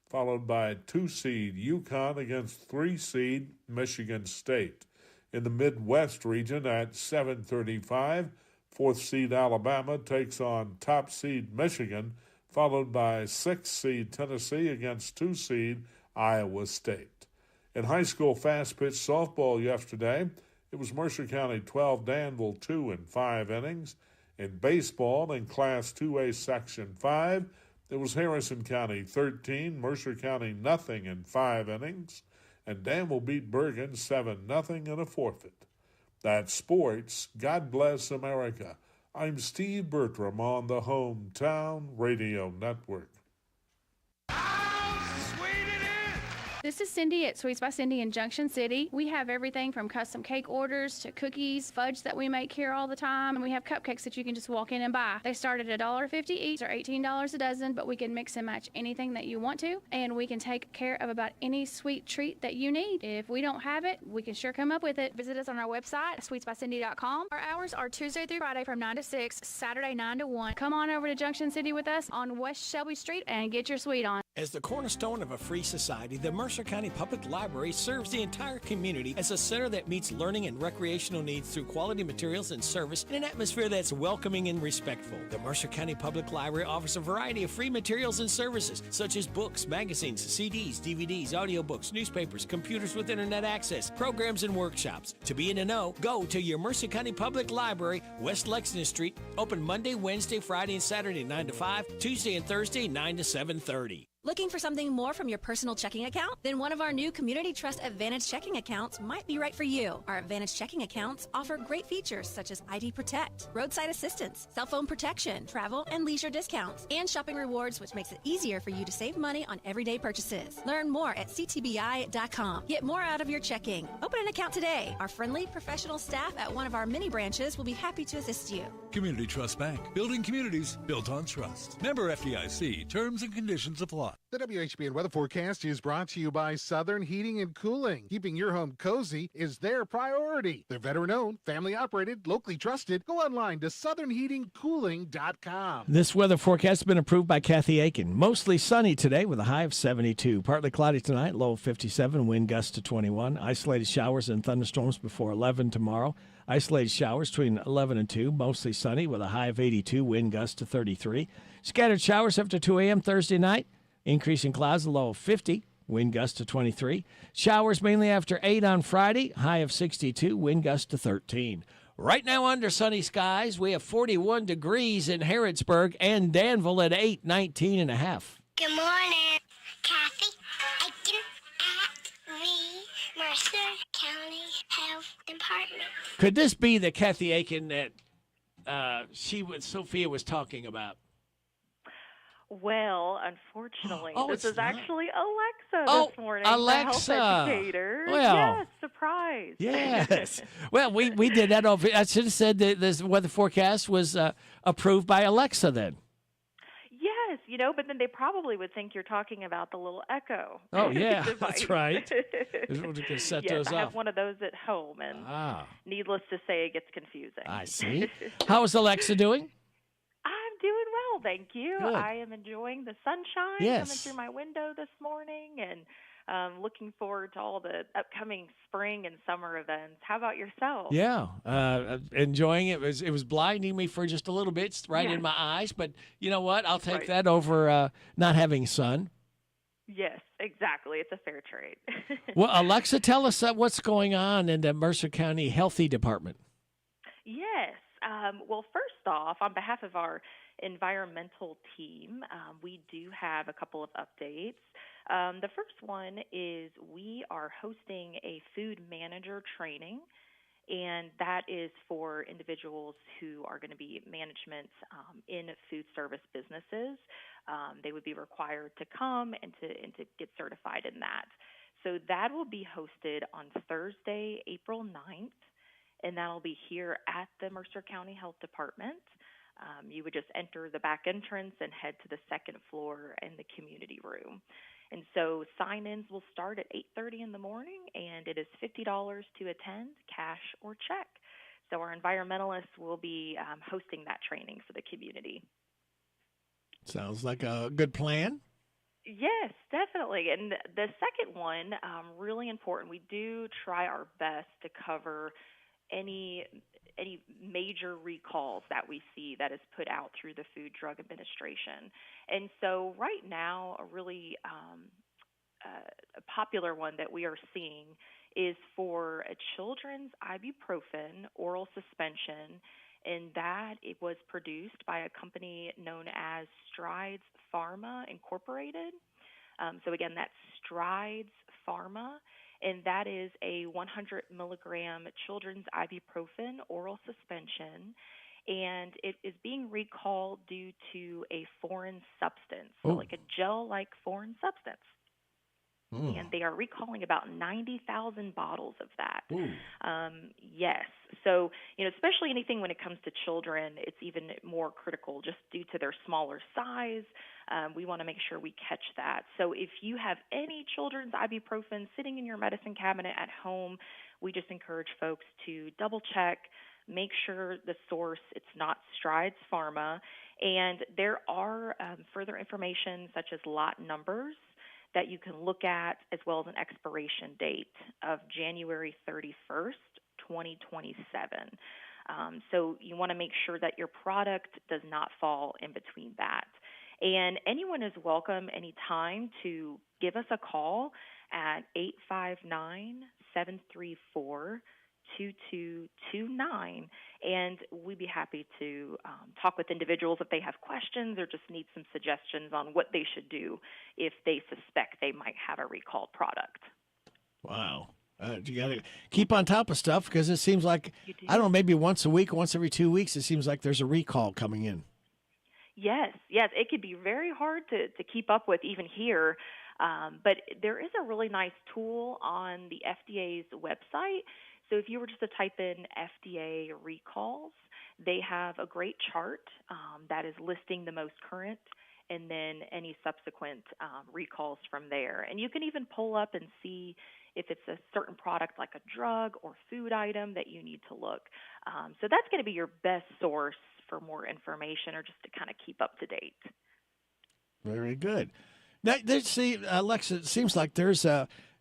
followed by 2 seed UConn against 3 seed Michigan State. In the Midwest region at 7:35, 4th seed Alabama takes on top seed Michigan, followed by 6th seed Tennessee against 2 seed Iowa State. In high school fast-pitch softball yesterday, it was Mercer County 12, Danville 2 in 5 innings. In baseball, in Class 2A Section 5, it was Harrison County 13, Mercer County nothing in 5 innings. And Danville beat Bergen 7-0 in a forfeit. That's sports. God bless America. I'm Steve Bertram on the Hometown Radio Network. This is Cindy at Sweets by Cindy in Junction City. We have everything from custom cake orders to cookies, fudge that we make here all the time, and we have cupcakes that you can just walk in and buy. They start at $1.50 each or $18 a dozen, but we can mix and match anything that you want to, and we can take care of about any sweet treat that you need. If we don't have it, we can sure come up with it. Visit us on our website, sweetsbycindy.com. Our hours are Tuesday through Friday from 9 to 6, Saturday 9 to 1. Come on over to Junction City with us on West Shelby Street and get your sweet on. As the cornerstone of a free society, the Mercer County Public Library serves the entire community as a center that meets learning and recreational needs through quality materials and service in an atmosphere that's welcoming and respectful. The Mercer County Public Library offers a variety of free materials and services, such as books, magazines, CDs, DVDs, audiobooks, newspapers, computers with internet access, programs, and workshops. To be in the know, go to your Mercer County Public Library, West Lexington Street, open Monday, Wednesday, Friday, and Saturday 9 to 5, Tuesday and Thursday 9 to 7:30. Looking for something more from your personal checking account? Then one of our new Community Trust Advantage checking accounts might be right for you. Our Advantage checking accounts offer great features such as ID Protect, roadside assistance, cell phone protection, travel and leisure discounts, and shopping rewards, which makes it easier for you to save money on everyday purchases. Learn more at ctbi.com. Get more out of your checking. Open an account today. Our friendly, professional staff at one of our mini branches will be happy to assist you. Community Trust Bank, building communities built on trust. Member FDIC, terms and conditions apply. The WHBN weather forecast is brought to you by Southern Heating and Cooling. Keeping your home cozy is their priority. They're veteran-owned, family-operated, locally trusted. Go online to southernheatingcooling.com. This weather forecast has been approved by Kathy Aiken. Mostly sunny today with a high of 72. Partly cloudy tonight, low of 57, wind gusts to 21. Isolated showers and thunderstorms before 11 tomorrow. Isolated showers between 11 and 2, mostly sunny with a high of 82, wind gusts to 33. Scattered showers after 2 a.m. Thursday night. Increasing clouds, a low of 50, wind gusts to 23. Showers mainly after 8 on Friday, high of 62, wind gusts to 13. Right now under sunny skies, we have 41 degrees in Harrodsburg and Danville at 19 and a half. Good morning, Kathy Aiken at the Mercer County Health Department. Could this be the Kathy Aiken that Sophia was talking about? Well, unfortunately, this is not. actually Alexa this morning. Alexa. The health educator. Well, yes, surprise. Yes. Well, we did that over. I should have said that this weather forecast was approved by Alexa then. Yes, but then they probably would think you're talking about the little Echo. Oh, yeah, device. that's right. We're going to set yes, those I have up. one of those at home, and needless to say, it gets confusing. I see. How is Alexa doing? I'm doing well, thank you. Good. I am enjoying the sunshine coming through my window this morning, and looking forward to all the upcoming spring and summer events. How about yourself? Yeah, enjoying it. It was blinding me for just a little bit, right in my eyes. But you know what? I'll take that over not having sun. Yes, exactly. It's a fair trade. Well, Alexa, tell us what's going on in the Mercer County Healthy Department. Yes. Well, first off, on behalf of our environmental team, we do have a couple of updates. The first one is we are hosting a food manager training, and that is for individuals who are going to be management in food service businesses. They would be required to come and to get certified in that. So that will be hosted on Thursday, April 9th. and that'll be here at the Mercer County Health Department. You would just enter the back entrance and head to the second floor in the community room. And so sign-ins will start at 8:30 in the morning, and it is $50 to attend, cash or check. So our environmentalists will be hosting that training for the community. Sounds like a good plan. Yes, definitely. And the second one, really important. We do try our best to cover any major recalls that we see that is put out through the Food Drug Administration. And so right now, a really a popular one that we are seeing is for a children's ibuprofen oral suspension, and that it was produced by a company known as Strides Pharma Incorporated. So again, that's Strides Pharma, and that is a 100 milligram children's ibuprofen oral suspension, and it is being recalled due to a foreign substance, so like a gel-like foreign substance. And they are recalling about 90,000 bottles of that. Yes. So, especially anything when it comes to children, it's even more critical just due to their smaller size. We want to make sure we catch that. So if you have any children's ibuprofen sitting in your medicine cabinet at home, we just encourage folks to double check, make sure the source, it's not Strides Pharma. And there are further information such as lot numbers that you can look at, as well as an expiration date of January 31st, 2027. So you want to make sure that your product does not fall in between that. And anyone is welcome anytime to give us a call at 859-734-2229, and we'd be happy to talk with individuals if they have questions or just need some suggestions on what they should do if they suspect they might have a recalled product. Wow. You got to keep on top of stuff because it seems like, I don't know, maybe once a week, once every 2 weeks, it seems like there's a recall coming in. Yes, it could be very hard to keep up with even here, but there is a really nice tool on the FDA's website. So if you were just to type in FDA recalls, they have a great chart that is listing the most current and then any subsequent recalls from there. And you can even pull up and see if it's a certain product like a drug or food item that you need to look. So that's going to be your best source for more information or just to kind of keep up to date. Very good. Now, Alexa, it seems like there's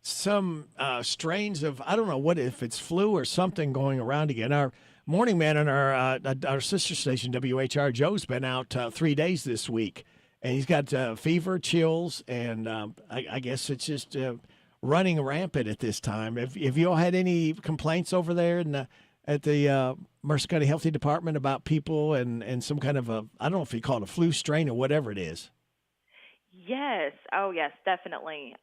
some strains of, I don't know what, if it's flu or something going around again. Our morning man on our sister station, WHR, Joe's been out 3 days this week, and he's got fever, chills, and I guess it's just running rampant at this time. Have you all had any complaints over there at the Mercer County Health Department about people and some kind of I don't know if you call it a flu strain or whatever it is? Yes. Oh, yes, definitely.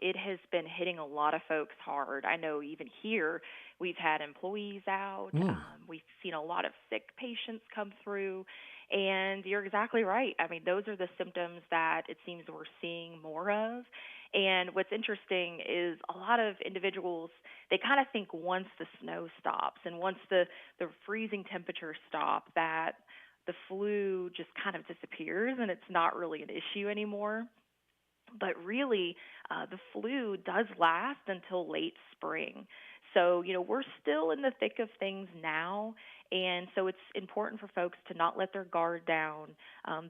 It has been hitting a lot of folks hard. I know even here we've had employees out. We've seen a lot of sick patients come through. And you're exactly right. I mean, those are the symptoms that it seems we're seeing more of. And what's interesting is a lot of individuals, they kind of think once the snow stops and once the freezing temperatures stop, that the flu just kind of disappears and it's not really an issue anymore. But really, the flu does last until late spring. So, we're still in the thick of things now, and so it's important for folks to not let their guard down.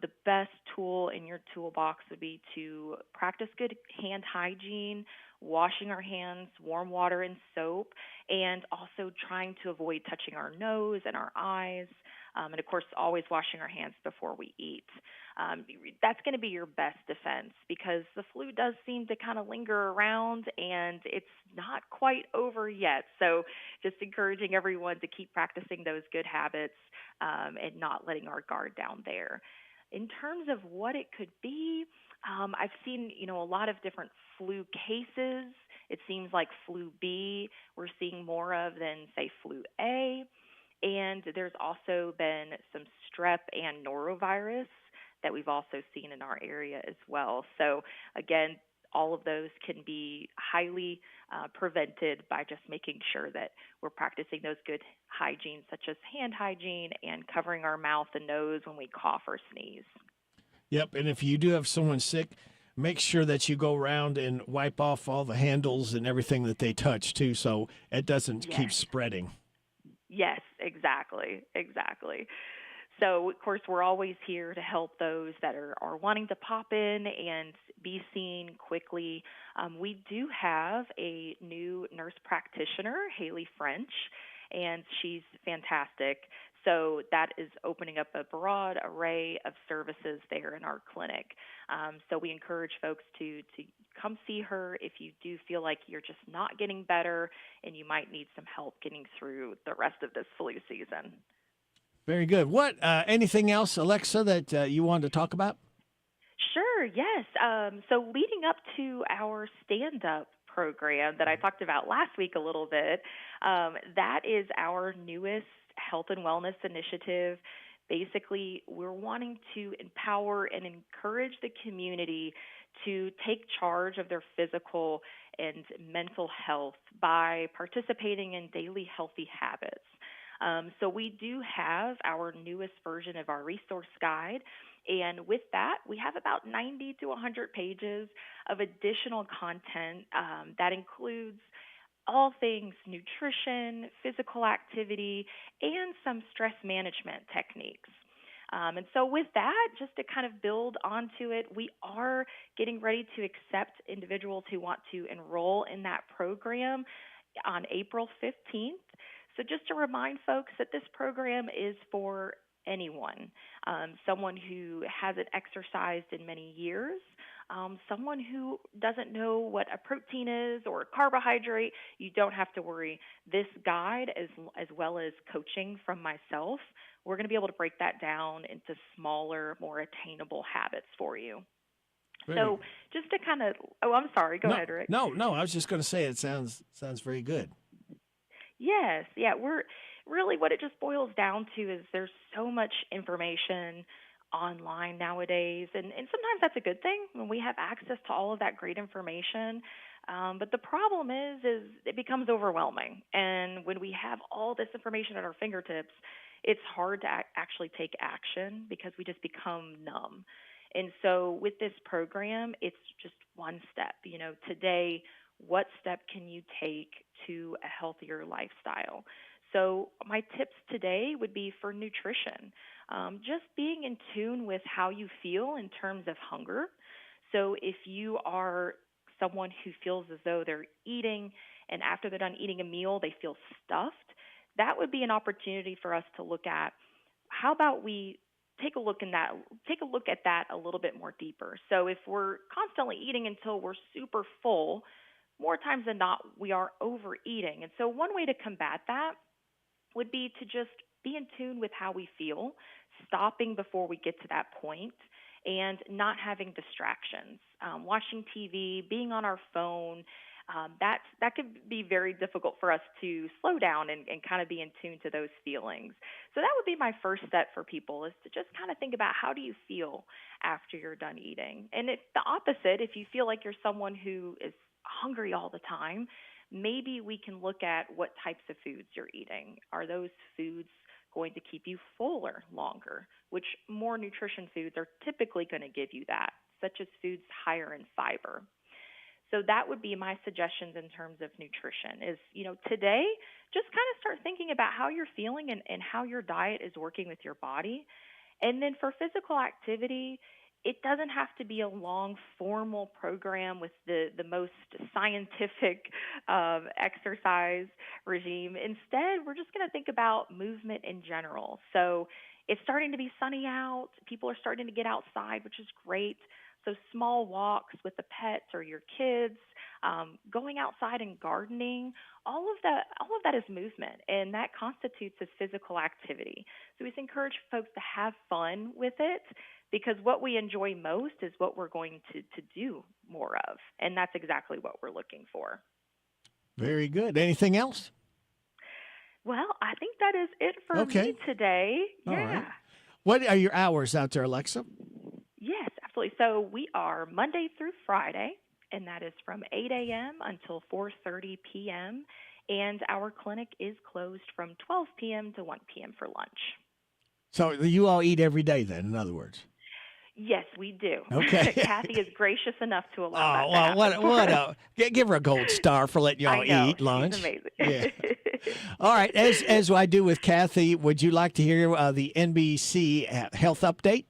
The best tool in your toolbox would be to practice good hand hygiene, washing our hands, warm water and soap, and also trying to avoid touching our nose and our eyes. And of course, always washing our hands before we eat. That's going to be your best defense because the flu does seem to kind of linger around and it's not quite over yet. So just encouraging everyone to keep practicing those good habits and not letting our guard down there. In terms of what it could be, I've seen, a lot of different flu cases. It seems like flu B we're seeing more of than, say, flu A. And there's also been some strep and norovirus that we've also seen in our area as well. So again, all of those can be highly prevented by just making sure that we're practicing those good hygiene, such as hand hygiene and covering our mouth and nose when we cough or sneeze. Yep, and if you do have someone sick, make sure that you go around and wipe off all the handles and everything that they touch too, so it doesn't keep spreading. Yes, exactly. So, of course, we're always here to help those that are wanting to pop in and be seen quickly. We do have a new nurse practitioner, Haley French, and she's fantastic. So that is opening up a broad array of services there in our clinic. So we encourage folks to come see her if you do feel like you're just not getting better and you might need some help getting through the rest of this flu season. Very good. What anything else, Alexa, that you wanted to talk about? Sure, yes. So leading up to our stand-up program that I talked about last week a little bit, that is our newest health and wellness initiative. Basically, we're wanting to empower and encourage the community to take charge of their physical and mental health by participating in daily healthy habits. So we do have our newest version of our resource guide, and with that, we have about 90 to 100 pages of additional content that includes all things nutrition, physical activity, and some stress management techniques. And so with that, just to kind of build onto it, we are getting ready to accept individuals who want to enroll in that program on April 15th. So just to remind folks that this program is for anyone, someone who hasn't exercised in many years, someone who doesn't know what a protein is or a carbohydrate. You don't have to worry. This guide, as well as coaching from myself, we're going to be able to break that down into smaller, more attainable habits for you. So just to kind of, I'm sorry, go ahead, Rick. No, I was just going to say it sounds very good. Yes, yeah, we're really what it just boils down to is there's so much information online nowadays, and sometimes that's a good thing when we have access to all of that great information. But the problem is it becomes overwhelming, and when we have all this information at our fingertips, it's hard to actually take action because we just become numb. And so with this program, it's just one step. Today, what step can you take to a healthier lifestyle? So my tips today would be for nutrition, just being in tune with how you feel in terms of hunger. So if you are someone who feels as though they're eating and after they're done eating a meal, they feel stuffed, that would be an opportunity for us to look at how about we take a look at that a little bit more deeper. So if we're constantly eating until we're super full, more times than not, we are overeating. And so one way to combat that would be to just be in tune with how we feel, stopping before we get to that point, and not having distractions. Watching TV, being on our phone, that could be very difficult for us to slow down and kind of be in tune to those feelings. So that would be my first step for people, is to just kind of think about how do you feel after you're done eating. And it's the opposite. If you feel like you're someone who is hungry all the time, maybe we can look at what types of foods you're eating. Are those foods going to keep you fuller longer? Which more nutrition foods are typically going to give you that, such as foods higher in fiber. So that would be my suggestions in terms of nutrition is, today, just kind of start thinking about how you're feeling and how your diet is working with your body. And then for physical activity, it doesn't have to be a long formal program with the most scientific exercise regime. Instead, we're just going to think about movement in general. So it's starting to be sunny out. People are starting to get outside, which is great. So small walks with the pets or your kids, going outside and gardening, all of that is movement, and that constitutes as physical activity. So we encourage folks to have fun with it, because what we enjoy most is what we're going to do more of, and that's exactly what we're looking for. Very good. Anything else? Well, I think that is it for me today. All yeah. right. What are your hours out there, Alexa? Yes, absolutely. So we are Monday through Friday, and that is from 8 a.m. until 4:30 p.m. And our clinic is closed from 12 p.m. to 1 p.m. for lunch. So you all eat every day then, in other words? Yes, we do. Okay. Kathy is gracious enough to allow that Oh, to well, happen. give her a gold star for letting y'all I know, eat lunch. She's amazing. Yeah. All right. As I do with Kathy, would you like to hear the NBC health update?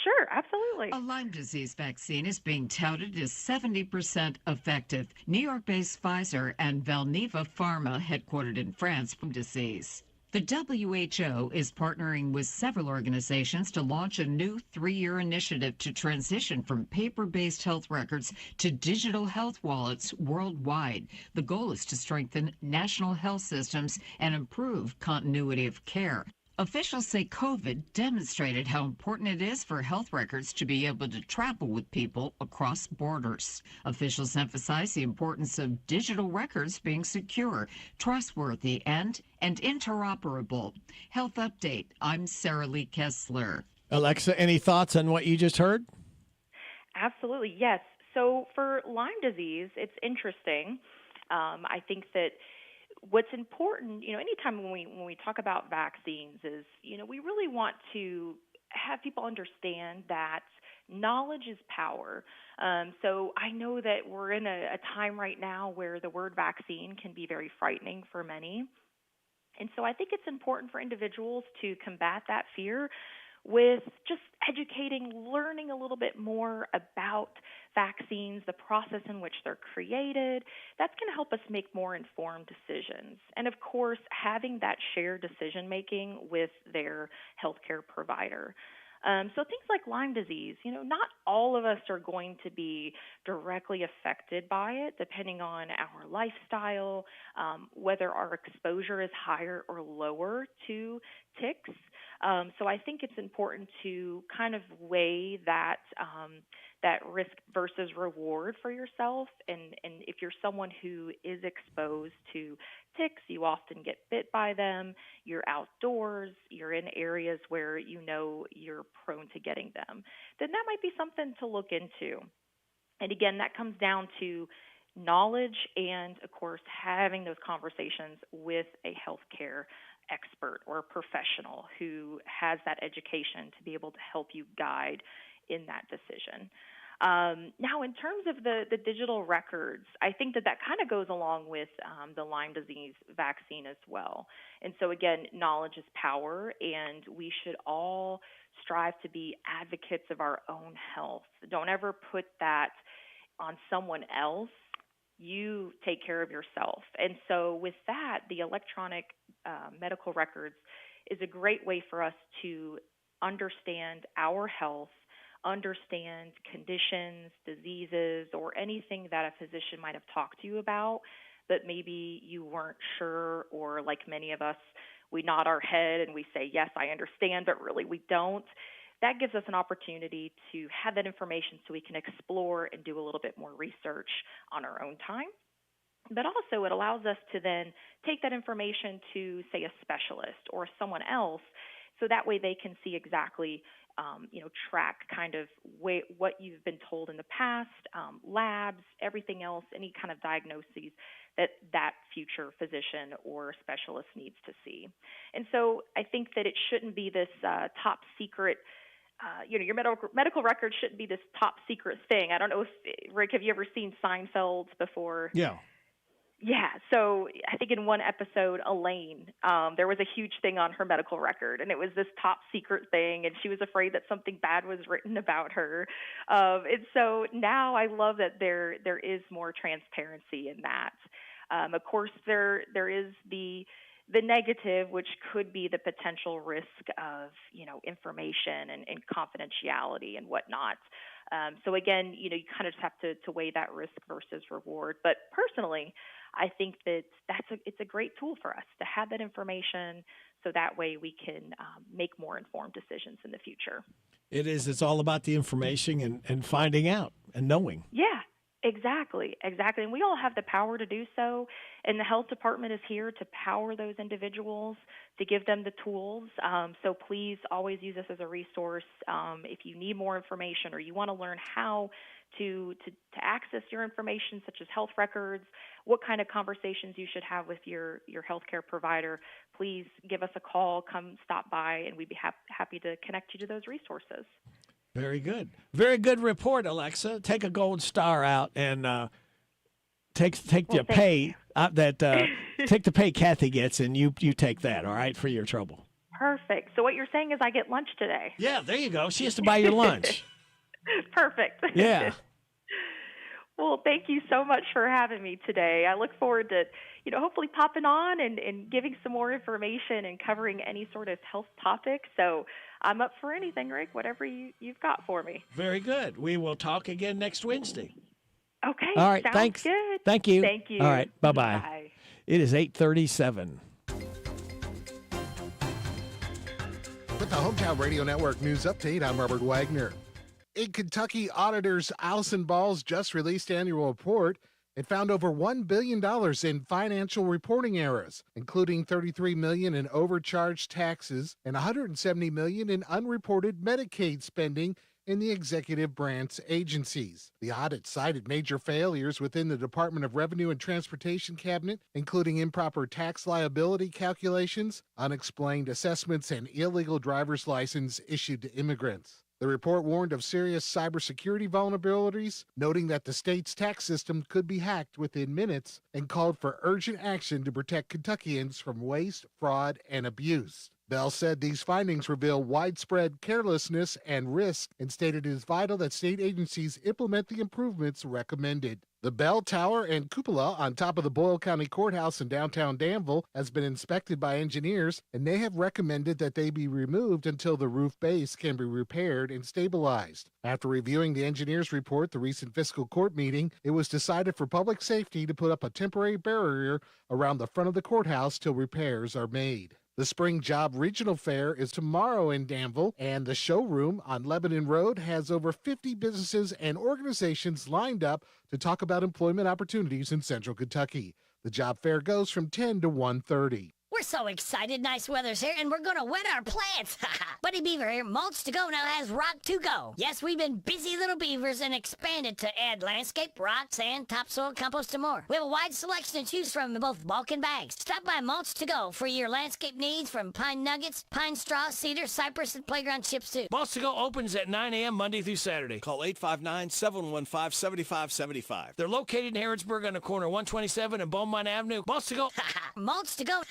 Sure, absolutely. A Lyme disease vaccine is being touted as 70% effective. New York-based Pfizer and Valneva Pharma, headquartered in France, from disease. The WHO is partnering with several organizations to launch a new 3-year initiative to transition from paper-based health records to digital health wallets worldwide. The goal is to strengthen national health systems and improve continuity of care. Officials say COVID demonstrated how important it is for health records to be able to travel with people across borders. Officials emphasize the importance of digital records being secure, trustworthy, and interoperable. Health Update, I'm Sarah Lee Kessler. Alexa, any thoughts on what you just heard? Absolutely, yes. So for Lyme disease, it's interesting. I think that what's important, anytime when we talk about vaccines is, we really want to have people understand that knowledge is power. So I know that we're in a time right now where the word vaccine can be very frightening for many. And so I think it's important for individuals to combat that fear with just educating, learning a little bit more about vaccines, the process in which they're created. That's going to help us make more informed decisions. And of course, having that shared decision making with their healthcare provider. So things like Lyme disease, not all of us are going to be directly affected by it, depending on our lifestyle, whether our exposure is higher or lower to ticks. So I think it's important to kind of weigh that risk versus reward for yourself. And if you're someone who is exposed to ticks, you often get bit by them, you're outdoors, you're in areas where you're prone to getting them, then that might be something to look into. And again, that comes down to knowledge and, of course, having those conversations with a healthcare expert or a professional who has that education to be able to help you guide in that decision. Now, in terms of the digital records, I think that kind of goes along with the Lyme disease vaccine as well. And so, again, knowledge is power, and we should all strive to be advocates of our own health. Don't ever put that on someone else. You take care of yourself. And so with that, the electronic medical records is a great way for us to understand our health, understand conditions, diseases, or anything that a physician might have talked to you about that maybe you weren't sure, or like many of us, we nod our head and we say, yes, I understand, but really we don't. That gives us an opportunity to have that information so we can explore and do a little bit more research on our own time. But also it allows us to then take that information to, say, a specialist or someone else, so that way they can see exactly, track kind of what you've been told in the past, labs, everything else, any kind of diagnoses that future physician or specialist needs to see. And so I think that it shouldn't be this top secret. Your medical record shouldn't be this top secret thing. I don't know if, Rick, have you ever seen Seinfeld before? Yeah. Yeah, so I think in one episode, Elaine, there was a huge thing on her medical record, and it was this top secret thing, and she was afraid that something bad was written about her. And so now I love that there is more transparency in that. Of course, there is the negative, which could be the potential risk of, information and confidentiality and whatnot. So again, you kind of just have to weigh that risk versus reward. But personally, I think that it's a great tool for us to have that information, so that way we can make more informed decisions in the future. It is. It's all about the information and finding out and knowing. Yeah. Exactly. And we all have the power to do so. And the health department is here to power those individuals, to give them the tools. So please always use this as a resource. If you need more information or you want to learn how to access your information, such as health records, what kind of conversations you should have with your healthcare provider, please give us a call, come stop by, and we'd be happy to connect you to those resources. Very good. Very good report, Alexa. Take a gold star out and take the pay take the pay Kathy gets, and you take that, all right, for your trouble. Perfect. So what you're saying is I get lunch today. Yeah, there you go. She has to buy your lunch. Perfect. Yeah. Well, thank you so much for having me today. I look forward to, hopefully popping on and giving some more information and covering any sort of health topic. So I'm up for anything, Rick, whatever you've got for me. Very good. We will talk again next Wednesday. Okay. All right. Sounds Thanks. good. Thank you. Thank you. All right. Bye-bye. Bye. It is 8:37. With the Hometown Radio Network News Update, I'm Robert Wagner. In Kentucky, auditors Allison Ball's just released annual report. It found over $1 billion in financial reporting errors, including $33 million in overcharged taxes and $170 million in unreported Medicaid spending in the executive branch agencies. The audit cited major failures within the Department of Revenue and Transportation cabinet, including improper tax liability calculations, unexplained assessments, and illegal driver's license issued to immigrants. The report warned of serious cybersecurity vulnerabilities, noting that the state's tax system could be hacked within minutes, and called for urgent action to protect Kentuckians from waste, fraud, and abuse. Bell said these findings reveal widespread carelessness and risk and stated it is vital that state agencies implement the improvements recommended. The bell tower and cupola on top of the Boyle County Courthouse in downtown Danville has been inspected by engineers, and they have recommended that they be removed until the roof base can be repaired and stabilized. After reviewing the engineers' report, the recent fiscal court meeting, it was decided for public safety to put up a temporary barrier around the front of the courthouse till repairs are made. The Spring Job Regional Fair is tomorrow in Danville, and the showroom on Lebanon Road has over 50 businesses and organizations lined up to talk about employment opportunities in Central Kentucky. The job fair goes from 10 to 1:30. We're so excited. Nice weather's here, and we're going to wet our plants. Buddy Beaver here. Mulch to Go now has rock to go. Yes, we've been busy little beavers and expanded to add landscape, rock, sand, topsoil, compost, and more. We have a wide selection to choose from in both bulk and bags. Stop by Mulch to Go for your landscape needs from pine nuggets, pine straw, cedar, cypress, and playground chips, too. Mulch to Go opens at 9 a.m. Monday through Saturday. Call 859-715-7575. They're located in Harrodsburg on the corner of 127 and Beaumont Avenue. Mulch to Go. Mulch to Go.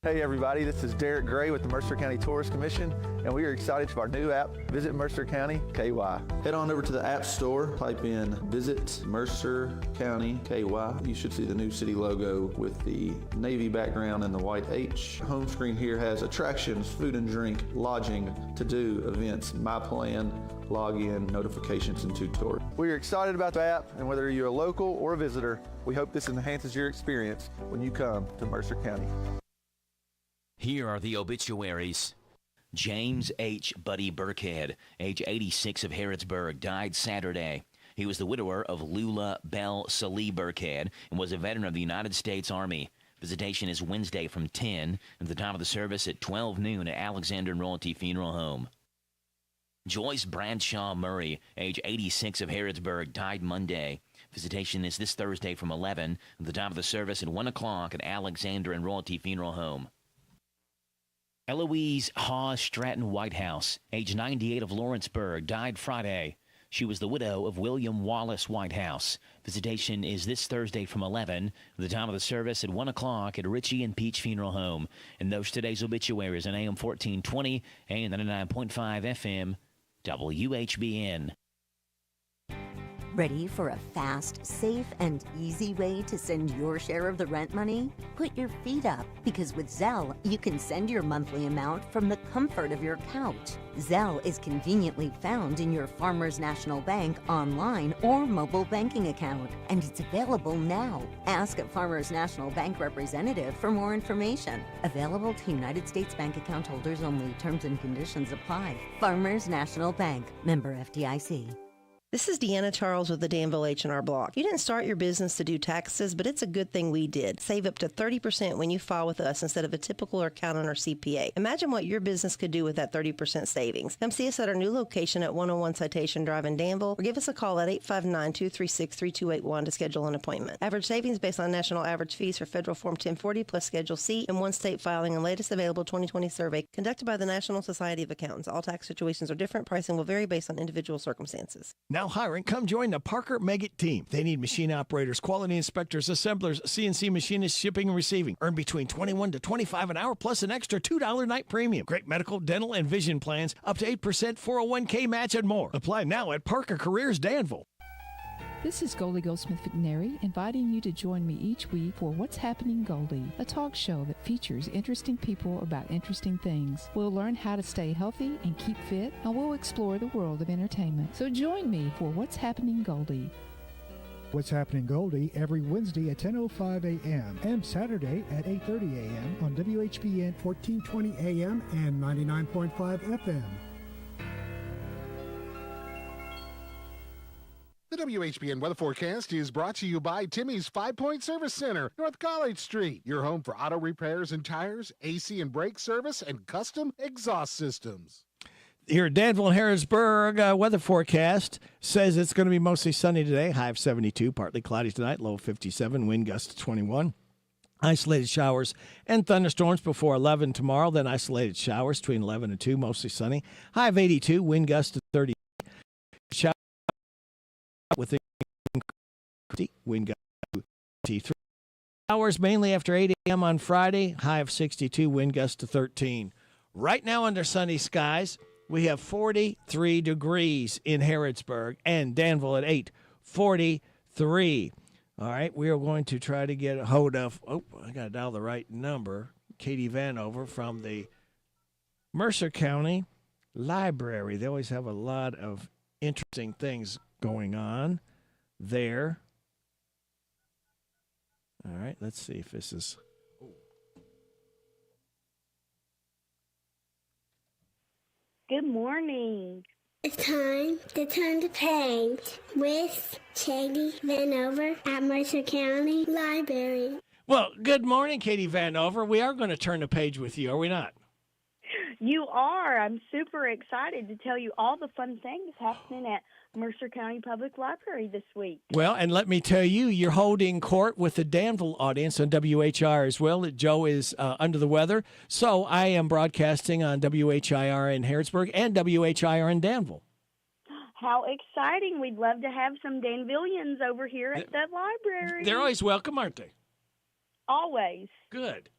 Hey everybody, this is Derek Gray with the Mercer County Tourist Commission, and we are excited for our new app, Visit Mercer County KY. Head on over to the App Store, type in Visit Mercer County KY. You should see the new city logo with the navy background and the white H. Home screen here has attractions, food and drink, lodging, to-do, events, my plan, login, notifications, and tutorials. We are excited about the app, and whether you're a local or a visitor, we hope this enhances your experience when you come to Mercer County. Here are the obituaries. James H. Buddy Burkhead, age 86 of Harrodsburg, died Saturday. He was the widower of Lula Bell Salih Burkhead and was a veteran of the United States Army. Visitation is Wednesday from 10 and the time of the service at 12 noon at Alexander and Royalty Funeral Home. Joyce Bradshaw Murray, age 86 of Harrodsburg, died Monday. Visitation is this Thursday from 11 and the time of the service at 1 o'clock at Alexander and Royalty Funeral Home. Eloise Hawes Stratton Whitehouse, age 98 of Lawrenceburg, died Friday. She was the widow of William Wallace Whitehouse. Visitation is this Thursday from 11, the time of the service at 1 o'clock at Ritchie and Peach Funeral Home. And those today's obituaries on AM 1420 and 99.5 FM, WHBN. Ready for a fast, safe, and easy way to send your share of the rent money? Put your feet up, because with Zelle, you can send your monthly amount from the comfort of your couch. Zelle is conveniently found in your Farmers National Bank online or mobile banking account, and it's available now. Ask a Farmers National Bank representative for more information. Available to United States bank account holders only. Terms and conditions apply. Farmers National Bank, member FDIC. This is Deanna Charles with the Danville H&R Block. You didn't start your business to do taxes, but it's a good thing we did. Save up to 30% when you file with us instead of a typical accountant or CPA. Imagine what your business could do with that 30% savings. Come see us at our new location at 101 Citation Drive in Danville, or give us a call at 859-236-3281 to schedule an appointment. Average savings based on national average fees for Federal Form 1040 plus Schedule C and one state filing and latest available 2020 survey conducted by the National Society of Accountants. All tax situations are different. Pricing will vary based on individual circumstances. Now hiring, come join the Parker Meggitt team. They need machine operators, quality inspectors, assemblers, CNC machinists, shipping and receiving. Earn between $21 to $25 an hour plus an extra $2 night premium. Great medical, dental, and vision plans, up to 8% 401k match and more. Apply now at Parker Careers Danville. This is Goldie Goldsmith McNary, inviting you to join me each week for What's Happening Goldie, a talk show that features interesting people about interesting things. We'll learn how to stay healthy and keep fit, and we'll explore the world of entertainment. So join me for What's Happening Goldie. What's Happening Goldie every Wednesday at 10:05 a.m. and Saturday at 8:30 a.m. on WHBN 1420 a.m. and 99.5 FM. The WHBN weather forecast is brought to you by Timmy's 5-Point Service Center, North College Street. Your home for auto repairs and tires, AC and brake service, and custom exhaust systems. Here at Danville and Harrodsburg, weather forecast says it's going to be mostly sunny today, high of 72, partly cloudy tonight, low of 57, wind gusts to 21. Isolated showers and thunderstorms before 11 tomorrow, then isolated showers between 11 and 2, mostly sunny, high of 82, wind gusts to 30. Showers with wind gusts to 23. Showers mainly after 8 a.m. on Friday, high of 62, wind gusts to 13. Right now under sunny skies, we have 43 degrees in Harrodsburg and Danville at 8, 43. All right, we are going to try to get a hold of, I got to dial the right number, Katie Vanover from the Mercer County Library. They always have a lot of interesting things going on there. All right, let's see if this is... Good morning. It's time to paint with Katie Vanover at Mercer County Library. Well, good morning, Katie Vanover. We are going to turn the page with you, are we not? You are. I'm super excited to tell you all the fun things happening at Mercer County Public Library this week. Well, and let me tell you, you're holding court with the Danville audience on WHIR as well. Joe is under the weather, so I am broadcasting on WHIR in Harrodsburg and WHIR in Danville. How exciting. We'd love to have some Danvillians over here at the library. They're always welcome, aren't they? Always. Good.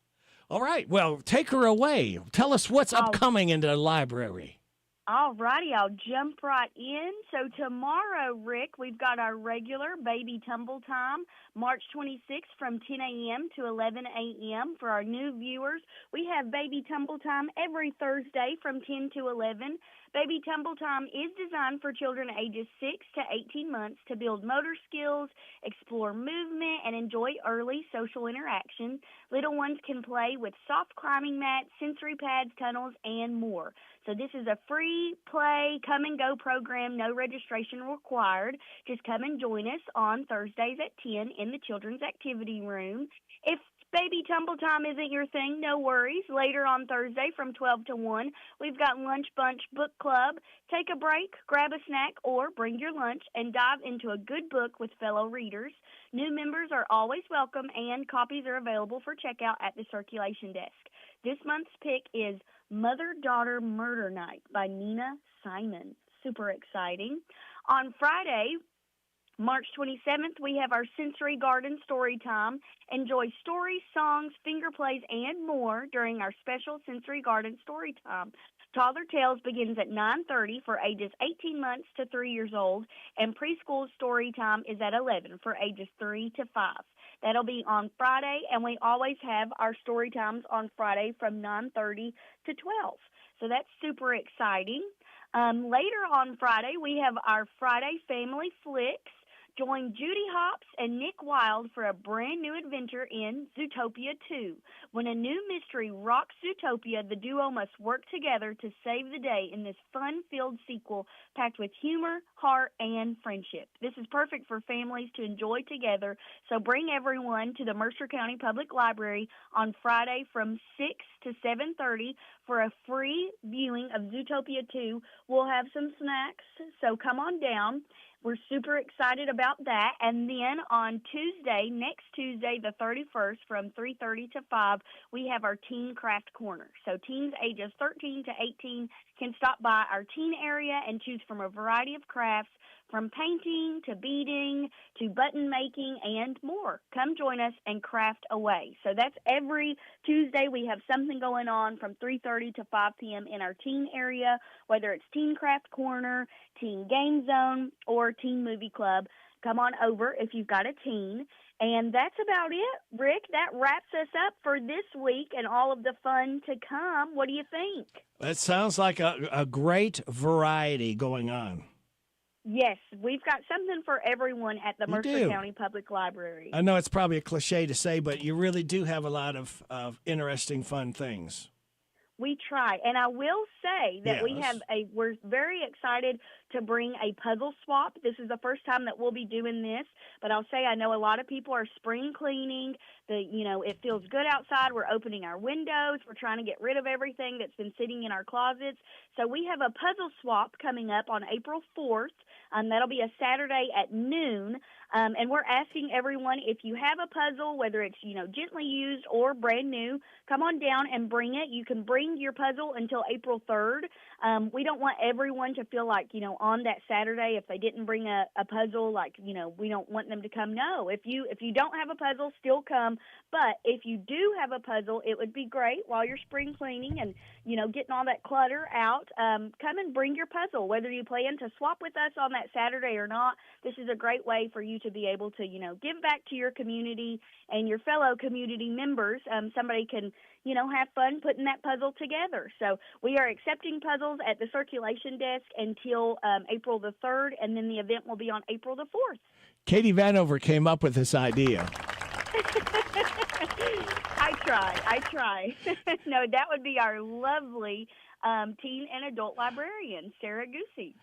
All right. Well, take her away. Tell us what's upcoming in the library. All righty, I'll jump right in. So tomorrow, Rick, we've got our regular Baby Tumble Time, March 26th from 10 a.m. to 11 a.m. For our new viewers, we have Baby Tumble Time every Thursday from 10 to 11. Baby Tumble Time is designed for children ages 6 to 18 months to build motor skills, explore movement, and enjoy early social interaction. Little ones can play with soft climbing mats, sensory pads, tunnels, and more. So this is a free play, come-and-go program, no registration required. Just come and join us on Thursdays at 10 in the Children's Activity Room. If Baby Tumble Time isn't your thing, no worries. Later on Thursday from 12 to 1, we've got Lunch Bunch Book Club. Take a break, grab a snack, or bring your lunch and dive into a good book with fellow readers. New members are always welcome, and copies are available for checkout at the circulation desk. This month's pick is Mother-Daughter Murder Night by Nina Simon. Super exciting. On Friday, March 27th, we have our Sensory Garden Story Time. Enjoy stories, songs, finger plays, and more during our special Sensory Garden Story Time. Toddler Tales begins at 9:30 for ages 18 months to 3 years old, and preschool story time is at 11 for ages 3 to 5. That'll be on Friday, and we always have our story times on Friday from 9:30 to 12. So that's super exciting. Later on Friday, we have our Friday Family Flicks. Join Judy Hopps and Nick Wilde for a brand new adventure in Zootopia 2. When a new mystery rocks Zootopia, the duo must work together to save the day in this fun-filled sequel packed with humor, heart, and friendship. This is perfect for families to enjoy together, so bring everyone to the Mercer County Public Library on Friday from 6 to 7:30 for a free viewing of Zootopia 2. We'll have some snacks, so come on down. We're super excited about that. And then on Tuesday, next Tuesday, the 31st, from 3:30 to 5, we have our Teen Craft Corner. So teens ages 13 to 18 can stop by our teen area and choose from a variety of crafts, from painting to beading to button making and more. Come join us and craft away. So that's every Tuesday. We have something going on from 3:30 to 5 p.m. in our teen area, whether it's Teen Craft Corner, Teen Game Zone, or Teen Movie Club. Come on over if you've got a teen. And that's about it, Rick. That wraps us up for this week and all of the fun to come. What do you think? That sounds like a great variety going on. Yes, we've got something for everyone at the Mercer County Public Library. I know it's probably a cliche to say, but you really do have a lot of interesting, fun things. We try, and I will say that we're very excited to bring a puzzle swap. This is the first time that we'll be doing this, but I'll say I know a lot of people are spring cleaning. It feels good outside. We're opening our windows. We're trying to get rid of everything that's been sitting in our closets. So we have a puzzle swap coming up on April 4th. That'll be a Saturday at noon. And we're asking everyone, if you have a puzzle, whether it's, gently used or brand new, come on down and bring it. You can bring your puzzle until April 3rd. We don't want everyone to feel like, on that Saturday, if they didn't bring a puzzle, we don't want them to come. No, if you don't have a puzzle, still come. But if you do have a puzzle, it would be great while you're spring cleaning and, getting all that clutter out. Come and bring your puzzle, whether you plan to swap with us on that Saturday or not. This is a great way for you to be able to, give back to your community and your fellow community members. Somebody can, have fun putting that puzzle together. So we are accepting puzzles at the circulation desk until April the 3rd, and then the event will be on April the 4th. Katie Vanover came up with this idea. I try. No, that would be our lovely teen and adult librarian, Sarah Goosey.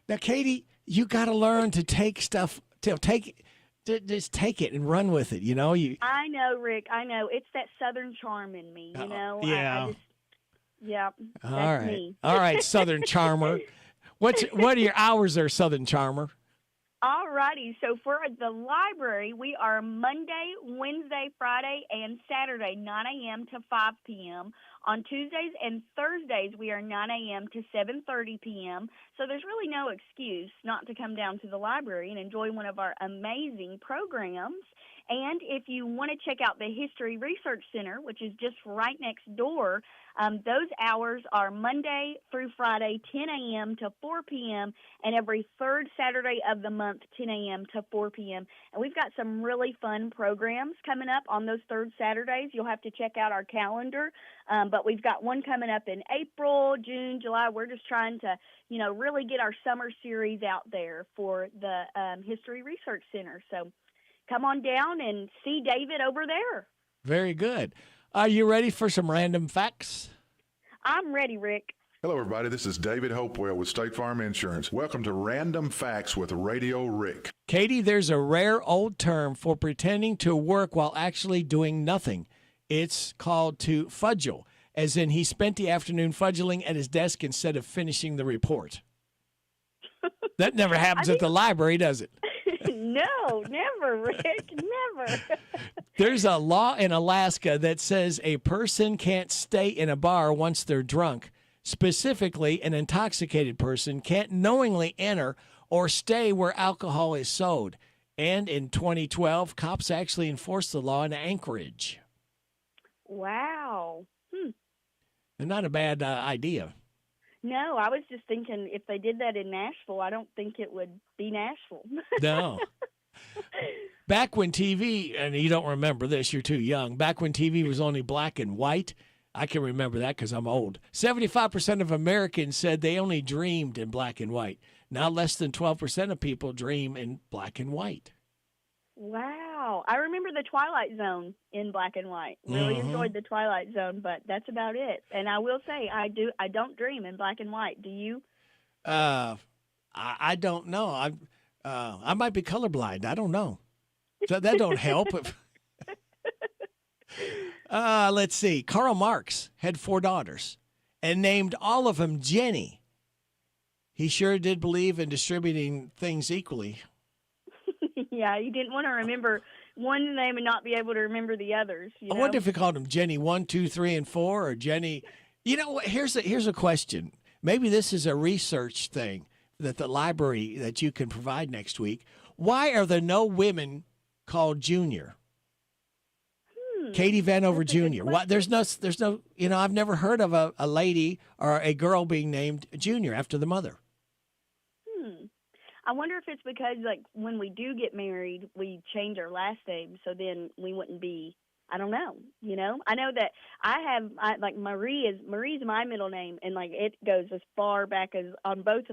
Now, Katie, you got to learn to take stuff, just take it and run with it, I know, Rick. I know. It's that Southern charm in me, Yeah. That's All right. me. All right, Southern Charmer. What are your hours there, Southern Charmer? All righty. So for the library, we are Monday, Wednesday, Friday, and Saturday, 9 a.m. to 5 p.m. On Tuesdays and Thursdays, we are 9 a.m. to 7:30 p.m. So there's really no excuse not to come down to the library and enjoy one of our amazing programs. And if you want to check out the History Research Center, which is just right next door, those hours are Monday through Friday, 10 a.m. to 4 p.m., and every third Saturday of the month, 10 a.m. to 4 p.m. And we've got some really fun programs coming up on those third Saturdays. You'll have to check out our calendar, but we've got one coming up in April, June, July. We're just trying to, really get our summer series out there for the History Research Center. So come on down and see David over there. Very good. Are you ready for some random facts? I'm ready, Rick. Hello, everybody. This is David Hopewell with State Farm Insurance. Welcome to Random Facts with Radio Rick. Katie, there's a rare old term for pretending to work while actually doing nothing. It's called to fudgel, as in he spent the afternoon fudgeling at his desk instead of finishing the report. That never happens at the library, does it? No, never, Rick, never. There's a law in Alaska that says a person can't stay in a bar once they're drunk. Specifically, an intoxicated person can't knowingly enter or stay where alcohol is sold. And in 2012, cops actually enforced the law in Anchorage. Wow. Not a bad idea. No, I was just thinking if they did that in Nashville, I don't think it would be Nashville. No. Back when TV, and you don't remember this, you're too young. Back when TV was only black and white, I can remember that because I'm old. 75% of Americans said they only dreamed in black and white. Now less than 12% of people dream in black and white. Wow. I remember the Twilight Zone in black and white. Really enjoyed the Twilight Zone, but that's about it. And I will say I don't dream in black and white. Do you? I don't know. I might be colorblind. I don't know. So that don't help. Let's see. Karl Marx had 4 daughters and named all of them Jenny. He sure did believe in distributing things equally. Yeah, he didn't want to remember one name and not be able to remember the others. You know? I wonder if he called him Jenny 1, 2, 3, and 4, or Jenny. You know what? Here's a question. Maybe this is a research thing that the library that you can provide next week. Why are there no women called Junior? Katie Vanover Jr. Why, there's no, you know, I've never heard of a lady or a girl being named Junior after the mother. I wonder if it's because, like, when we do get married, we change our last name, so then we wouldn't be, I don't know, you know? I know that like, Marie's my middle name, and, like, it goes as far back as on both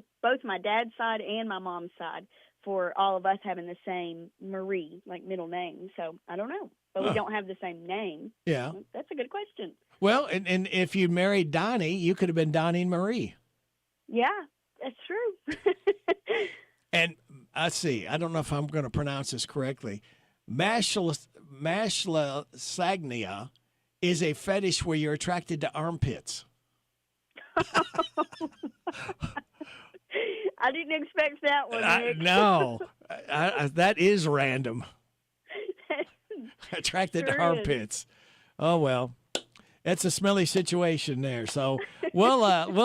my dad's side and my mom's side for all of us having the same Marie, like, middle name. So I don't know, but we don't have the same name. Yeah. That's a good question. Well, and if you married Donnie, you could have been Donnie and Marie. Yeah, that's true. And let's see, I don't know if I'm going to pronounce this correctly. Mashlesagnia is a fetish where you're attracted to armpits. I didn't expect that one, Nick. No, that is random. Attracted to armpits. Oh, well. It's a smelly situation there. So we'll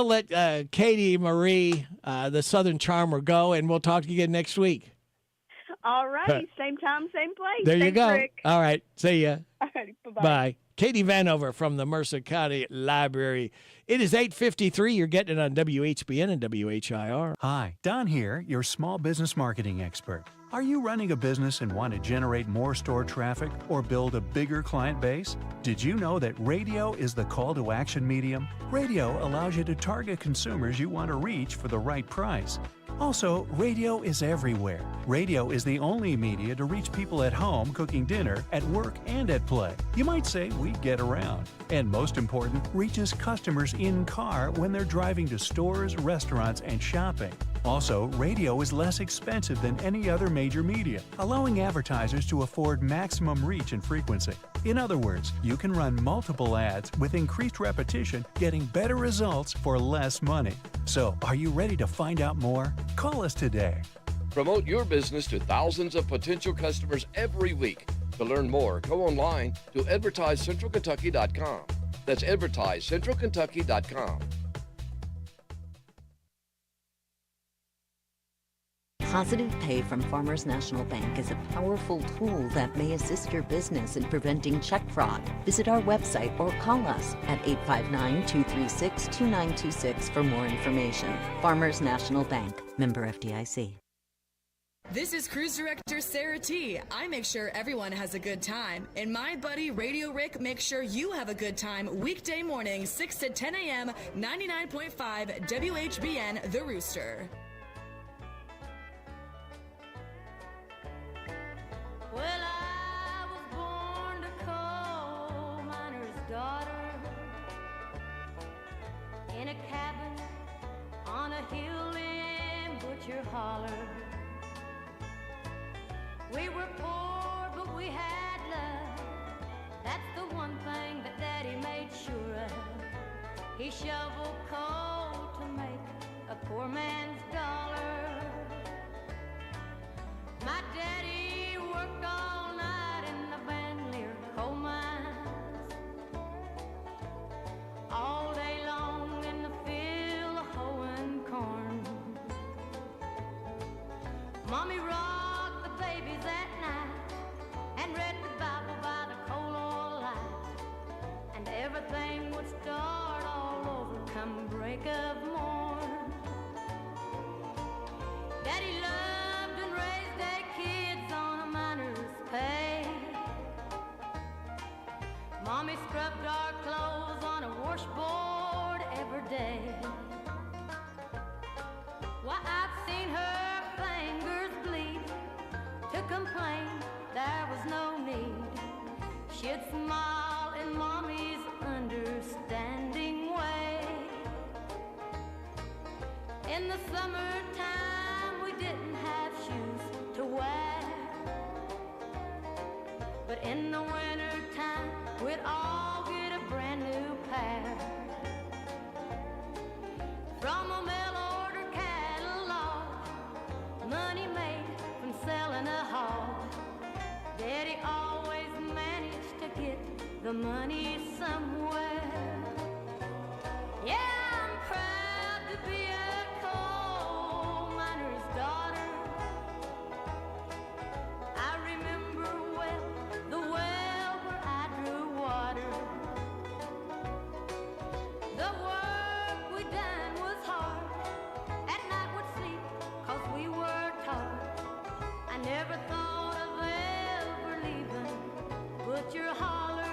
let Katie Marie, the Southern Charmer, go, and we'll talk to you again next week. All right. Same time, same place. There you go. Rick. All right. See ya. All right. Bye-bye. Bye. Katie Vanover from the Mercer County Library. It is 8:53. You're getting it on WHBN and WHIR. Hi, Don here, your small business marketing expert. Are you running a business and want to generate more store traffic or build a bigger client base? Did you know that radio is the call to action medium? Radio allows you to target consumers you want to reach for the right price. Also, radio is everywhere. Radio is the only media to reach people at home cooking dinner, at work, and at play. You might say we get around. And most important, reaches customers in car when they're driving to stores, restaurants, and shopping. Also, radio is less expensive than any other major media, allowing advertisers to afford maximum reach and frequency. In other words, you can run multiple ads with increased repetition, getting better results for less money. So, are you ready to find out more? Call us today. Promote your business to thousands of potential customers every week. To learn more, go online to advertisecentralkentucky.com. That's advertisecentralkentucky.com. Positive Pay from Farmers National Bank is a powerful tool that may assist your business in preventing check fraud. Visit our website or call us at 859-236-2926 for more information. Farmers National Bank, member FDIC. This is Cruise Director Sarah T. I make sure everyone has a good time. And my buddy Radio Rick makes sure you have a good time weekday mornings, 6 to 10 a.m., 99.5 WHBN The Rooster. Well, I was born a coal miner's daughter in a cabin on a hill in Butcher Holler. We were poor, but we had love. That's the one thing that Daddy made sure of. He shoveled coal to make a poor man's dollar. My daddy worked all night in the Van Leer coal mines, all day long in the field hoeing corn. Mommy rocked the babies at night and read the Bible by the coal oil light, and everything would start all over come break of morn. Daddy loved and raised their kids on a miner's pay. Mommy scrubbed our clothes on a washboard every day. Why, I've seen summertime we didn't have shoes to wear, but in the wintertime we'd all get a brand new pair. From a mail-order catalog, money made from selling a hog, Daddy always managed to get the money somewhere. Yeah, I'm proud to be a coal miner's daughter. I remember well the well where I drew water. The work we done was hard. At night we'd sleep 'cause we worked hard. I never thought of ever leaving Butcher Holler.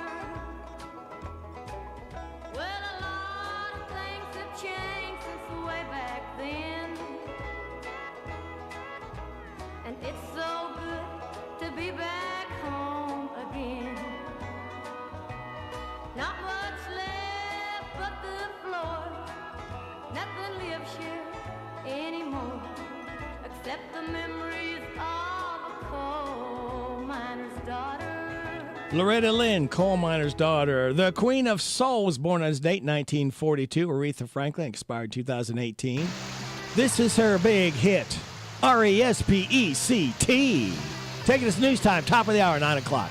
Well, a lot of things have changed since way back then, and it's so good to be back home again. Not much left but the floor, nothing lives here anymore, except the memories of a coal miner's daughter. Loretta Lynn, coal miner's daughter. The Queen of Soul was born on this date, 1942. Aretha Franklin, expired 2018. This is her big hit, RESPECT. Taking us news time, top of the hour, 9 o'clock.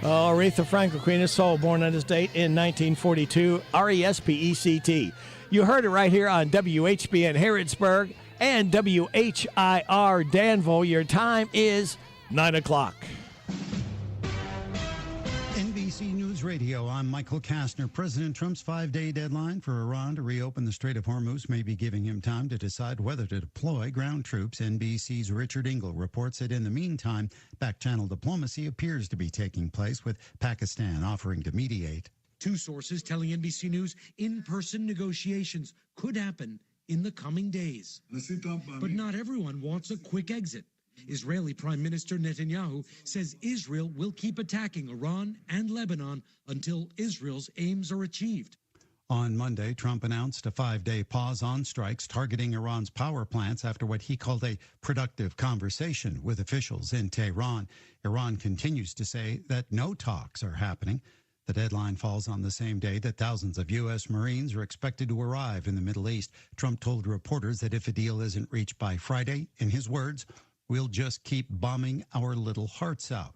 Oh, Aretha Franklin, Queen of Soul, born on this date in 1942, RESPECT. You heard it right here on WHBN Harrodsburg and WHIR Danville. Your time is 9 o'clock. NBC News Radio, I'm Michael Kastner. President Trump's 5-day deadline for Iran to reopen the Strait of Hormuz may be giving him time to decide whether to deploy ground troops. NBC's Richard Engel reports that in the meantime, back-channel diplomacy appears to be taking place, with Pakistan offering to mediate. Two sources telling NBC News in-person negotiations could happen in the coming days. But not everyone wants a quick exit. Israeli Prime Minister Netanyahu says Israel will keep attacking Iran and Lebanon until Israel's aims are achieved. On Monday, Trump announced a 5-day pause on strikes targeting Iran's power plants after what he called a productive conversation with officials in Tehran. Iran continues to say that no talks are happening. The deadline falls on the same day that thousands of U.S. Marines are expected to arrive in the Middle East. Trump told reporters that if a deal isn't reached by Friday, in his words, we'll just keep bombing our little hearts out.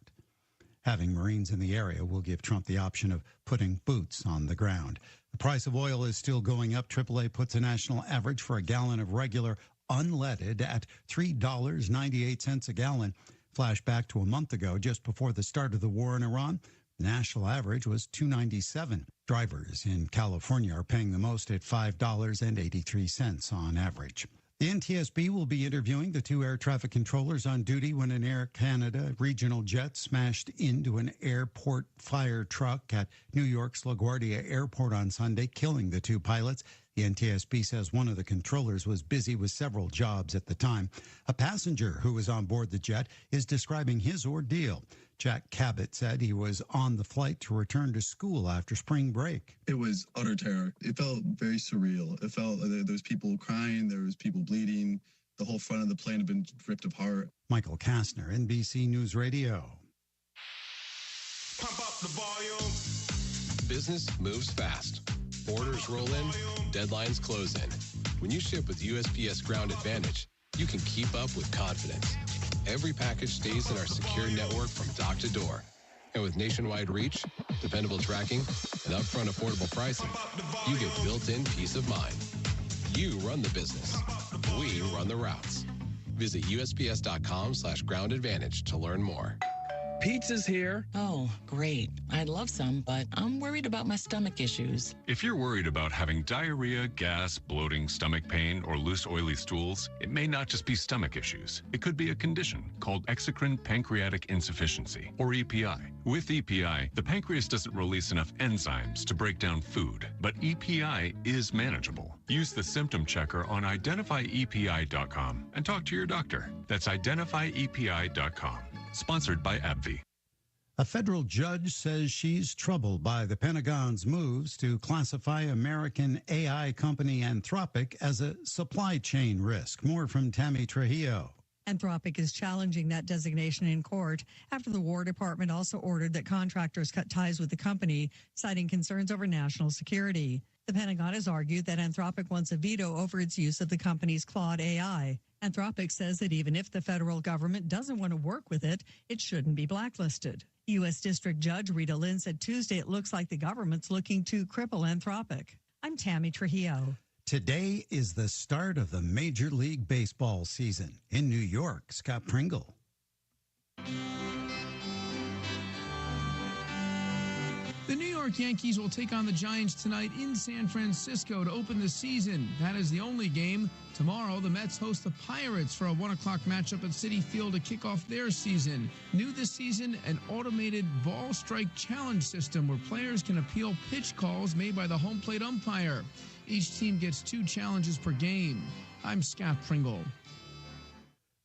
Having Marines in the area will give Trump the option of putting boots on the ground. The price of oil is still going up. AAA puts a national average for a gallon of regular unleaded at $3.98 a gallon. Flashback to a month ago, just before the start of the war in Iran, the national average was $2.97. Drivers in California are paying the most at $5.83 on average. The NTSB will be interviewing the two air traffic controllers on duty when an Air Canada regional jet smashed into an airport fire truck at New York's LaGuardia Airport on Sunday, killing the two pilots. The NTSB says one of the controllers was busy with several jobs at the time. A passenger who was on board the jet is describing his ordeal. Jack Cabot said he was on the flight to return to school after spring break. It was utter terror. It felt very surreal. It felt like there was people crying, there was people bleeding. The whole front of the plane had been ripped apart. Michael Kastner, NBC News Radio. Pump up the volume. Business moves fast. Orders roll in, deadlines close in. When you ship with USPS Ground Advantage, you can keep up with confidence. Every package stays in our secure network from dock to door. And with nationwide reach, dependable tracking, and upfront affordable pricing, you get built-in peace of mind. You run the business. We run the routes. Visit USPS.com/Ground Advantage to learn more. Pizza's here. Oh, great. I'd love some, but I'm worried about my stomach issues. If you're worried about having diarrhea, gas, bloating, stomach pain, or loose oily stools, it may not just be stomach issues. It could be a condition called exocrine pancreatic insufficiency, or EPI. With EPI, the pancreas doesn't release enough enzymes to break down food, but EPI is manageable. Use the symptom checker on identifyepi.com and talk to your doctor. That's identifyepi.com. Sponsored by AbbVie. A federal judge says she's troubled by the Pentagon's moves to classify American AI company Anthropic as a supply chain risk. More from Tammy Trujillo. Anthropic is challenging that designation in court after the War Department also ordered that contractors cut ties with the company, citing concerns over national security. The Pentagon has argued that Anthropic wants a veto over its use of the company's Claude AI. Anthropic says that even if the federal government doesn't want to work with it, it shouldn't be blacklisted. U.S. District Judge Rita Lynn said Tuesday it looks like the government's looking to cripple Anthropic. I'm Tammy Trujillo. Today is the start of the Major League Baseball season. In New York, Scott Pringle. The New York Yankees will take on the Giants tonight in San Francisco to open the season. That is the only game. Tomorrow, the Mets host the Pirates for a 1 o'clock matchup at Citi Field to kick off their season. New this season, an automated ball strike challenge system where players can appeal pitch calls made by the home plate umpire. Each team gets 2 challenges per game. I'm Scott Pringle.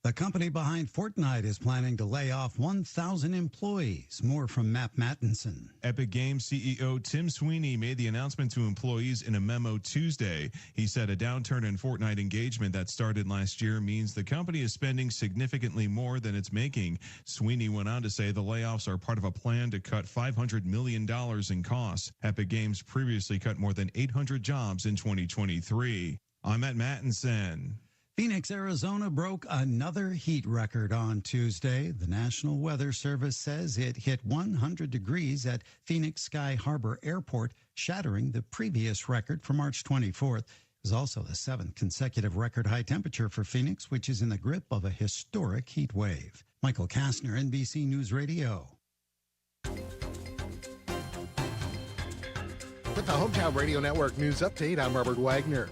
The company behind Fortnite is planning to lay off 1,000 employees. More from Matt Mattinson. Epic Games CEO Tim Sweeney made the announcement to employees in a memo Tuesday. He said a downturn in Fortnite engagement that started last year means the company is spending significantly more than it's making. Sweeney went on to say the layoffs are part of a plan to cut $500 million in costs. Epic Games previously cut more than 800 jobs in 2023. I'm Matt Mattinson. Phoenix, Arizona broke another heat record on Tuesday. The National Weather Service says it hit 100 degrees at Phoenix Sky Harbor Airport, shattering the previous record for March 24th. It was also the 7th consecutive record high temperature for Phoenix, which is in the grip of a historic heat wave. Michael Kastner, NBC News Radio. With the Hometown Radio Network News Update, I'm Robert Wagner.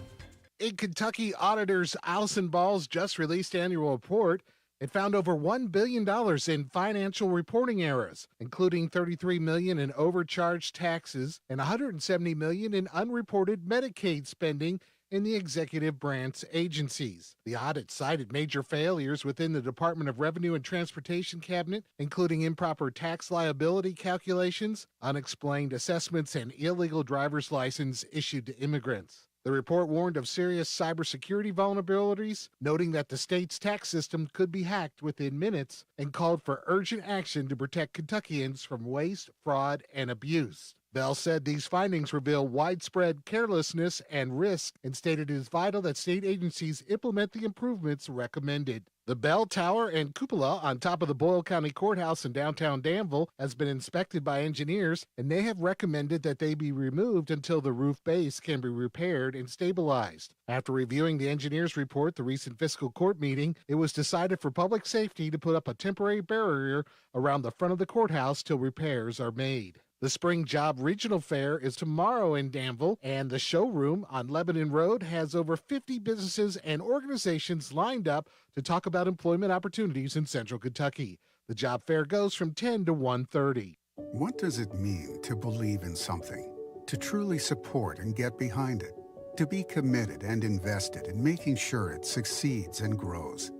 In Kentucky, auditors Allison Ball's just released annual report. It found over $1 billion in financial reporting errors, including $33 million in overcharged taxes and $170 million in unreported Medicaid spending in the executive branch agencies. The audit cited major failures within the Department of Revenue and Transportation cabinet, including improper tax liability calculations, unexplained assessments, and illegal driver's license issued to immigrants. The report warned of serious cybersecurity vulnerabilities, noting that the state's tax system could be hacked within minutes, and called for urgent action to protect Kentuckians from waste, fraud, and abuse. Bell said these findings reveal widespread carelessness and risk and stated it is vital that state agencies implement the improvements recommended. The bell tower and cupola on top of the Boyle County Courthouse in downtown Danville has been inspected by engineers, and they have recommended that they be removed until the roof base can be repaired and stabilized. After reviewing the engineers' report, the recent fiscal court meeting, it was decided for public safety to put up a temporary barrier around the front of the courthouse till repairs are made. The Spring Job Regional Fair is tomorrow in Danville, and the showroom on Lebanon Road has over 50 businesses and organizations lined up to talk about employment opportunities in Central Kentucky. The job fair goes from 10 to 1:30. What does it mean to believe in something? To truly support and get behind it? To be committed and invested in making sure it succeeds and grows?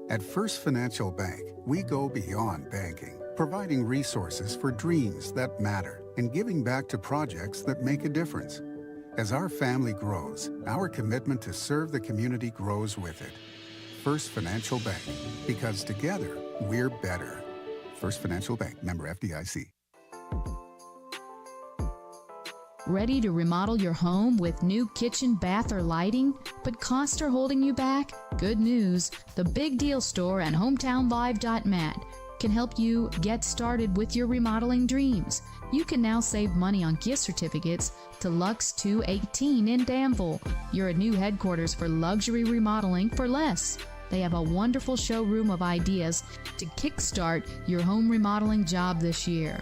At First Financial Bank, we go beyond banking, providing resources for dreams that matter and giving back to projects that make a difference. As our family grows, our commitment to serve the community grows with it. First Financial Bank, because together we're better. First Financial Bank, member FDIC. Ready to remodel your home with new kitchen, bath, or lighting, but costs are holding you back? Good news, the Big Deal Store and HometownLive.net can help you get started with your remodeling dreams. You can now save money on gift certificates to Lux 218 in Danville, your new headquarters for luxury remodeling for less. They have a wonderful showroom of ideas to kickstart your home remodeling job this year.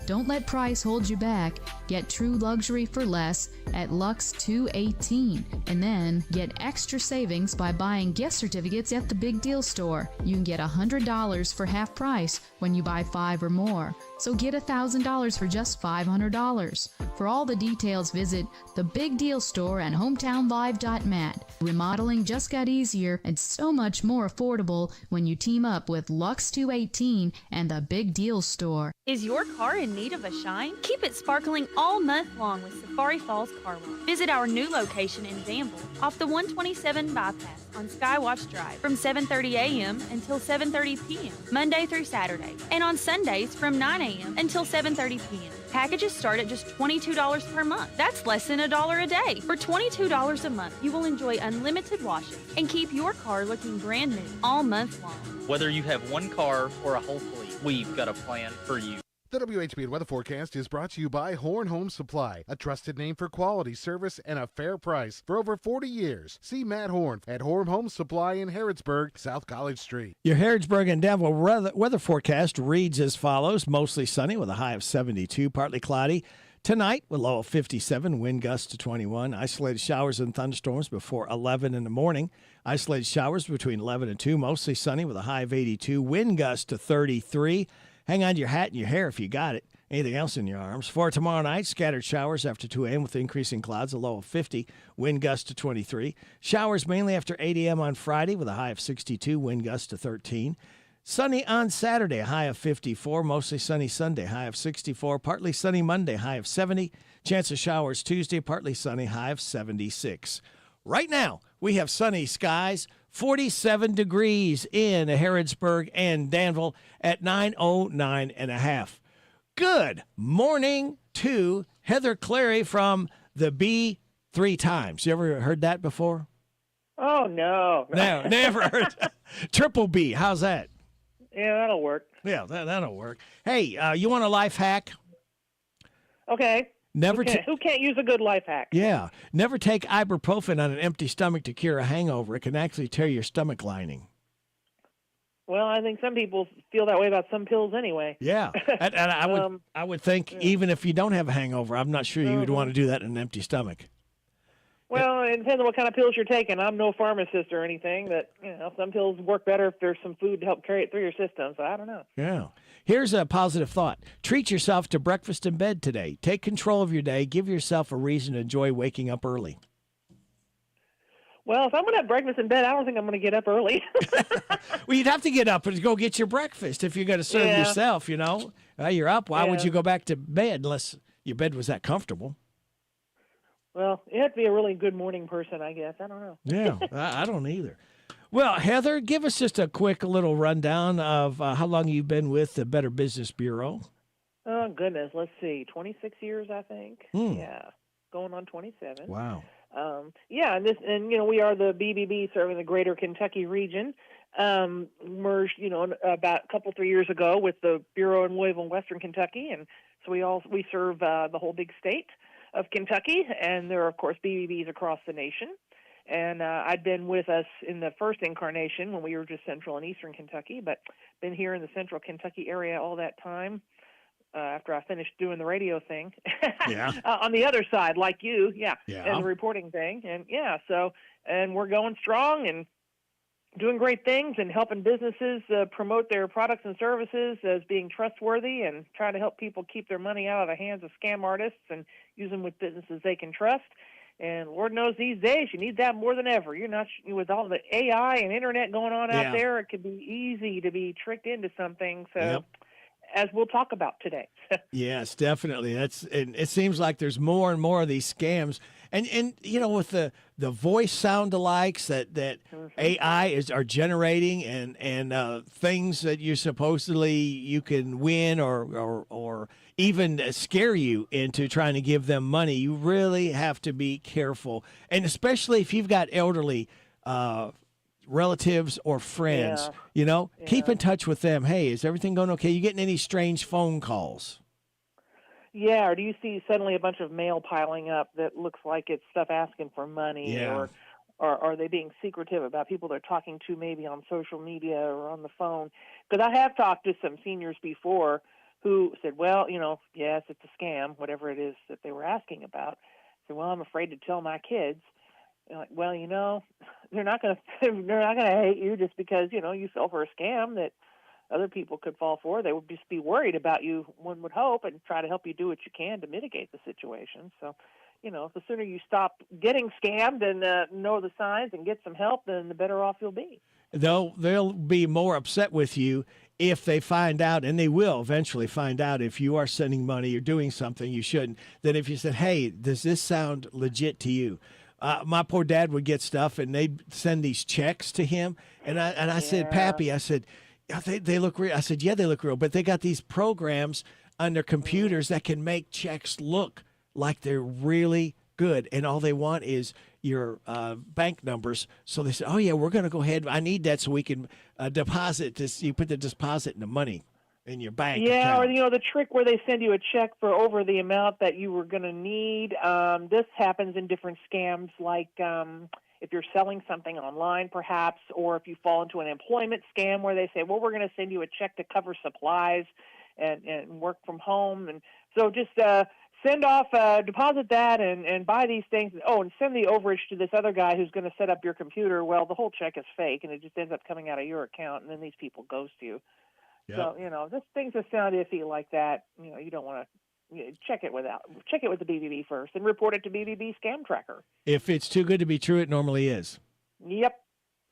Don't let price hold you back. Get true luxury for less at Lux 218 and then get extra savings by buying gift certificates at the Big Deal Store. You can get $100 for half price when you buy 5 or more. So get $1,000 for just $500. For all the details, visit the Big Deal Store and HometownLive.net. Remodeling just got easier and so much more affordable when you team up with Lux 218 and the Big Deal Store. Is your car in need of a shine? Keep it sparkling all month long with Safari Falls Car Wash. Visit our new location in Danville off the 127 bypass on Skywatch Drive from 7:30 a.m. until 7:30 p.m. Monday through Saturday, and on Sundays from 9 a.m. until 7:30 p.m. Packages start at just $22 per month. That's less than $1 a day. For $22 a month, you will enjoy unlimited washes and keep your car looking brand new all month long. Whether you have one car or a whole fleet, we've got a plan for you. The WHBN weather forecast is brought to you by Horn Home Supply, a trusted name for quality service and a fair price for over 40 years. See Matt Horn at Horn Home Supply in Harrodsburg, South College Street. Your Harrodsburg and Danville weather forecast reads as follows. Mostly sunny with a high of 72, partly cloudy. Tonight, with low of 57, wind gusts to 21. Isolated showers and thunderstorms before 11 in the morning. Isolated showers between 11 and 2. Mostly sunny with a high of 82. Wind gusts to 33. Hang on to your hat and your hair if you got it. Anything else in your arms. For tomorrow night, scattered showers after 2 a.m. with increasing clouds, a low of 50. Wind gusts to 23. Showers mainly after 8 a.m. on Friday with a high of 62. Wind gusts to 13. Sunny on Saturday, a high of 54. Mostly sunny Sunday, high of 64. Partly sunny Monday, high of 70. Chance of showers Tuesday, partly sunny, high of 76. Right now, we have sunny skies, 47 degrees in Harrodsburg and Danville at 9:09.5. Good morning to Heather Clary from the B 3 times. You ever heard that before? Oh, no. No, never heard. Triple B, how's that? Yeah, that'll work. Yeah, that'll work. Hey, you want a life hack? Okay. Never who can't use a good life hack? Yeah. Never take ibuprofen on an empty stomach to cure a hangover. It can actually tear your stomach lining. Well, I think some people feel that way about some pills anyway. Yeah. And I would think even if you don't have a hangover, I'm not sure you would want to do that in an empty stomach. Well, it depends on what kind of pills you're taking. I'm no pharmacist or anything, but some pills work better if there's some food to help carry it through your system. So I don't know. Yeah. Here's a positive thought. Treat yourself to breakfast in bed today. Take control of your day. Give yourself a reason to enjoy waking up early. Well, if I'm going to have breakfast in bed, I don't think I'm going to get up early. Well, you'd have to get up and go get your breakfast if you're going to serve yourself, You're up. Why would you go back to bed unless your bed was that comfortable? Well, you have to be a really good morning person, I guess. I don't know. Yeah, I don't either. Well, Heather, give us just a quick little rundown of how long you've been with the Better Business Bureau. Oh, goodness. Let's see. 26 years, I think. Yeah. Going on 27. Wow. Yeah, and we are the BBB serving the greater Kentucky region. Merged, about a couple, 3 years ago with the Bureau in Louisville, Western Kentucky. And so we serve the whole big state of Kentucky. And there are, of course, BBBs across the nation. And I'd been with us in the first incarnation when we were just central and eastern Kentucky, but been here in the central Kentucky area all that time after I finished doing the radio thing. Yeah. On the other side, like you, Yeah. and the reporting thing. And, and we're going strong and doing great things and helping businesses promote their products and services as being trustworthy and trying to help people keep their money out of the hands of scam artists and use them with businesses they can trust. And Lord knows these days you need that more than ever. You're not with all the AI and internet going on out there. It can be easy to be tricked into something. So, as we'll talk about today. Yes, definitely. And it seems like there's more and more of these scams. And with the voice sound alikes that AI are generating and things that you can win or even scare you into trying to give them money, you really have to be careful. And especially if you've got elderly relatives or friends, keep in touch with them. Hey, is everything going okay? You getting any strange phone calls? Yeah, or do you see suddenly a bunch of mail piling up that looks like it's stuff asking for money? Yeah. Or are they being secretive about people they're talking to maybe on social media or on the phone? Because I have talked to some seniors before who said, well, yes, it's a scam, whatever it is that they were asking about. I said, well, I'm afraid to tell my kids. They're like, well, they're not going to hate you just because, you fell for a scam that other people could fall for. They would just be worried about you, one would hope, and try to help you do what you can to mitigate the situation. So, the sooner you stop getting scammed and know the signs and get some help, then the better off you'll be. They'll be more upset with you if they find out, and they will eventually find out if you are sending money or doing something you shouldn't, than if you said, hey, does this sound legit to you? My poor dad would get stuff, and they'd send these checks to him. And I said, Pappy, I said, they look real. I said, yeah, they look real. But they got these programs on their computers that can make checks look like they're really good. And all they want is your bank numbers. So they said, oh, yeah, we're going to go ahead. I need that so we can deposit this. You put the deposit in the money in your bank account. Or, the trick where they send you a check for over the amount that you were going to need. This happens in different scams, like if you're selling something online, perhaps, or if you fall into an employment scam where they say, well, we're going to send you a check to cover supplies and work from home. And so just send off, deposit that and buy these things. Oh, and send the overage to this other guy who's going to set up your computer. Well, the whole check is fake, and it just ends up coming out of your account, and then these people ghost you. Yep. So, just things that sound iffy like that, you don't want to check it with the BBB first and report it to BBB Scam Tracker. If it's too good to be true, it normally is. Yep.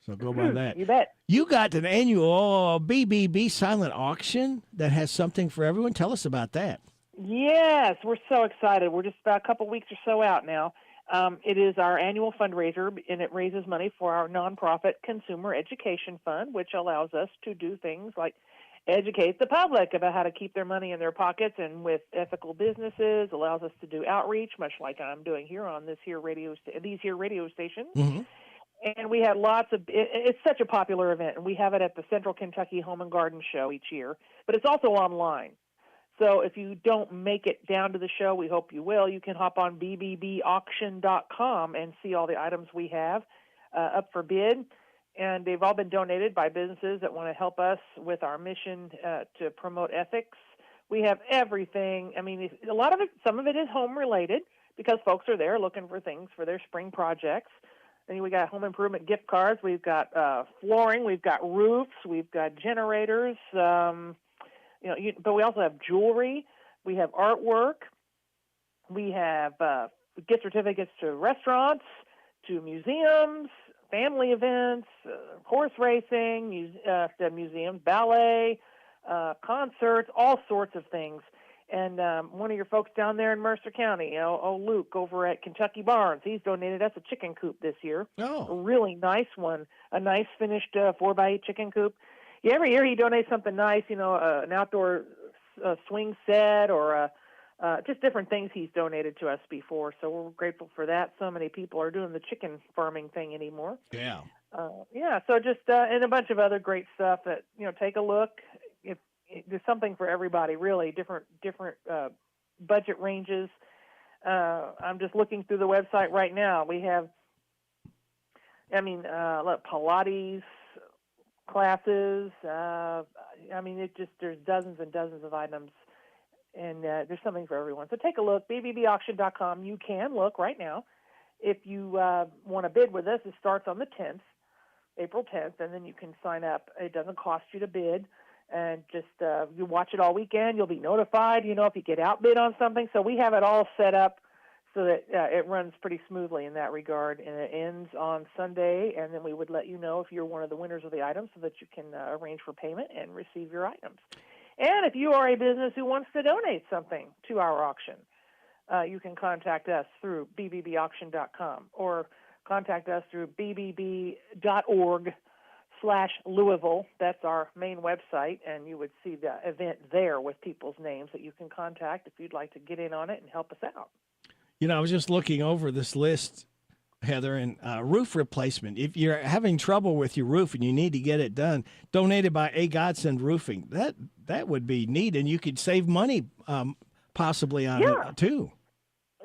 So go by that. You bet. You got an annual BBB silent auction that has something for everyone. Tell us about that. Yes, we're so excited. We're just about a couple weeks or so out now. It is our annual fundraiser, and it raises money for our nonprofit Consumer Education Fund, which allows us to do things like educate the public about how to keep their money in their pockets and with ethical businesses, allows us to do outreach, much like I'm doing here on these here radio stations. Mm-hmm. And we had it's such a popular event, and we have it at the Central Kentucky Home and Garden Show each year, but it's also online. So if you don't make it down to the show, we hope you will. You can hop on bbbauction.com and see all the items we have up for bid. And they've all been donated by businesses that want to help us with our mission to promote ethics. We have everything. I mean, some of it is home related because folks are there looking for things for their spring projects. And we got home improvement gift cards. We've got flooring. We've got roofs. We've got generators. But we also have jewelry. We have artwork. We have gift certificates to restaurants, to museums, family events, horse racing, museums, ballet, concerts, all sorts of things. And one of your folks down there in Mercer County, Luke over at Kentucky Barns, he's donated us a chicken coop this year. Oh. A really nice one, a nice finished 4x8 chicken coop. Yeah, every year he donates something nice, an outdoor swing set or just different things he's donated to us before. So we're grateful for that. So many people are doing the chicken farming thing anymore. Yeah. So just and a bunch of other great stuff that, take a look. If there's something for everybody, really, different budget ranges. I'm just looking through the website right now. We have, Pilates classes. There's dozens and dozens of items, and there's something for everyone. So take a look, bbbauction.com. You can look right now. If you want to bid with us, it starts on the 10th, April 10th, and then you can sign up. It doesn't cost you to bid, and just you watch it all weekend. You'll be notified, if you get outbid on something. So we have it all set up so that it runs pretty smoothly in that regard, and it ends on Sunday, and then we would let you know if you're one of the winners of the items so that you can arrange for payment and receive your items. And if you are a business who wants to donate something to our auction, you can contact us through bbbauction.com or contact us through bbb.org/Louisville. That's our main website, and you would see the event there with people's names that you can contact if you'd like to get in on it and help us out. I was just looking over this list, Heather, and roof replacement. If you're having trouble with your roof and you need to get it done, donated by A Godsend Roofing. That would be neat, and you could save money possibly on it too.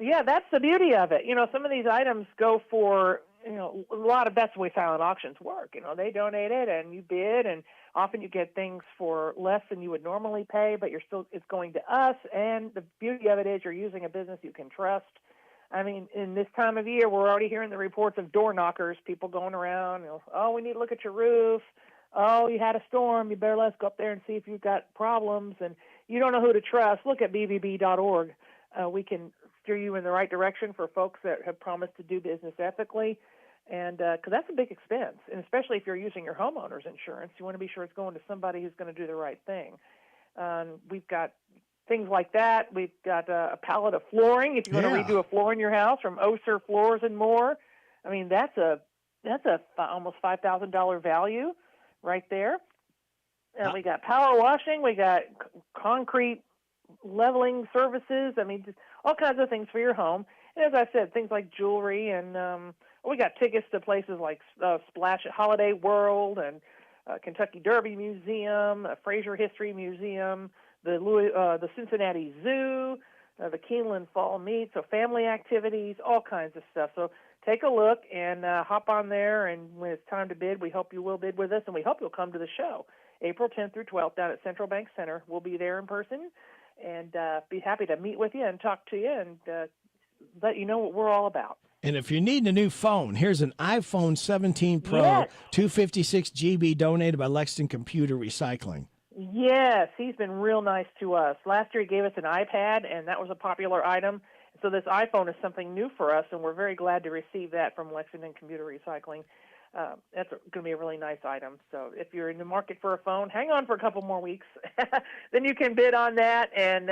Yeah, that's the beauty of it. Some of these items go for, a lot of that's the way silent auctions work. They donate it and you bid, and often you get things for less than you would normally pay, but it's going to us. And the beauty of it is you're using a business you can trust. In this time of year, we're already hearing the reports of door knockers, people going around, we need to look at your roof. Oh, you had a storm. You better let's go up there and see if you've got problems. And you don't know who to trust. Look at bbb.org. We can steer you in the right direction for folks that have promised to do business ethically. And because that's a big expense, and especially if you're using your homeowner's insurance, you want to be sure it's going to somebody who's going to do the right thing. We've got things like that. We've got a pallet of flooring. If you want to redo a floor in your house from Oser Floors and More, that's a almost $5,000 value right there. And we got power washing. We got concrete leveling services. Just all kinds of things for your home. And as I said, things like jewelry, and we got tickets to places like Splash at Holiday World and Kentucky Derby Museum, Fraser History Museum, the Cincinnati Zoo, the Keeneland Fall Meet, so family activities, all kinds of stuff. So take a look and hop on there, and when it's time to bid, we hope you will bid with us, and we hope you'll come to the show April 10th through 12th down at Central Bank Center. We'll be there in person and be happy to meet with you and talk to you and let you know what we're all about. And if you need a new phone, here's an iPhone 17 Pro, 256 GB, donated by Lexington Computer Recycling. Yes, he's been real nice to us. Last year he gave us an iPad, and that was a popular item. So this iPhone is something new for us, and we're very glad to receive that from Lexington Computer Recycling. That's going to be a really nice item. So if you're in the market for a phone, hang on for a couple more weeks. Then you can bid on that and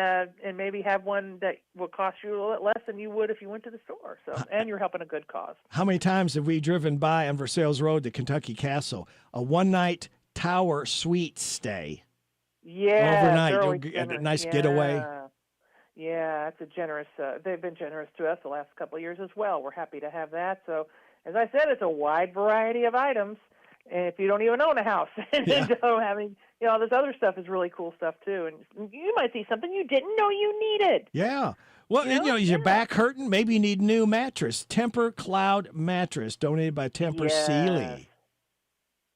maybe have one that will cost you a little bit less than you would if you went to the store. So, and you're helping a good cause. How many times have we driven by on Versailles Road to Kentucky Castle? A one-night tower suite stay. Yeah. Overnight. You'll get a nice getaway. Yeah, it's a generous, they've been generous to us the last couple of years as well. We're happy to have that. So, as I said, it's a wide variety of items. And if you don't even own a house, so having, this other stuff is really cool stuff too. And you might see something you didn't know you needed. Yeah. Well, is your back hurting? Maybe you need a new mattress. Temper Cloud Mattress, donated by Temper Sealy.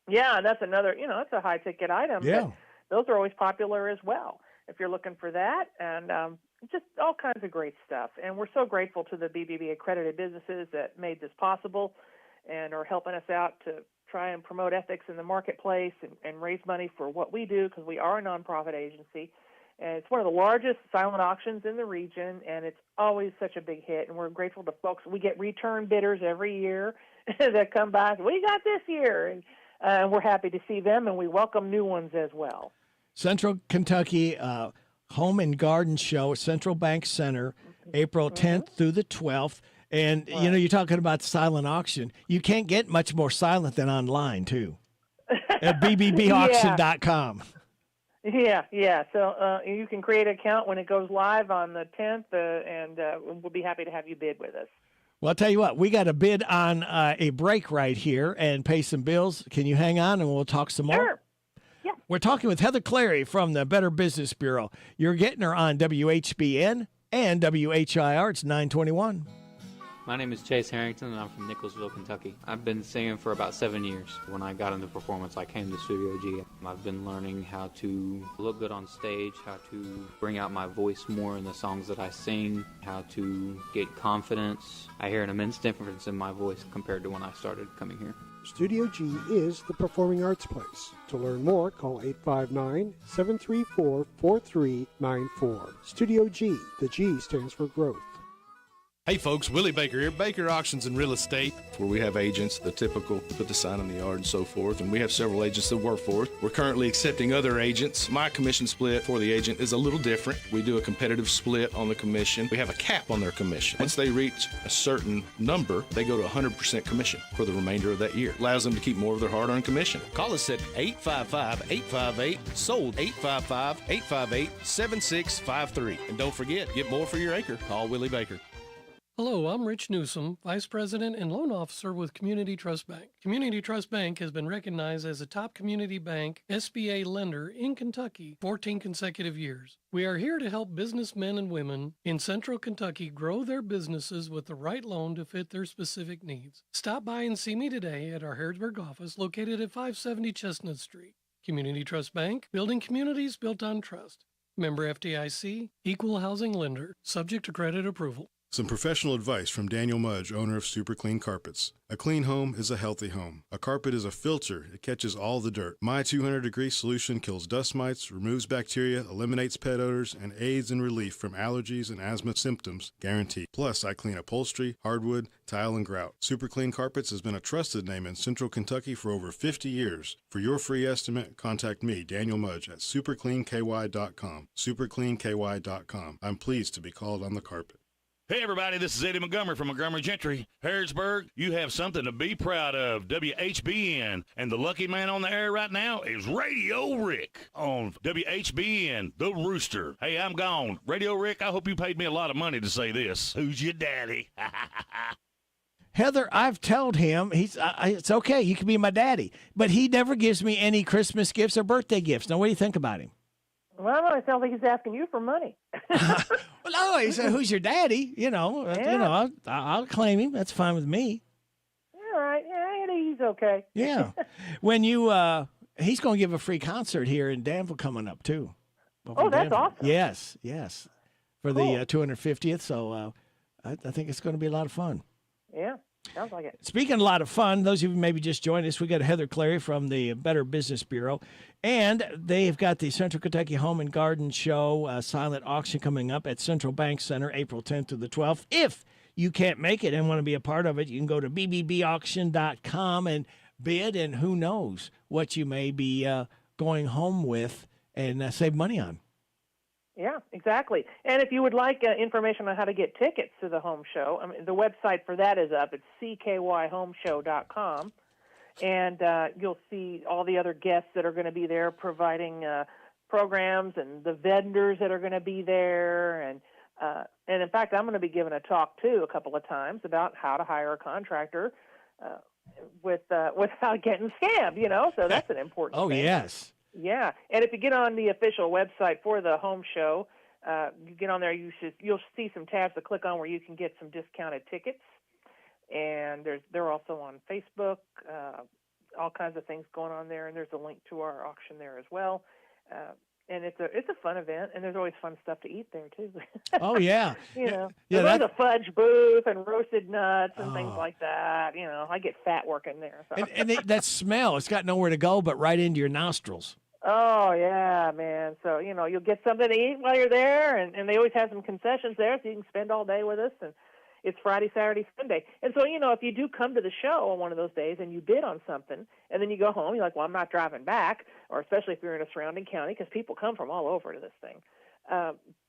Yeah, that's another, that's a high ticket item. Yeah. Those are always popular as well if you're looking for that. And just all kinds of great stuff. And we're so grateful to the BBB accredited businesses that made this possible and are helping us out to try and promote ethics in the marketplace and raise money for what we do, because we are a nonprofit agency. And it's one of the largest silent auctions in the region, and it's always such a big hit. And we're grateful to folks. We get return bidders every year that come by. We got this year. And we're happy to see them, and we welcome new ones as well. Central Kentucky Home and Garden Show, Central Bank Center, April 10th through the 12th. And, you're talking about silent auction. You can't get much more silent than online, too, at bbbauction.com. Yeah. So you can create an account when it goes live on the 10th, and we'll be happy to have you bid with us. Well, I'll tell you what, we got a bid on a break right here and pay some bills. Can you hang on and we'll talk some more? Sure. Yeah. We're talking with Heather Clary from the Better Business Bureau. You're getting her on WHBN and WHIR. It's 921. My name is Chase Harrington, and I'm from Nicholsville, Kentucky. I've been singing for about 7 years. When I got into performance, I came to Studio G. I've been learning how to look good on stage, how to bring out my voice more in the songs that I sing, how to get confidence. I hear an immense difference in my voice compared to when I started coming here. Studio G is the performing arts place. To learn more, call 859-734-4394. Studio G. The G stands for growth. Hey folks, Willie Baker here, Baker Auctions and Real Estate, where we have agents, the typical, put the sign in the yard and so forth, and we have several agents that work for us. We're currently accepting other agents. My commission split for the agent is a little different. We do a competitive split on the commission. We have a cap on their commission. Once they reach a certain number, they go to 100% commission for the remainder of that year. Allows them to keep more of their hard-earned commission. Call us at 855-858-SOLD, 855-858-7653. And don't forget, get more for your acre. Call Willie Baker. Hello, I'm Rich Newsom, Vice President and Loan Officer with Community Trust Bank. Community Trust Bank has been recognized as a top community bank SBA lender in Kentucky 14 consecutive years. We are here to help businessmen and women in Central Kentucky grow their businesses with the right loan to fit their specific needs. Stop by and see me today at our Harrodsburg office located at 570 Chestnut Street. Community Trust Bank, building communities built on trust. Member FDIC, equal housing lender, subject to credit approval. Some professional advice from Daniel Mudge, owner of Super Clean Carpets. A clean home is a healthy home. A carpet is a filter. It catches all the dirt. My 200-degree solution kills dust mites, removes bacteria, eliminates pet odors, and aids in relief from allergies and asthma symptoms, guaranteed. Plus, I clean upholstery, hardwood, tile, and grout. Super Clean Carpets has been a trusted name in Central Kentucky for over 50 years. For your free estimate, contact me, Daniel Mudge, at supercleanky.com. supercleanky.com. I'm pleased to be called on the carpet. Hey, everybody, this is Eddie Montgomery from Montgomery Gentry. Harrodsburg, you have something to be proud of. WHBN. And the lucky man on the air right now is Radio Rick on WHBN, The Rooster. Hey, I'm gone. Radio Rick, I hope you paid me a lot of money to say this. Who's your daddy? Heather, I've told him it's okay. You can be my daddy. But he never gives me any Christmas gifts or birthday gifts. Now, what do you think about him? Well, it sounds like he's asking you for money. Well, no, he said, "Who's your daddy?" I'll claim him. That's fine with me. All right, yeah, he's okay. Yeah, when you he's going to give a free concert here in Danville coming up too. Oh, that's awesome. Yes, for the 250th. So I think it's going to be a lot of fun. Yeah. Sounds like it. Speaking of a lot of fun, those of you who maybe just joined us, we got Heather Clary from the Better Business Bureau, and they've got the Central Kentucky Home and Garden Show silent auction coming up at Central Bank Center, April 10th to the 12th. If you can't make it and want to be a part of it, you can go to bbbauction.com and bid, and who knows what you may be going home with and save money on. Yeah, exactly. And if you would like information on how to get tickets to the home show, the website for that is up. It's ckyhomeshow.com. And you'll see all the other guests that are going to be there providing programs and the vendors that are going to be there. And in fact, I'm going to be giving a talk, too, a couple of times about how to hire a contractor without getting scammed, So that's an important thing. Oh, yes. Yeah, and if you get on the official website for the home show, you get on there, you'll see some tabs to click on where you can get some discounted tickets. And they're also on Facebook, all kinds of things going on there, and there's a link to our auction there as well. And it's a fun event, and there's always fun stuff to eat there too. Oh yeah, there's a fudge booth and roasted nuts and things like that. I get fat working there. So. And that smell—it's got nowhere to go but right into your nostrils. Oh yeah, man. So you'll get something to eat while you're there, and they always have some concessions there, so you can spend all day with us. And it's Friday, Saturday, Sunday. And so, if you do come to the show on one of those days and you bid on something and then you go home, you're like, well, I'm not driving back, or especially if you're in a surrounding county, because people come from all over to this thing.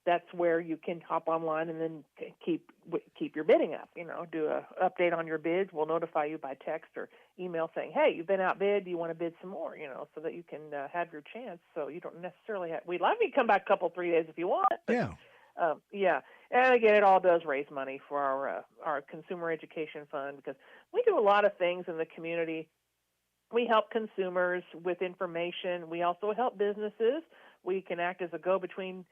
that's where you can hop online and then keep your bidding up. Do a update on your bids. We'll notify you by text or email saying, hey, you've been outbid. Do you want to bid some more? So that you can have your chance. So you don't necessarily have. We'd love you to come back a couple, 3 days if you want. Yeah. Yeah. And again, it all does raise money for our consumer education fund, because we do a lot of things in the community. We help consumers with information. We also help businesses. We can act as a go-between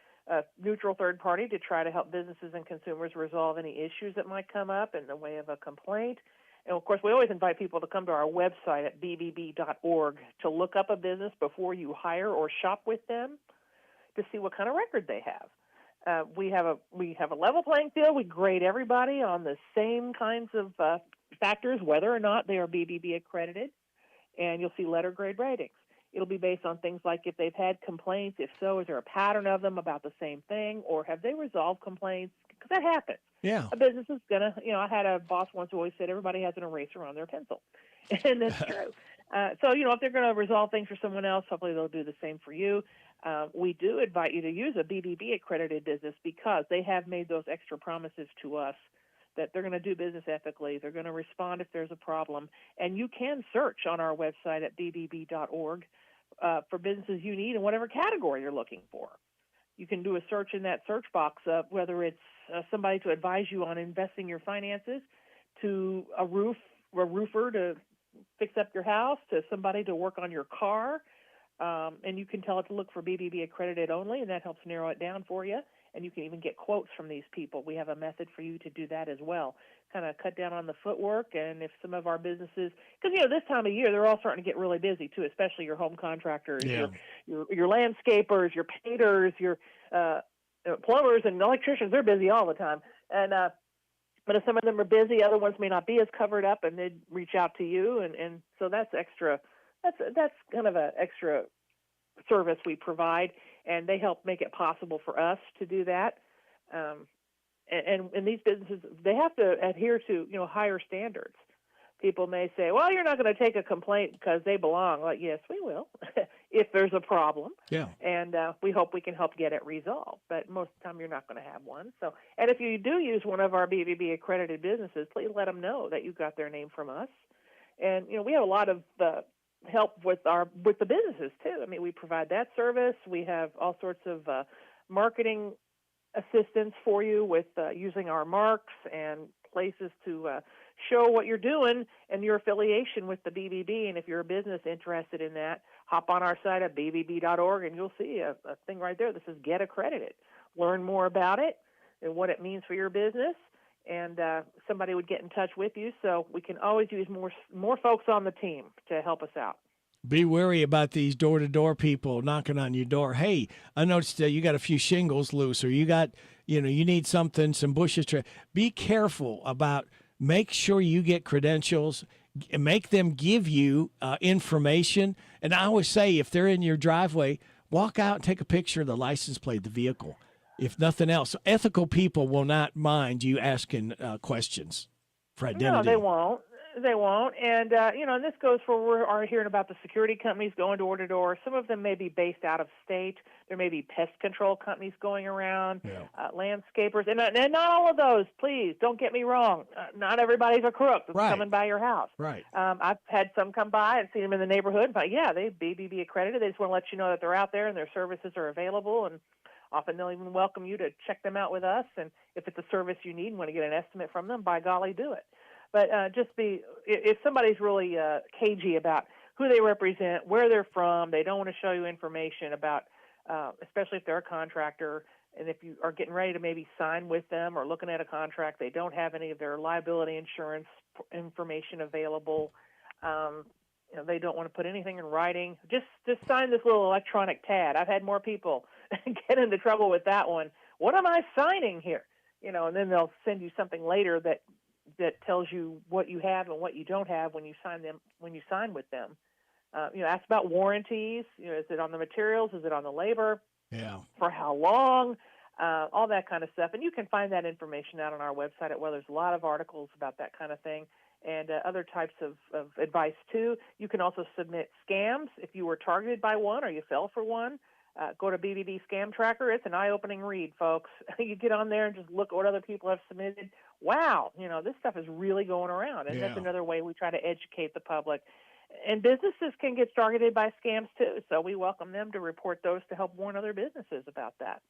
neutral third party to try to help businesses and consumers resolve any issues that might come up in the way of a complaint. And, of course, we always invite people to come to our website at bbb.org to look up a business before you hire or shop with them to see what kind of record they have. We have a level playing field. We grade everybody on the same kinds of factors, whether or not they are BBB accredited, and you'll see letter grade ratings. It'll be based on things like if they've had complaints. If so, is there a pattern of them about the same thing, or have they resolved complaints? Because that happens. Yeah. A business is going to, I had a boss once who always said everybody has an eraser on their pencil. And that's true. So, if they're going to resolve things for someone else, hopefully they'll do the same for you. We do invite you to use a BBB accredited business because they have made those extra promises to us that they're going to do business ethically. They're going to respond if there's a problem. And you can search on our website at bbb.org for businesses you need in whatever category you're looking for. You can do a search in that search box, whether it's somebody to advise you on investing your finances, to a roofer to fix up your house, to somebody to work on your car. And you can tell it to look for BBB accredited only, and that helps narrow it down for you. And you can even get quotes from these people. We have a method for you to do that as well. Kind of cut down on the footwork. And if some of our businesses, because this time of year they're all starting to get really busy too, especially your home contractors, your landscapers, your painters, your plumbers and electricians. They're busy all the time. And but if some of them are busy, other ones may not be as covered up, and they'd reach out to you. And so that's extra. That's kind of an extra service we provide, and they help make it possible for us to do that. And these businesses, they have to adhere to higher standards. People may say, well, you're not going to take a complaint because they belong. Like, yes, we will if there's a problem. Yeah. And we hope we can help get it resolved. But most of the time you're not going to have one. So, and if you do use one of our BBB accredited businesses, please let them know that you got their name from us. And, we have a lot of help with the businesses too. I mean, we provide that service. We have all sorts of marketing assistance for you with using our marks and places to show what you're doing and your affiliation with the BBB. And if you're a business interested in that, hop on our site at bbb.org and you'll see a thing right there that says Get Accredited. Learn more about it and what it means for your business. And somebody would get in touch with you, so we can always use more folks on the team to help us out. Be wary about these door-to-door people knocking on your door. Hey, I noticed you got a few shingles loose, or you got, you need some bushes. Be careful about. Make sure you get credentials. Make them give you information. And I always say, if they're in your driveway, walk out and take a picture of the license plate of the vehicle. If nothing else, ethical people will not mind you asking questions for identity. No, they won't. They won't. And, and this goes for we're hearing about the security companies going door to door. Some of them may be based out of state. There may be pest control companies going around, landscapers. And not all of those, please, don't get me wrong. Not everybody's a crook that's coming by your house. Right. I've had some come by and seen them in the neighborhood. But, they're BBB accredited. They just want to let you know that they're out there and their services are available. And often they'll even welcome you to check them out with us. And if it's a service you need and want to get an estimate from them, by golly, do it. But if somebody's really cagey about who they represent, where they're from, they don't want to show you information about, especially if they're a contractor, and if you are getting ready to maybe sign with them or looking at a contract, they don't have any of their liability insurance information available. They don't want to put anything in writing. Just sign this little electronic TAD. I've had more people get into trouble with that one. What am I signing here? And then they'll send you something later that tells you what you have and what you don't have when you sign with them. Ask about warranties. Is it on the materials? Is it on the labor? Yeah. For how long? All that kind of stuff. And you can find that information out on our website there's a lot of articles about that kind of thing and other types of advice too. You can also submit scams if you were targeted by one or you fell for one. Go to BBB Scam Tracker. It's an eye-opening read, folks. You get on there and just look at what other people have submitted. Wow, this stuff is really going around, and that's another way we try to educate the public. And businesses can get targeted by scams too, so we welcome them to report those to help warn other businesses about that.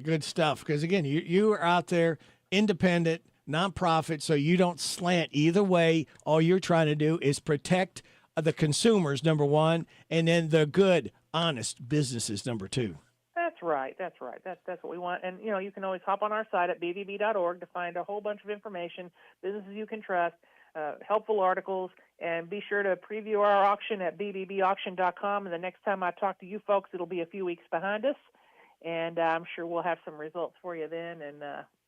Good stuff, because again, you are out there, independent, nonprofit, so you don't slant either way. All you're trying to do is protect the consumers, number one, and then the good, honest businesses, number two. That's right. That's what we want. And, you can always hop on our site at bbb.org to find a whole bunch of information, businesses you can trust, helpful articles, and be sure to preview our auction at bbbauction.com. And the next time I talk to you folks, it'll be a few weeks behind us. And I'm sure we'll have some results for you then. And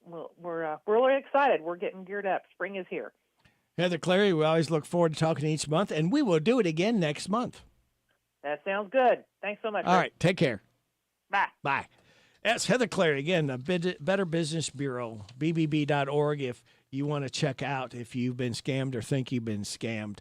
we're really excited. We're getting geared up. Spring is here. Heather Clary, we always look forward to talking each month, and we will do it again next month. That sounds good. Thanks so much. All right. Take care. Bye. Bye. That's Heather Clary, again, the Better Business Bureau, bbb.org, if you want to check out if you've been scammed or think you've been scammed.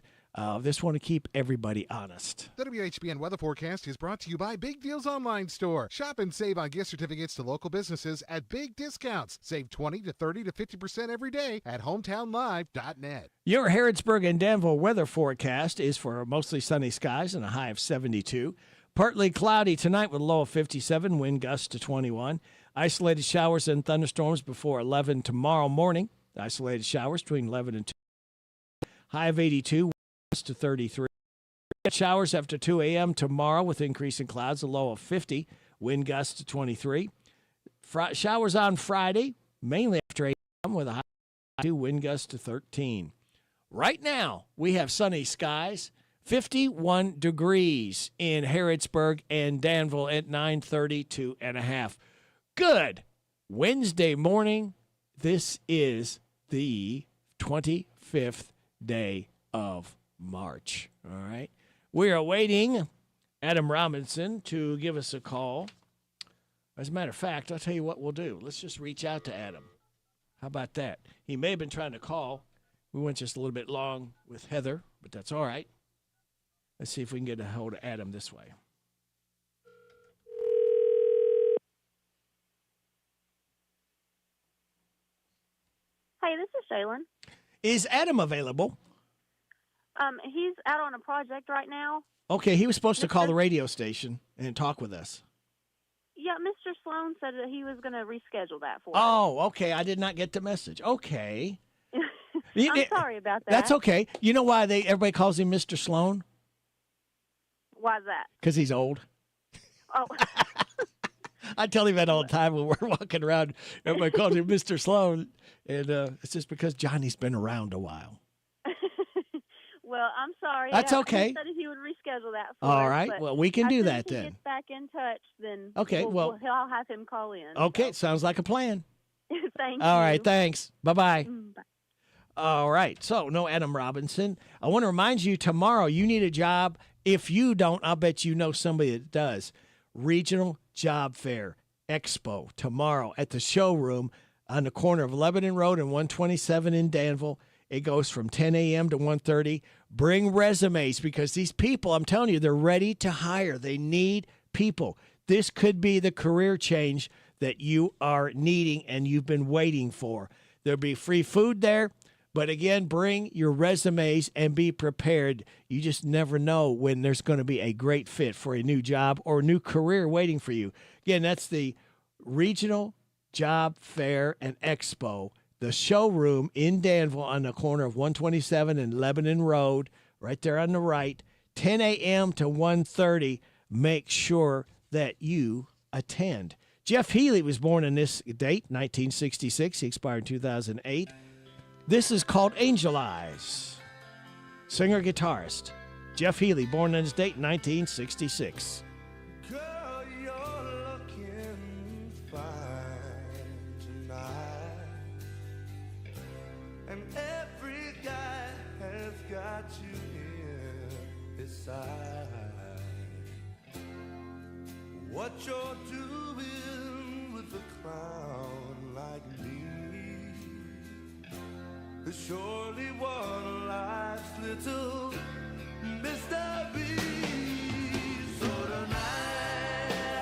Just want to keep everybody honest. The WHBN weather forecast is brought to you by Big Deals Online Store. Shop and save on gift certificates to local businesses at big discounts. Save 20 to 30 to 50% every day at hometownlive.net. Your Harrodsburg and Danville weather forecast is for mostly sunny skies and a high of 72. Partly cloudy tonight with a low of 57, wind gusts to 21. Isolated showers and thunderstorms before 11 tomorrow morning. Isolated showers between 11 and 2. High of 82. To 33. Showers after 2 a.m. tomorrow with increasing clouds, a low of 50. Wind gusts to 23. Showers on Friday, mainly after 8 a.m. with a high of 2, wind gusts to 13. Right now, we have sunny skies, 51 degrees in Harrodsburg and Danville at 9:32.5. Good Wednesday morning. This is the 25th day of March. All right. We are waiting Adam Robinson to give us a call. As a matter of fact, I'll tell you what we'll do. Let's just reach out to Adam. How about that? He may have been trying to call. We went just a little bit long with Heather, but that's all right. Let's see if we can get a hold of Adam this way. Hey, this is Shaylin. Is Adam available? He's out on a project right now. Okay, he was supposed to call the radio station and talk with us. Yeah, Mr. Sloan said that he was going to reschedule that for us. Oh, okay. I did not get the message. Okay. I'm sorry about that. That's okay. You know why everybody calls him Mr. Sloan? Why's that? Because he's old. Oh. I tell him that all the time when we're walking around. Everybody calls him Mr. Sloan. And it's just because Johnny's been around a while. Well, I'm sorry. That's okay. He said he would reschedule that for All us, right. but Well, we can do that If he then. gets back in touch, then Okay, I'll have him call in. Okay, sounds like a plan. Thank you. All right, thanks. Bye-bye. Bye. All right, so no Adam Robinson. I want to remind you, tomorrow you need a job. If you don't, I'll bet you know somebody that does. Regional Job Fair Expo tomorrow at the showroom on the corner of Lebanon Road and 127 in Danville. It goes from 10 a.m. to 1:30. Bring resumes because these people, I'm telling you, they're ready to hire. They need people. This could be the career change that you are needing and you've been waiting for. There'll be free food there. But again, bring your resumes and be prepared. You just never know when there's going to be a great fit for a new job or a new career waiting for you. Again, that's the Regional Job Fair and Expo, the showroom in Danville on the corner of 127 and Lebanon Road, right there on the right, 10 a.m. to 1:30. Make sure that you attend. Jeff Healey was born on this date, 1966. He expired in 2008. This is called Angel Eyes. Singer-guitarist Jeff Healey, born on this date, 1966. Girl, you're looking fine tonight, and every guy has got you in his side. What you're doing with a clown like me is surely one of life's little mysteries. So tonight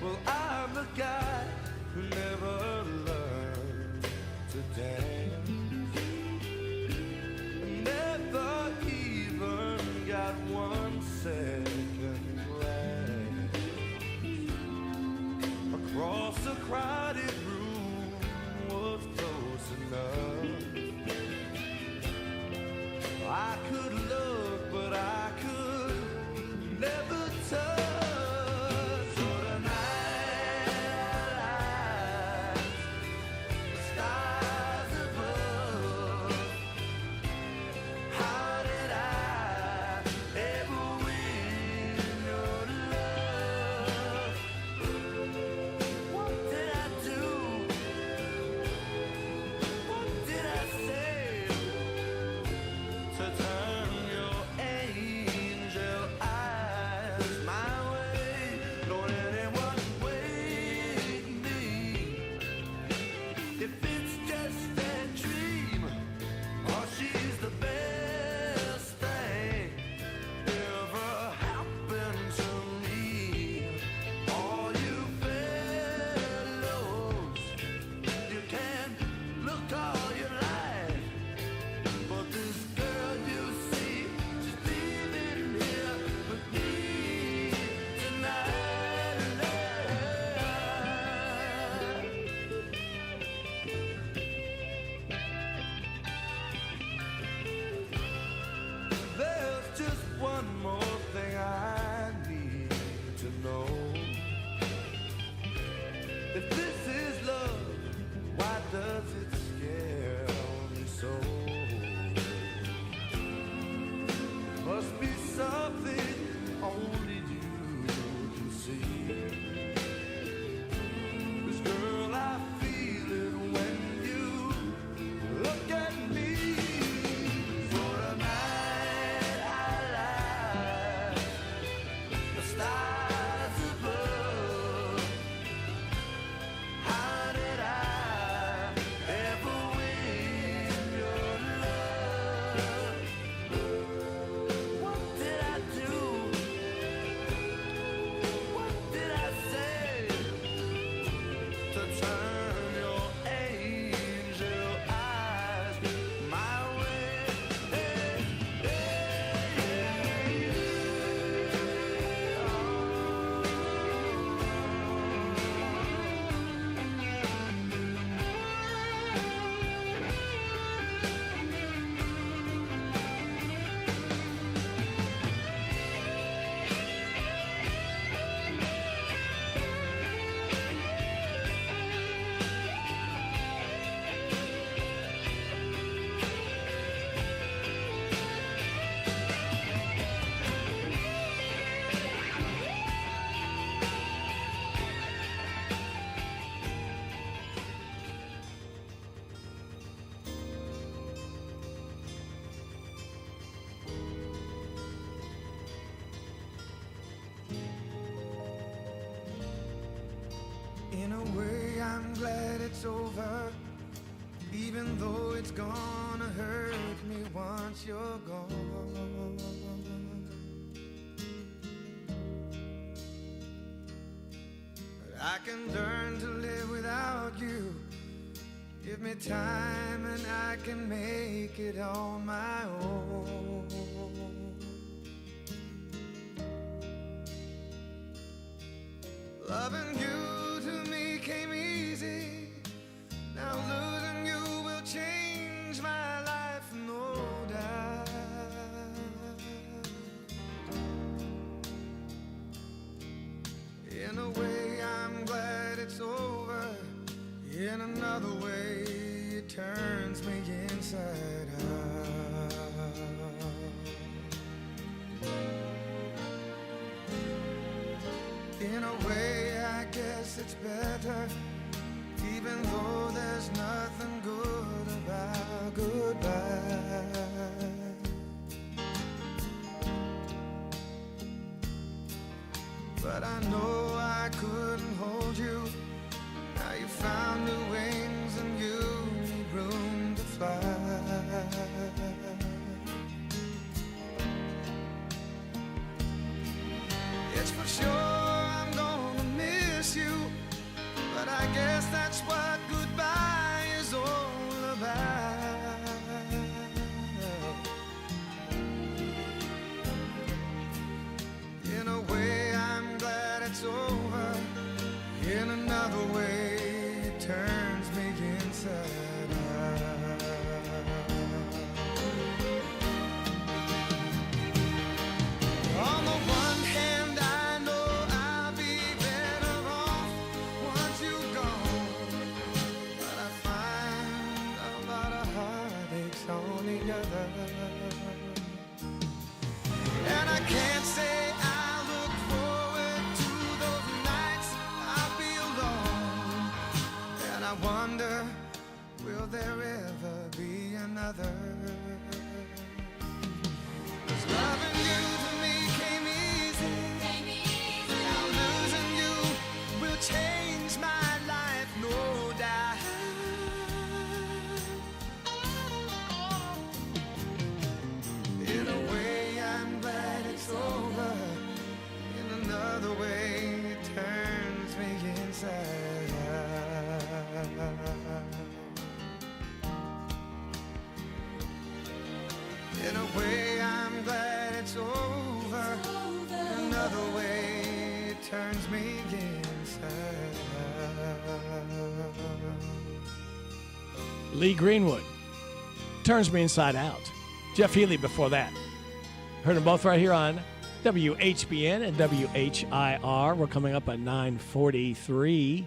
Well, I'm the guy who never learned to dance. Never even got 1 second glance across a crowded room was close enough. I could look, but I could never touch. So tonight, the stars above. How did I ever win your love? What did I do? What did I say to turn your angel eyes my way? Don't anyone wake me if it's just a dream, or she's the best thing ever happened to me. All you fellows, you can look all you like, but this girl you see, she's leaving here with me tonight. There's just one more thing I need to know. If this is love, why does it scare me so? Must be something only you can see. 'Cause girl, I feel it when you look at me. So tonight I lie, the stars above. How did I ever win your love? What did I do? What did I say to turn your angel eyes my way? In a way, I'm glad it's over, even though it's gonna hurt me once you're gone. But I can learn to live without you. Give me time and I can make it on my own. Loving you to me came easy. Now losing you will change my life, no doubt. In a way, I'm glad it's over. In another way, it turns me inside out. In a way, I guess it's better, even though there's nothing good about goodbye. But I know I couldn't hold you. Now you found new wings and you need room to fly. It's for sure I'm gonna miss you. And I can't say I look forward to those nights I'll be alone. And I wonder, will there ever be another? 'Cause loving you to me came easy. Now losing you will change my life, no doubt. In a way, I'm glad it's over. In another way, it turns me inside out. In a way, I'm glad it's over. Another way, it turns me inside out. Lee Greenwood, Turns Me Inside Out. Jeff Healy before that. Heard them both right here on WHBN and WHIR. We're coming up at 9:43.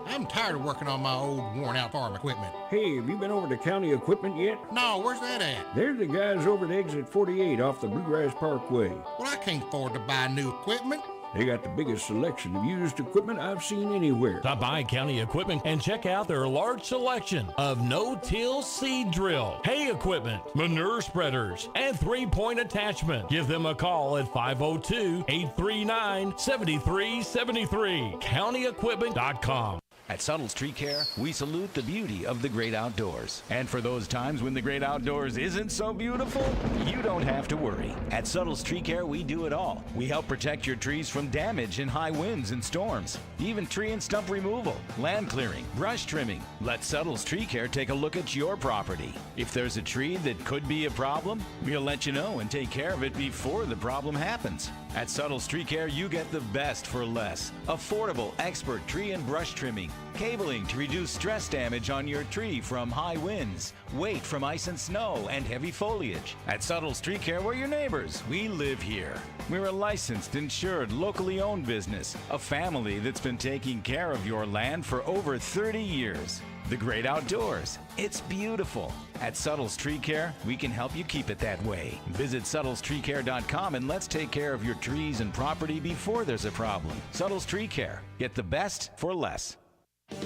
I'm tired of working on my old worn-out farm equipment. Hey, have you been over to County Equipment yet? No, where's that at? They're the guys over at Exit 48 off the Bluegrass Parkway. Well, I can't afford to buy new equipment. They got the biggest selection of used equipment I've seen anywhere. Stop by County Equipment and check out their large selection of no-till seed drill, hay equipment, manure spreaders, and three-point attachment. Give them a call at 502-839-7373. CountyEquipment.com. At Subtle's Tree Care, we salute the beauty of the great outdoors. And for those times when the great outdoors isn't so beautiful, you don't have to worry. At Subtle's Tree Care, we do it all. We help protect your trees from damage in high winds and storms, even tree and stump removal, land clearing, brush trimming. Let Subtle's Tree Care take a look at your property. If there's a tree that could be a problem, we'll let you know and take care of it before the problem happens. At Subtle's Tree Care, you get the best for less. Affordable, expert tree and brush trimming, cabling to reduce stress damage on your tree from high winds, weight from ice and snow, and heavy foliage. At Subtle's Tree Care, we're your neighbors. We live here. We're a licensed, insured, locally owned business, a family that's been taking care of your land for over 30 years. The great outdoors. It's beautiful. At Subtle's Tree Care, we can help you keep it that way. Visit SubtlesTreeCare.com and let's take care of your trees and property before there's a problem. Subtle's Tree Care. Get the best for less.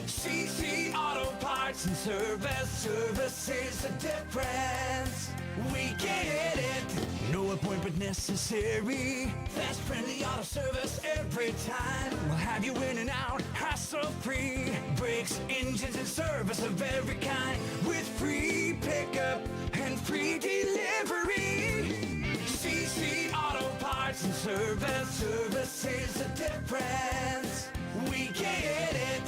CC Auto Parts and Service is the difference. We get it. No appointment necessary. Fast, friendly auto service every time. We'll have you in and out, hassle-free. Brakes, engines, and service of every kind. With free pickup and free delivery. CC Auto Parts and Service is the difference. We get it.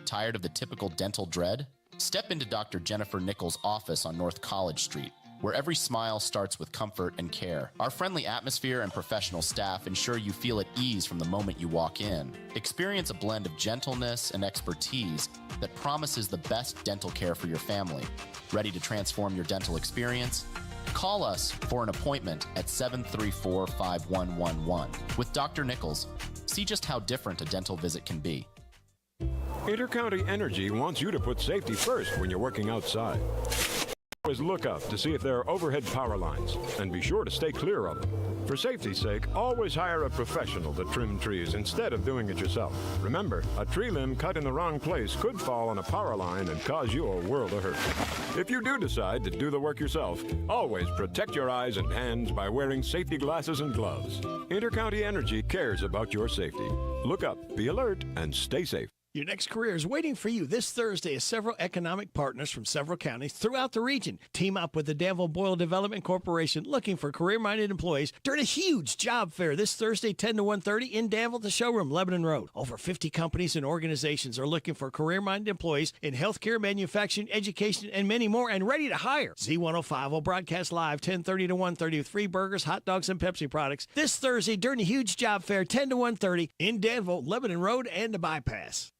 Tired of the typical dental dread? Step into Dr. Jennifer Nichols' office on North College Street, where every smile starts with comfort and care. Our friendly atmosphere and professional staff ensure you feel at ease from the moment you walk in. Experience a blend of gentleness and expertise that promises the best dental care for your family. Ready to transform your dental experience? Call us for an appointment at 734-5111. With Dr. Nichols, see just how different a dental visit can be. Intercounty Energy wants you to put safety first when you're working outside. Always look up to see if there are overhead power lines, and be sure to stay clear of them. For safety's sake, always hire a professional to trim trees instead of doing it yourself. Remember, a tree limb cut in the wrong place could fall on a power line and cause you a world of hurt. If you do decide to do the work yourself, always protect your eyes and hands by wearing safety glasses and gloves. Intercounty Energy cares about your safety. Look up, be alert, and stay safe. Your next career is waiting for you this Thursday as several economic partners from several counties throughout the region team up with the Danville Boyle Development Corporation looking for career-minded employees during a huge job fair this Thursday 10 to 1:30 in Danville, the showroom, Lebanon Road. Over 50 companies and organizations are looking for career-minded employees in healthcare, manufacturing, education, and many more, and ready to hire. Z105 will broadcast live 10:30 to 1:30 with free burgers, hot dogs, and Pepsi products this Thursday during the huge job fair 10 to 1:30 in Danville, Lebanon Road, and the Bypass.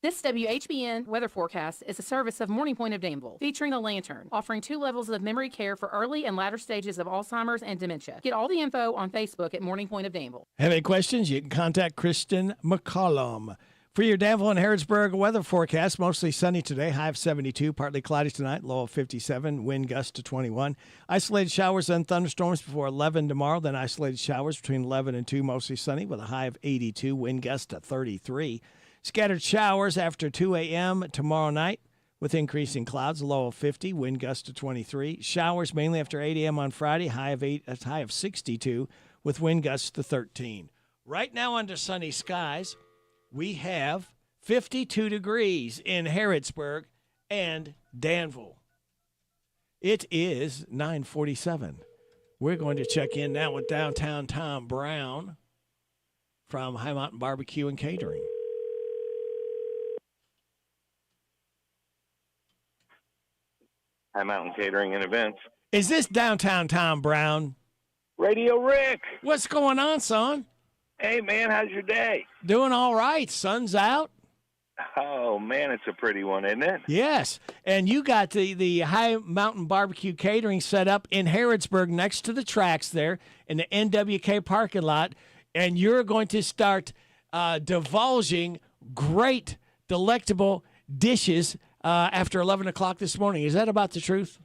This WHBN weather forecast is a service of Morning Point of Danville, featuring a lantern, offering 2 levels of memory care for early and latter stages of Alzheimer's and dementia. Get all the info on Facebook at Morning Point of Danville. Have any questions? You can contact Kristen McCollum For your Danville and Harrodsburg weather forecast, mostly sunny today, high of 72, partly cloudy tonight, low of 57, wind gust to 21. Isolated showers and thunderstorms before 11 tomorrow, then isolated showers between 11 and 2, mostly sunny with a high of 82, wind gust to 33. Scattered showers after 2 a.m. tomorrow night with increasing clouds, low of 50, wind gust to 23. Showers mainly after 8 a.m. on Friday, high of 62 with wind gusts to 13. Right now under sunny skies, we have 52 degrees in Harrodsburg and Danville. It is 9:47. We're going to check in now with downtown Tom Brown from High Mountain Barbecue and Catering. High Mountain Catering and Events. Is this downtown Tom Brown? Radio Rick. What's going on, son? Hey, man, how's your day? Doing all right. Sun's out. Oh, man, it's a pretty one, isn't it? Yes. And you got the High Mountain Barbecue Catering set up in Harrodsburg next to the tracks there in the NWK parking lot. And you're going to start divulging great, delectable dishes after 11 o'clock this morning. Is that about the truth?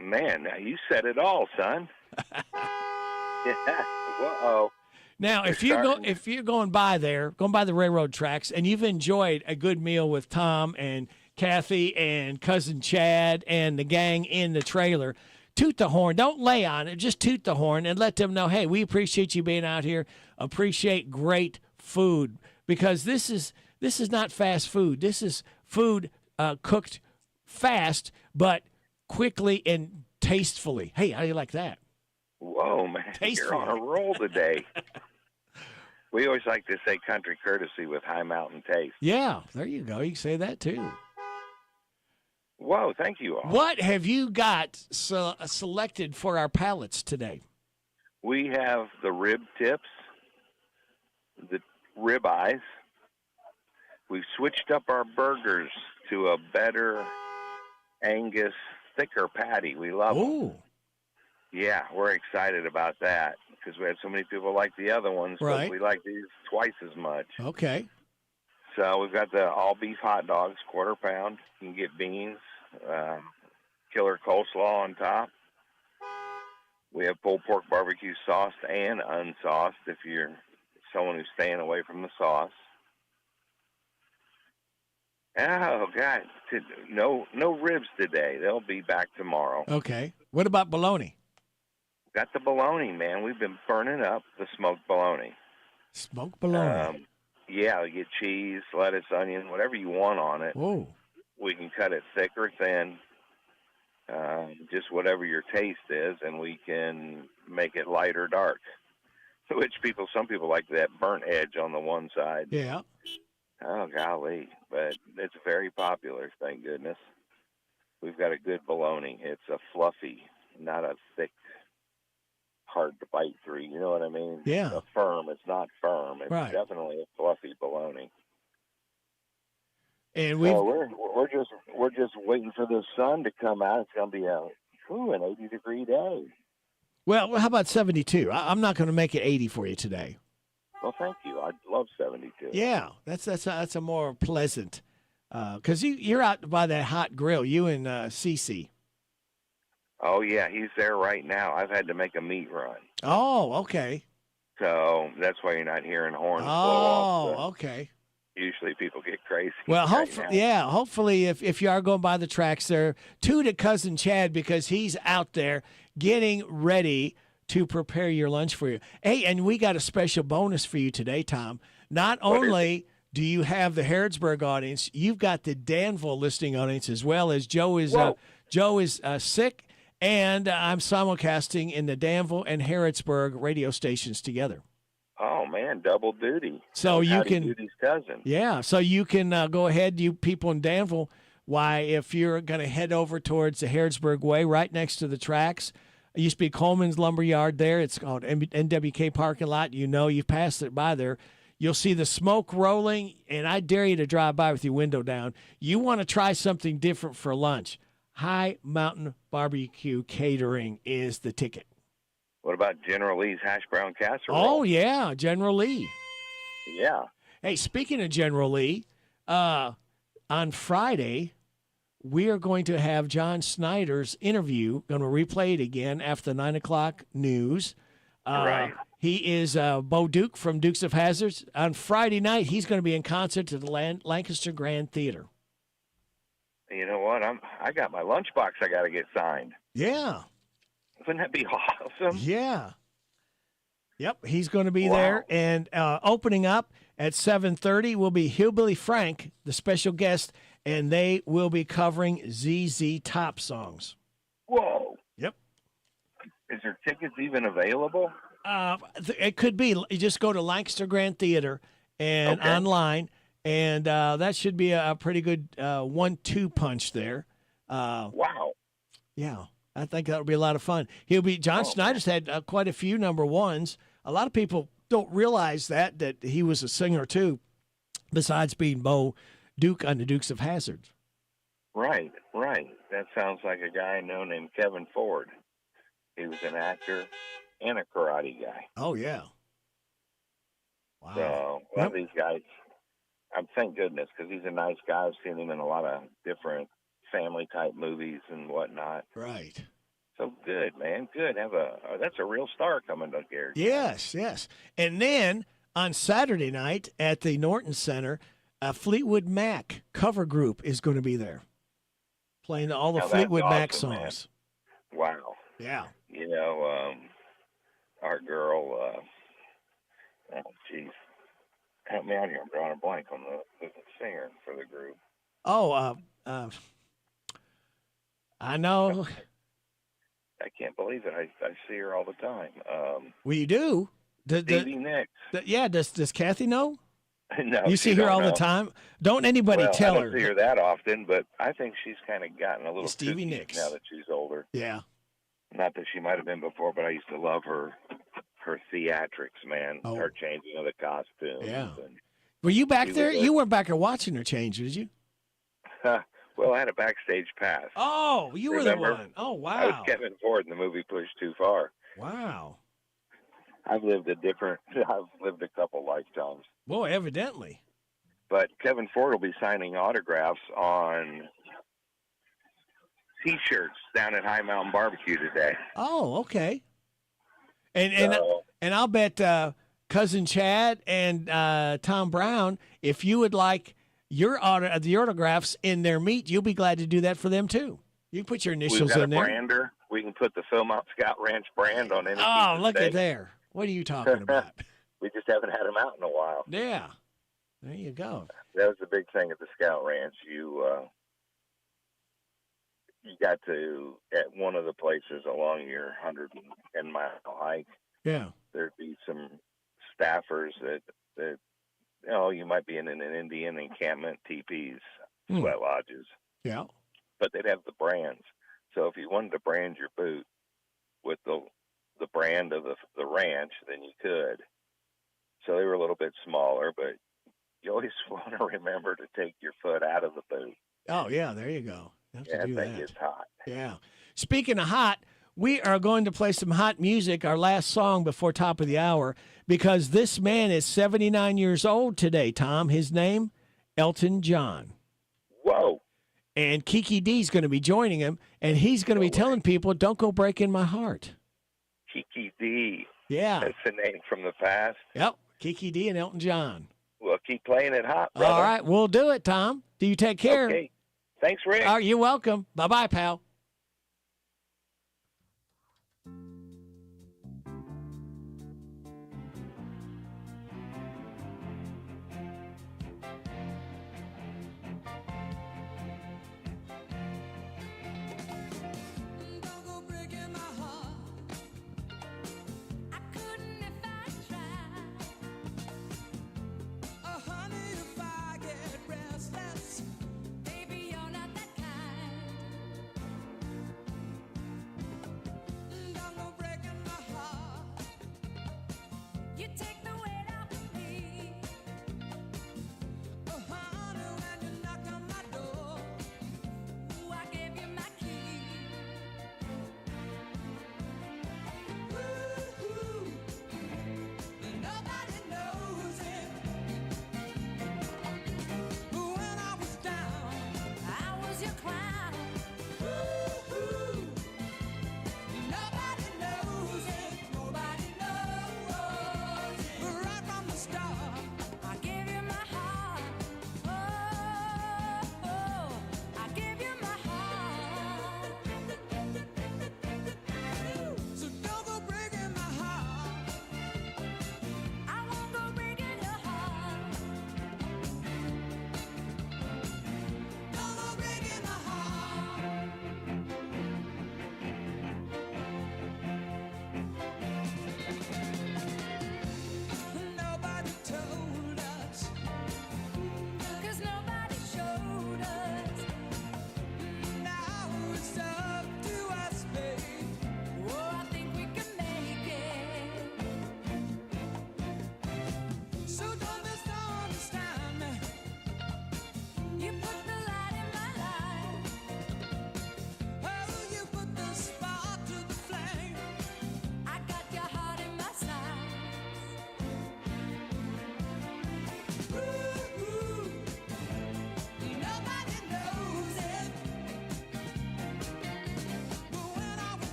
Man, now you said it all, son. Yeah. Whoa. Now, if you're going by the railroad tracks, and you've enjoyed a good meal with Tom and Kathy and cousin Chad and the gang in the trailer, toot the horn. Don't lay on it. Just toot the horn and let them know, hey, we appreciate you being out here. Appreciate great food, because this is not fast food. This is food cooked fast but quickly and tastefully. Hey, how do you like that? Whoa, man, you're on a roll today. We always like to say country courtesy with High Mountain taste. Yeah, there you go. You can say that too. Whoa, thank you all. What have you got selected for our palates today? We have the rib tips, the rib eyes. We've switched up our burgers to a better Angus, thicker patty. We love them. Yeah, we're excited about that because we had so many people like the other ones, right. But we like these twice as much. Okay. So we've got the all-beef hot dogs, quarter pound. You can get beans, killer coleslaw on top. We have pulled pork barbecue sauced and unsauced if you're someone who's staying away from the sauce. Oh, God, no ribs today. They'll be back tomorrow. Okay. What about bologna? Got the bologna, man. We've been burning up the smoked bologna. Smoked bologna. Yeah, you get cheese, lettuce, onion, whatever you want on it. Whoa. We can cut it thick or thin, just whatever your taste is, and we can make it light or dark. Some people like that burnt edge on the one side. Yeah. Oh, golly. But it's very popular, thank goodness. We've got a good bologna. It's a fluffy, not a thick, hard to bite through. You know what I mean? Yeah. It's firm. It's not firm. It's right. Definitely a fluffy bologna. And we're just waiting for the sun to come out. It's going to be an 80-degree day. Well, how about 72? I'm not going to make it 80 for you today. Well, thank you. I love 72. Yeah, that's a more pleasant, because you're out by that hot grill. You and Cece. Oh yeah, he's there right now. I've had to make a meat run. Oh, okay. So that's why you're not hearing horns blow off. Okay. Usually people get crazy. Well, right hopefully if you are going by the tracks there, toot at cousin Chad, because he's out there getting ready to prepare your lunch for you. Hey, and we got a special bonus for you today, Tom. Not only do you have the Harrodsburg audience, you've got the Danville listening audience as well, as Joe is sick, and I'm simulcasting in the Danville and Harrodsburg radio stations together. Oh man, double duty. So you can Duty's cousin. Yeah, so you can go ahead, you people in Danville. Why, if you're going to head over towards the Harrodsburg Way, right next to the tracks. It used to be Coleman's Lumberyard there. It's called NWK parking lot. You know, you've passed it by there. You'll see the smoke rolling, and I dare you to drive by with your window down. You want to try something different for lunch. High Mountain Barbecue Catering is the ticket. What about General Lee's hash brown casserole? Oh, yeah, General Lee. Yeah. Hey, speaking of General Lee, on Friday, we are going to have John Snyder's interview. Going to replay it again after the 9 o'clock news. Right. He is Bo Duke from Dukes of Hazzard. On Friday night, he's going to be in concert at the Lancaster Grand Theater. You know what? I got my lunchbox I got to get signed. Yeah. Wouldn't that be awesome? Yeah. Yep, he's going to be Wow. there. And opening up at 7:30 will be Hillbilly Frank, the special guest, and they will be covering ZZ Top songs. Whoa. Yep. Is there tickets even available? It could be. You just go to Lancaster Grand Theater and Okay. online, and that should be a pretty good 1-2 punch there. Wow. Yeah, I think that would be a lot of fun. John Snyder's had quite a few number ones. A lot of people don't realize that he was a singer too, besides being Bo Duke on the Dukes of Hazzard. Right. That sounds like a guy named Kevin Ford. He was an actor and a karate guy. Oh, yeah. Wow. So one of these guys, thank goodness, because he's a nice guy. I've seen him in a lot of different family-type movies and whatnot. Right. So good, man. Good. That's a real star coming up here. Yes. And then on Saturday night at the Norton Center, a Fleetwood Mac cover group is going to be there, playing all the Now, that's Fleetwood Mac awesome, man. songs. Wow. Yeah. You know, our girl, help me out here. I'm drawing a blank on the singer for the group. Oh, I know. I can't believe it. I see her all the time. Well, you do. Stevie Nicks. Yeah. Does Kathy know? No, You she see her don't all the know. time. Don't anybody Well, tell I don't her. see her that often, but I think she's kind of gotten a little Stevie kooky Nicks. now that she's older. Yeah. Not that she might have been before, but I used to love her theatrics, man. Oh. Her changing of the costumes. Yeah. And, Were you back She there? was a- You weren't back there watching her change, did you? well, I had a backstage pass. Oh, you were Remember? the one. Oh, I was wow. Kevin Ford in the movie Push Too Far. Wow. I've lived a couple lifetimes. Boy, evidently. But Kevin Ford will be signing autographs on T-shirts down at High Mountain Barbecue today. Oh, okay. And I'll bet Cousin Chad and Tom Brown, if you would like the autographs in their meat, you'll be glad to do that for them too. You can put your We've initials got in a there. brander. We can put the Philmont Scout Ranch brand on any piece Oh, of look at steak. there. What are you talking about? We just haven't had them out in a while. Yeah. There you go. That was the big thing at the Scout Ranch. You got to, at one of the places along your 110-mile hike, Yeah. there'd be some staffers that you might be in an Indian encampment, teepees, sweat lodges, Yeah. but they'd have the brands. So if you wanted to brand your boot with the brand of the ranch, then you could. So they were a little bit smaller, but you always want to remember to take your foot out of the boot. Oh, yeah. There you go. You have to Yeah, do that thing that. gets hot. Yeah. Speaking of hot, we are going to play some hot music, our last song before top of the hour, because this man is 79 years old today, Tom. His name, Elton John. Whoa. And Kiki D's going to be joining him, and he's going to be telling people, don't go breaking my heart. Kiki D. Yeah. That's the name from the past. Yep. Kiki D and Elton John. Well, keep playing it hot, brother. All right. We'll do it, Tom. Do you take care? Okay. Thanks, Rick. All right, you're welcome. Bye-bye, pal.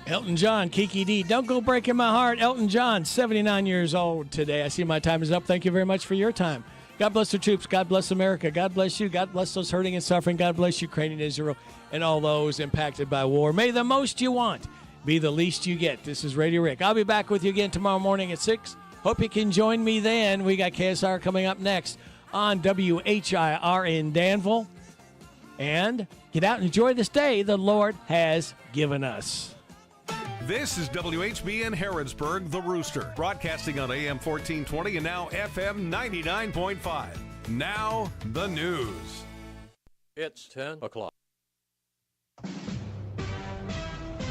Elton John, Kiki D. Don't go breaking my heart. Elton John, 79 years old today. I see my time is up. Thank you very much for your time. God bless the troops. God bless America. God bless you. God bless those hurting and suffering. God bless Ukraine and Israel and all those impacted by war. May the most you want be the least you get. This is Radio Rick. I'll be back with you again tomorrow morning at 6. Hope you can join me then. We got KSR coming up next on WHIR in Danville. And get out and enjoy this day the Lord has given us. This is WHBN Harrodsburg, The Rooster, broadcasting on AM 1420 and now FM 99.5. Now, the news. It's 10 o'clock.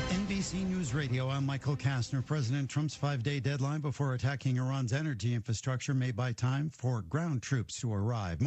NBC News Radio, I'm Michael Kastner. President Trump's 5-day deadline before attacking Iran's energy infrastructure may buy time for ground troops to arrive.